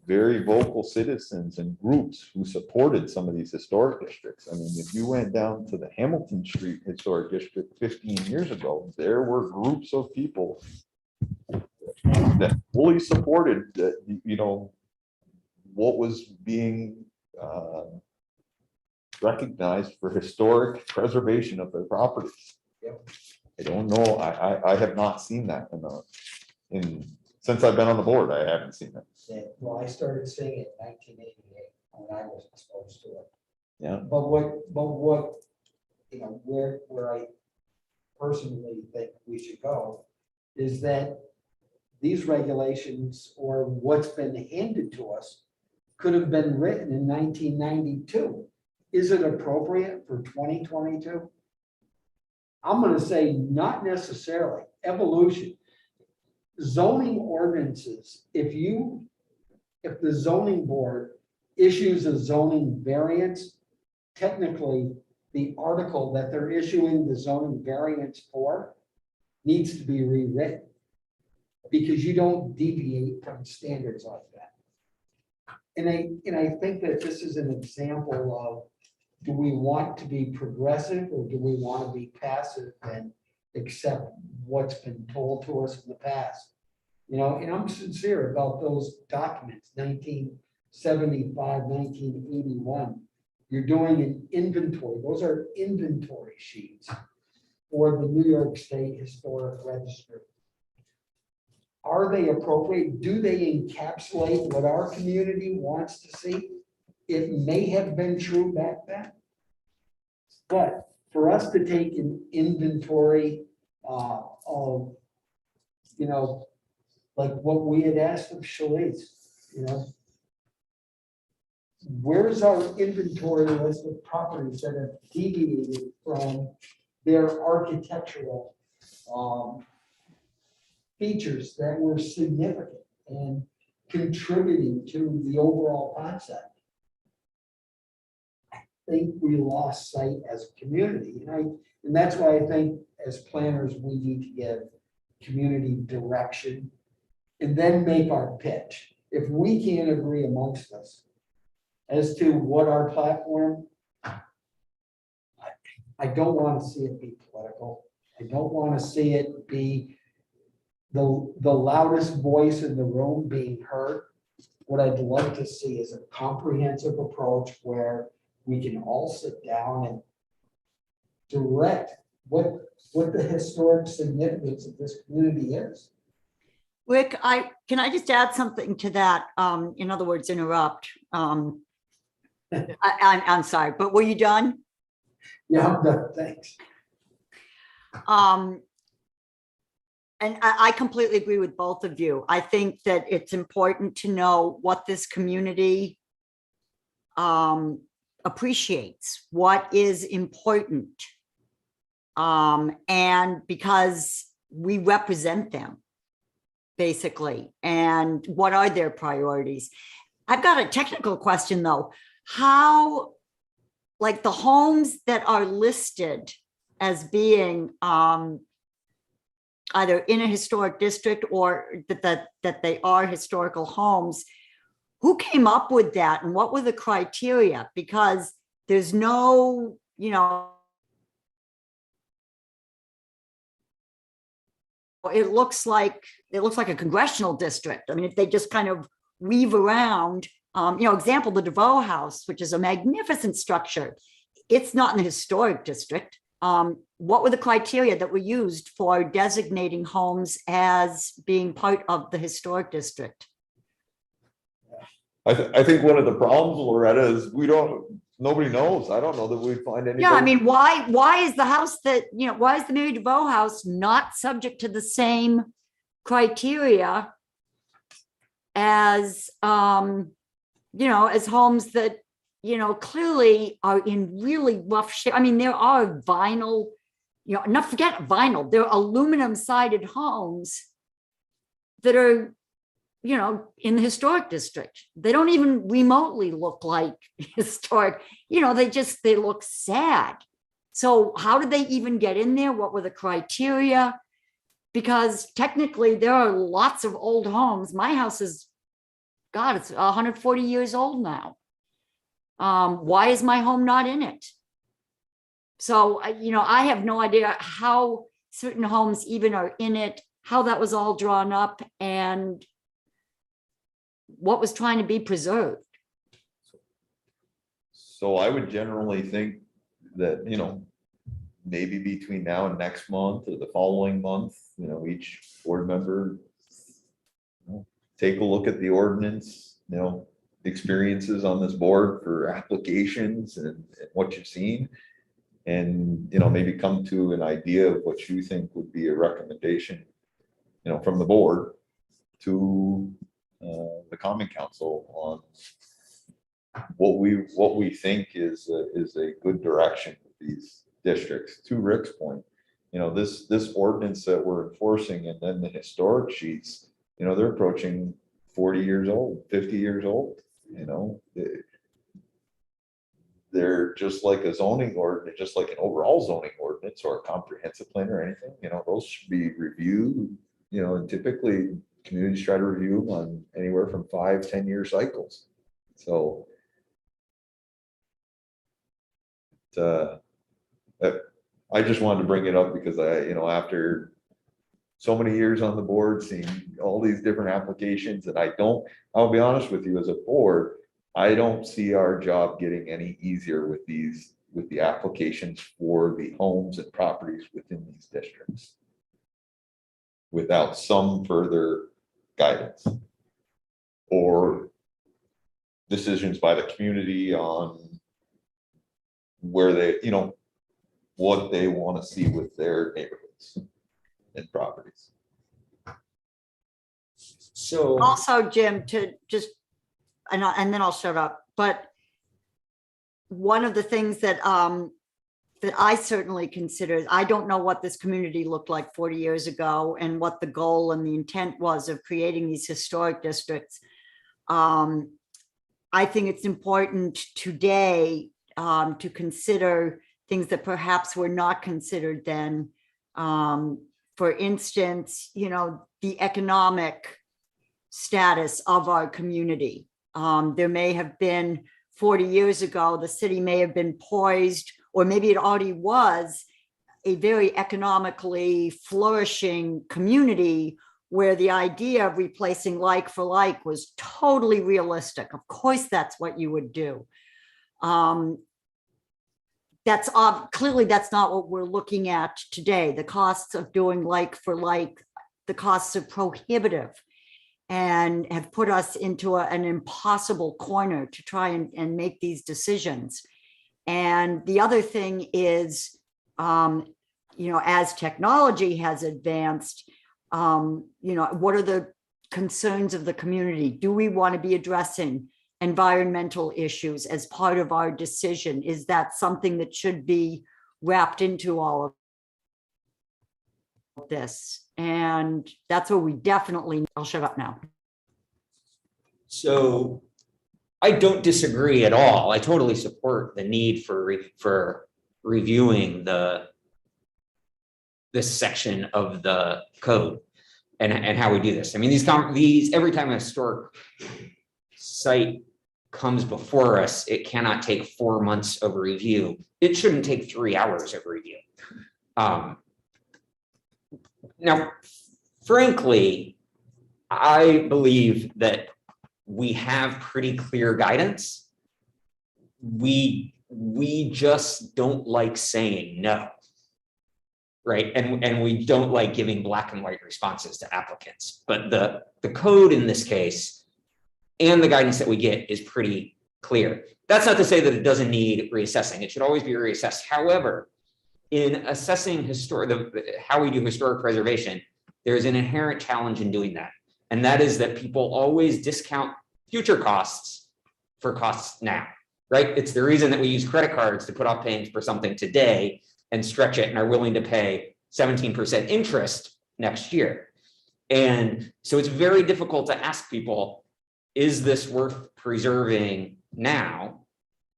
very vocal citizens and groups who supported some of these historic districts. I mean, if you went down to the Hamilton Street Historic District 15 years ago, there were groups of people that fully supported that, what was being recognized for historic preservation of their properties. Yep. I don't know, I have not seen that since I've been on the board, I haven't seen it. Yeah, well, I started seeing it in 1988 when I was exposed to it. Yeah. But what, where I personally think we should go is that these regulations, or what's been handed to us, could have been written in 1992. Is it appropriate for 2022? I'm going to say not necessarily. Evolution. Zoning ordinances, if the zoning board issues a zoning variance, technically the article that they're issuing the zoning variance for needs to be rewritten, because you don't deviate from standards like that. And I think that this is an example of, do we want to be progressive, or do we want to be passive and accept what's been told to us in the past? And I'm sincere about those documents, 1975, 1981. You're doing an inventory. Those are inventory sheets for the New York State Historic Registry. Are they appropriate? Do they encapsulate what our community wants to see? It may have been true back then, but for us to take an inventory of, like what we had asked of Shalice, where's our inventory list of properties that have deviated from their architectural features that were significant and contributing to the overall concept? I think we lost sight as a community, and that's why I think as planners we need to give community direction and then make our pitch. If we can't agree amongst us as to what our platform, I don't want to see it be political. I don't want to see it be the loudest voice in the room being heard. What I'd like to see is a comprehensive approach where we can all sit down and direct what the historic significance of this community is. Rick, can I just add something to that? In other words, interrupt. I'm sorry, but were you done? Yeah, I'm done. Thanks. And I completely agree with both of you. I think that it's important to know what this community appreciates, what is important. And because we represent them, basically, and what are their priorities? I've got a technical question though. How, like the homes that are listed as being either in a historic district or that they are historical homes, who came up with that and what were the criteria? Because there's no, you know, it looks like a congressional district. I mean, if they just kind of weave around, you know, example, the DeVoe House, which is a magnificent structure, it's not in the historic district. What were the criteria that were used for designating homes as being part of the historic district? I think one of the problems, Loretta, is nobody knows. I don't know that we find anybody. Yeah, I mean, why is the house that, you know, why is the Mary DeVoe house not subject to the same criteria as, you know, as homes that, you know, clearly are in really rough shape? I mean, there are vinyl, you know, not forget vinyl, there are aluminum sided homes that are, you know, in the historic district. They don't even remotely look like historic, you know, they look sad. So how did they even get in there? What were the criteria? Because technically there are lots of old homes. My house is, God, it's 140 years old now. Why is my home not in it? So, you know, I have no idea how certain homes even are in it, how that was all drawn up, and what was trying to be preserved. So I would generally think that, you know, maybe between now and next month or the following month, you know, each board member, you know, take a look at the ordinance, you know, experiences on this board for applications and what you've seen. And, you know, maybe come to an idea of what you think would be a recommendation, you know, from the board to the Common Council on what we think is a good direction with these districts. To Rick's point, you know, this ordinance that we're enforcing and then the historic sheets, you know, they're approaching 40 years old, 50 years old, you know. They're just like a zoning ordinance, just like an overall zoning ordinance or a comprehensive plan or anything, you know, those should be reviewed, you know, and typically communities try to review them on anywhere from 5-10 year cycles. So I just wanted to bring it up because you know, after so many years on the board, seeing all these different applications, and I'll be honest with you, as a board, I don't see our job getting any easier with the applications for the homes and properties within these districts without some further guidance or decisions by the community on where they, you know, what they want to see with their neighborhoods and properties. So Also, Jim, to just, and then I'll shut up, but one of the things that that I certainly considered, I don't know what this community looked like 40 years ago and what the goal and the intent was of creating these historic districts. I think it's important today to consider things that perhaps were not considered then. For instance, you know, the economic status of our community. There may have been 40 years ago, the city may have been poised, or maybe it already was, a very economically flourishing community where the idea of replacing like for like was totally realistic. Of course, that's what you would do. Clearly that's not what we're looking at today. The costs of doing like for like, the costs are prohibitive and have put us into an impossible corner to try and make these decisions. And the other thing is, as technology has advanced, what are the concerns of the community? Do we want to be addressing environmental issues as part of our decision? Is that something that should be wrapped into all of this? And that's what we definitely, I'll shut up now. So I don't disagree at all. I totally support the need for reviewing this section of the code and how we do this. I mean, these every time a historic site comes before us, it cannot take 4 months of review. It shouldn't take 3 hours of review. Now, frankly, I believe that we have pretty clear guidance. We just don't like saying no, right? And we don't like giving black and white responses to applicants. But the code in this case and the guidance that we get is pretty clear. That's not to say that it doesn't need reassessing. It should always be reassessed. However, in assessing how we do historic preservation, there's an inherent challenge in doing that. And that is that people always discount future costs for costs now, right? It's the reason that we use credit cards to put off paying for something today and stretch it and are willing to pay 17% interest next year. And so it's very difficult to ask people, is this worth preserving now?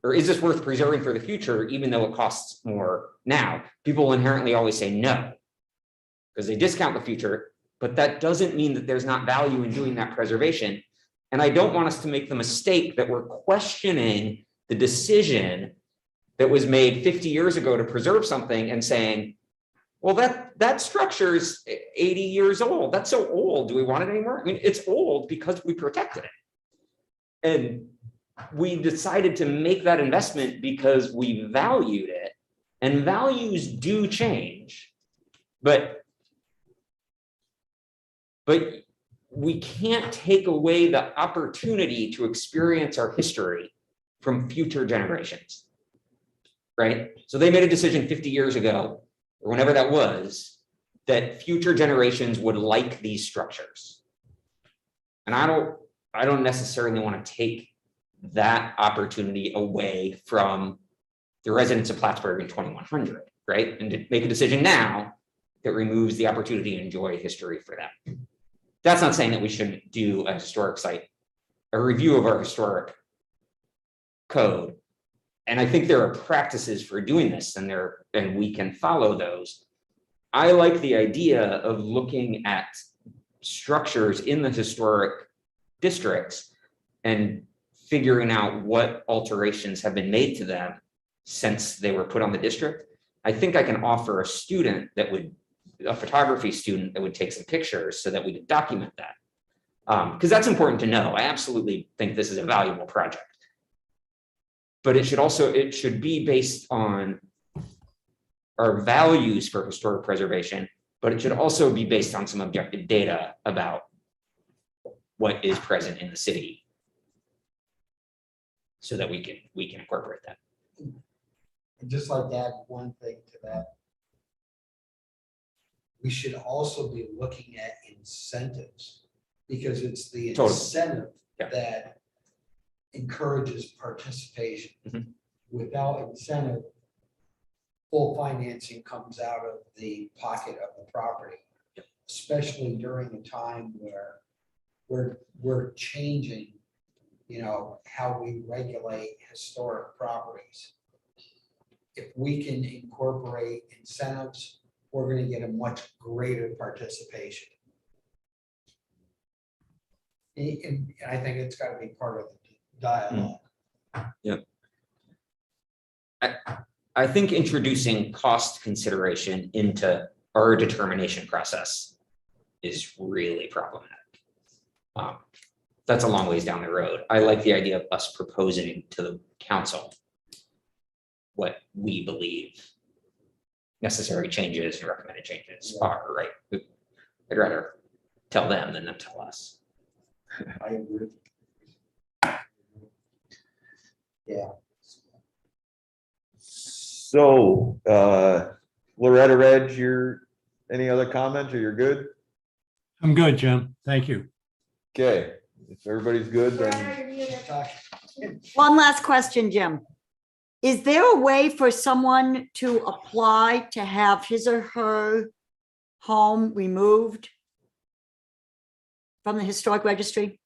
Or is this worth preserving for the future, even though it costs more now? People inherently always say no, because they discount the future, but that doesn't mean that there's not value in doing that preservation. And I don't want us to make the mistake that we're questioning the decision that was made 50 years ago to preserve something and saying, well, that structure is 80 years old. That's so old. Do we want it anymore? I mean, it's old because we protected it. And we decided to make that investment because we valued it, and values do change, but we can't take away the opportunity to experience our history from future generations, right? So they made a decision 50 years ago, or whenever that was, that future generations would like these structures. And I don't necessarily want to take that opportunity away from the residents of Plattsburgh in 2100, right? And to make a decision now that removes the opportunity to enjoy history for them. That's not saying that we shouldn't do a historic site, a review of our historic code. And I think there are practices for doing this, and we can follow those. I like the idea of looking at structures in the historic districts and figuring out what alterations have been made to them since they were put on the district. I think I can offer a photography student that would take some pictures so that we could document that. Because that's important to know. I absolutely think this is a valuable project. But it should be based on our values for historic preservation, but it should also be based on some objective data about what is present in the city, so that we can incorporate that. I'd just like to add one thing to that. We should also be looking at incentives, because it's the Totally. incentive Yeah. that encourages participation. Mhm. Without incentive, full financing comes out of the pocket of the property, especially during a time where we're changing, how we regulate historic properties. If we can incorporate incentives, we're going to get a much greater participation. And I think it's got to be part of the dialogue. Yep. I think introducing cost consideration into our determination process is really problematic. That's a long ways down the road. I like the idea of us proposing to the council what we believe necessary changes and recommended changes are, right? I'd rather tell them than to tell us. I agree. Yeah. So, Loretta Reg, any other comments or you're good? I'm good, Jim. Thank you. Okay, if everybody's good, then Loretta, you're muted. One last question, Jim. Is there a way for someone to apply to have his or her home removed from the historic registry?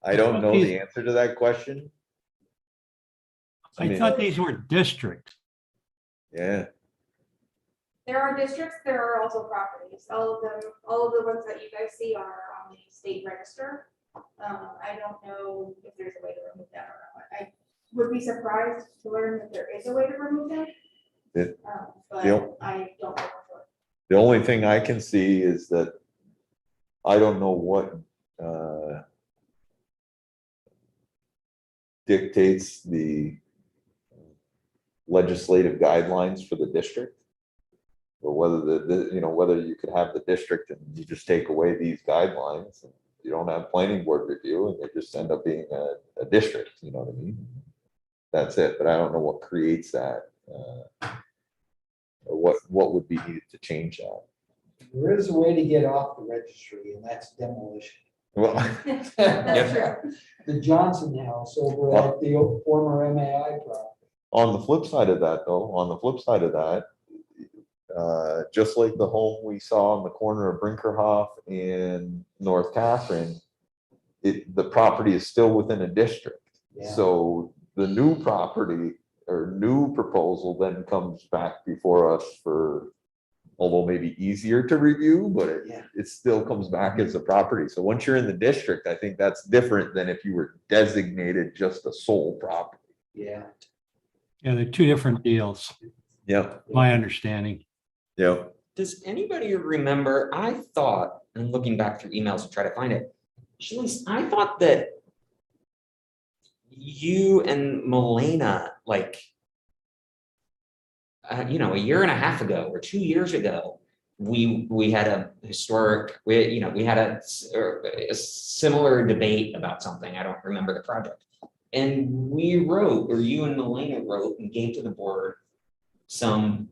I don't know the answer to that question. I thought these were districts. Yeah, There are districts, there are also properties. All of them, all of the ones that you guys see are on the state register. I don't know if there's a way to remove that or not. I would be surprised to learn that there is a way to remove them. It- But Yep. I don't know for sure. the only thing I can see is that I don't know what dictates the legislative guidelines for the district. Or whether whether you could have the district and you just take away these guidelines and you don't have planning board review and they just end up being a district, you know what I mean? That's it, but I don't know what creates that. Or what would be needed to change that. There is a way to get off the registry, and that's demolition. Well, That's true. The Johnson House over at the old former MAI property. on the flip side of that though, just like the home we saw on the corner of Brinkerhoff and North Catherine, the property is still within a district. Yeah. So the new property or new proposal then comes back before us for, although maybe easier to review, but Yeah. it still comes back as a property. So once you're in the district, I think that's different than if you were designated just a sole property. Yeah. Yeah, they're two different deals, Yep, my understanding. yep. Does anybody remember, I thought, and looking back through emails to try to find it, Shalice, I thought that you and Milena, like, a year and a half ago or 2 years ago, we had a historic, we had a similar debate about something. I don't remember the project. And we wrote, or you and Milena wrote and gave to the board some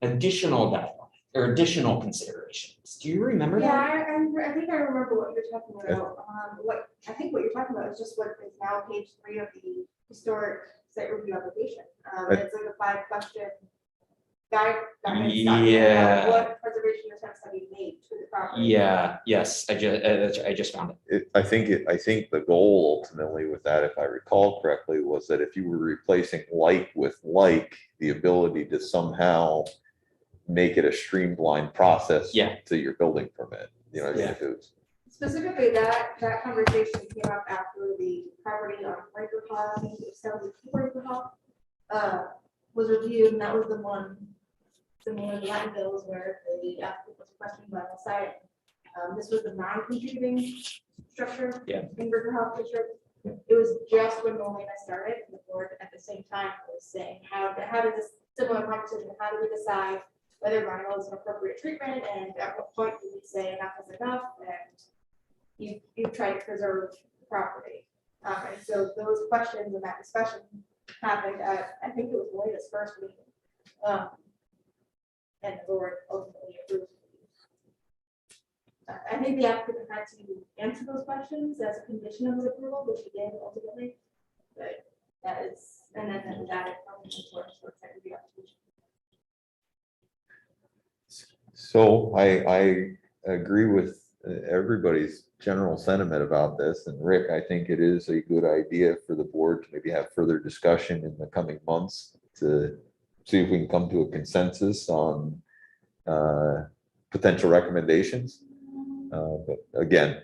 additional guidelines or additional considerations. Do you remember Yeah, that? I think I remember what you're talking about. What you're talking about is just what is now page 3 of the historic site review application. It's like a 5-question guidance document. Yeah. What preservation attempts have you made to the property? Yeah, yes, I just found it. I think the goal ultimately with that, if I recall correctly, was that if you were replacing like with like, the ability to somehow make it a streamlined process Yeah. to your building permit. You know what I mean? Yeah. If it was, Specifically, that conversation came up after the property on Brinkerhoff, I think it was 72 Brinkerhoff, was reviewed, and that was the one similar to Latin bills where the applicant was requesting vinyl siding. This was the non-contributing structure. Yeah. In Brinkerhoff district. It was just when Molina started, and the board at the same time was saying, how did this similar conversation, how do we decide whether vinyl is an appropriate treatment, and at what point do we say enough is enough, and you try to preserve the property. And so those questions and that discussion happened at, I think it was Molina's first meeting. And the board ultimately approved. I think the applicant had to answer those questions as a condition of his approval, which he did ultimately. But that is, and then that was added from the source for site review application. so I agree with everybody's general sentiment about this. And Rick, I think it is a good idea for the board to maybe have further discussion in the coming months to see if we can come to a consensus on potential recommendations. But again,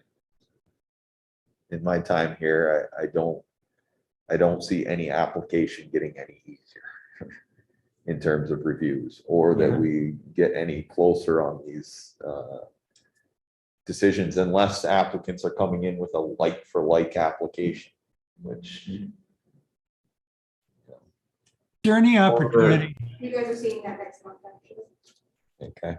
in my time here, I don't see any application getting any easier in terms of reviews, or that we get any closer on these decisions unless applicants are coming in with a like for like application, which. Is there any opportunity? You guys are seeing that next month, actually. Okay.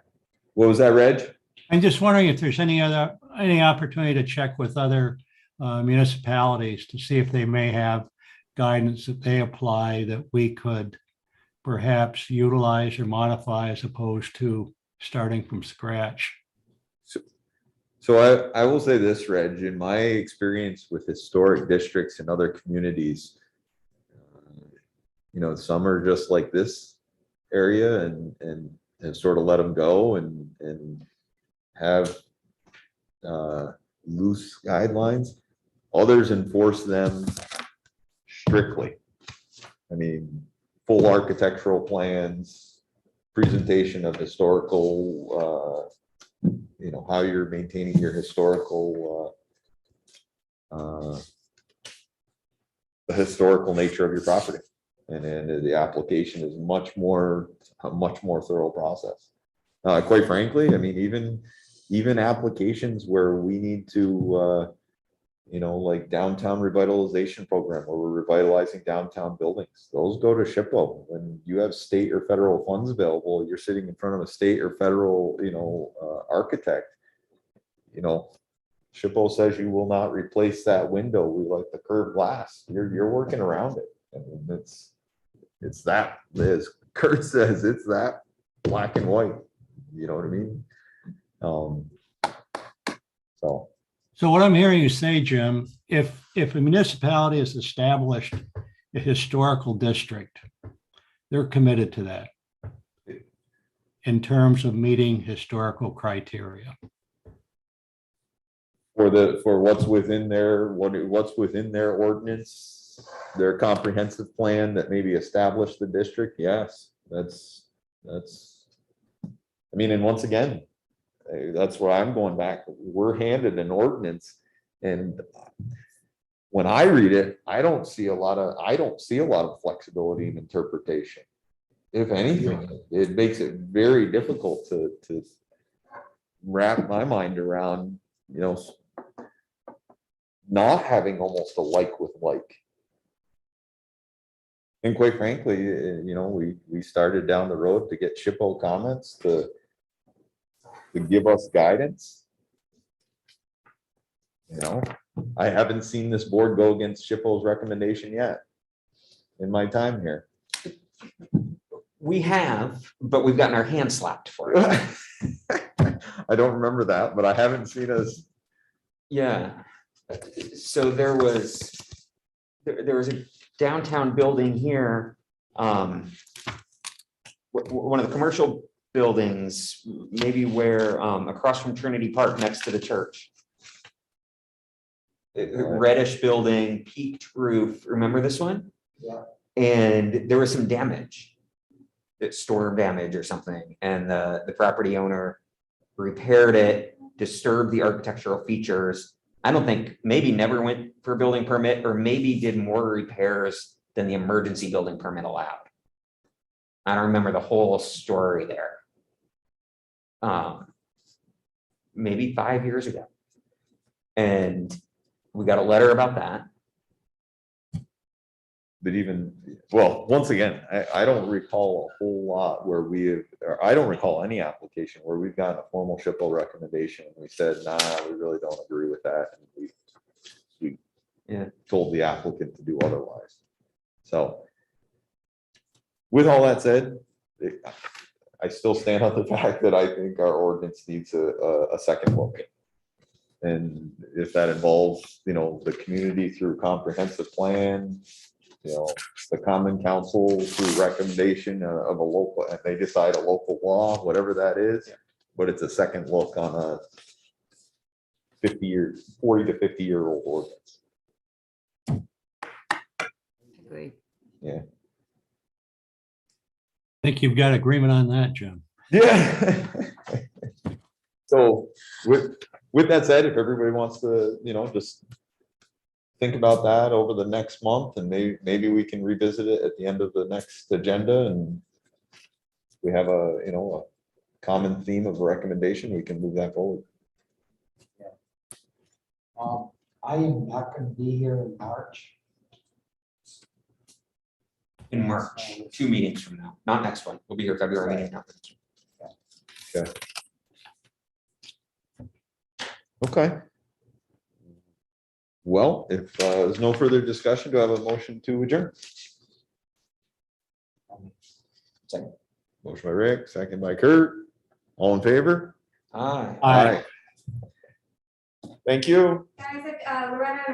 What was that, Reg? I'm just wondering if there's any opportunity to check with other municipalities to see if they may have guidance that they apply that we could perhaps utilize or modify as opposed to starting from scratch. So I will say this, Reg, in my experience with historic districts and other communities, some are just like this area and sort of let them go and have loose guidelines. Others enforce them strictly. I mean, full architectural plans, presentation of historical, how you're maintaining your historical, the historical nature of your property. And then the application is a much more thorough process. Quite frankly, I mean, even applications where we need to, like downtown revitalization program where we're revitalizing downtown buildings, those go to SHPO. When you have state or federal funds available, you're sitting in front of a state or federal, architect, SHPO says you will not replace that window. We like the curved glass. You're working around it. I mean, it's that, as Kurt says, it's that black and white. You know what I mean? So what I'm hearing you say, Jim, if a municipality has established a historical district, they're committed to that in terms of meeting historical criteria. For what's within their ordinance, their comprehensive plan that maybe established the district, yes, that's, I mean, and once again, that's where I'm going back. We're handed an ordinance, and when I read it, I don't see a lot of flexibility in interpretation. If anything, it makes it very difficult to wrap my mind around, not having almost a like with like. And quite frankly, we started down the road to get SHPO comments to give us guidance. I haven't seen this board go against SHPO's recommendation yet in my time here. We have, but we've gotten our hand slapped for it. I don't remember that, but I haven't seen us. Yeah. So there was a downtown building here. One of the commercial buildings, maybe where across from Trinity Park next to the church. Reddish building, peaked roof. Remember this one? Yeah. And there was some damage, storm damage or something. And the property owner repaired it, disturbed the architectural features. I don't think, maybe never went for a building permit, or maybe did more repairs than the emergency building permit allowed. I don't remember the whole story there. Maybe 5 years ago. And we got a letter about that. But once again, I don't recall a whole lot where I don't recall any application where we've gotten a formal SHPO recommendation and we said, nah, we really don't agree with that. And we told the applicant to do otherwise. So with all that said, I still stand on the fact that I think our ordinance needs a second look. And if that involves, the community through comprehensive plan, the common council through recommendation of a local, and they decide a local law, whatever that is, but it's a second look on a 40 to 50-year-old ordinance. Agree. Yeah. I think you've got agreement on that, Jim. Yeah. So with that said, if everybody wants to, just think about that over the next month, and maybe we can revisit it at the end of the next agenda, and we have a common theme of a recommendation, we can move that forward. I am not going to be here in March. In March, 2 meetings from now, not next one. We'll be here February meeting. Okay. Well, if there's no further discussion, do I have a motion to adjourn? Second. Motion by Rick, second by Kurt. All in favor? Aye. Aye. Thank you. Guys, if Loretta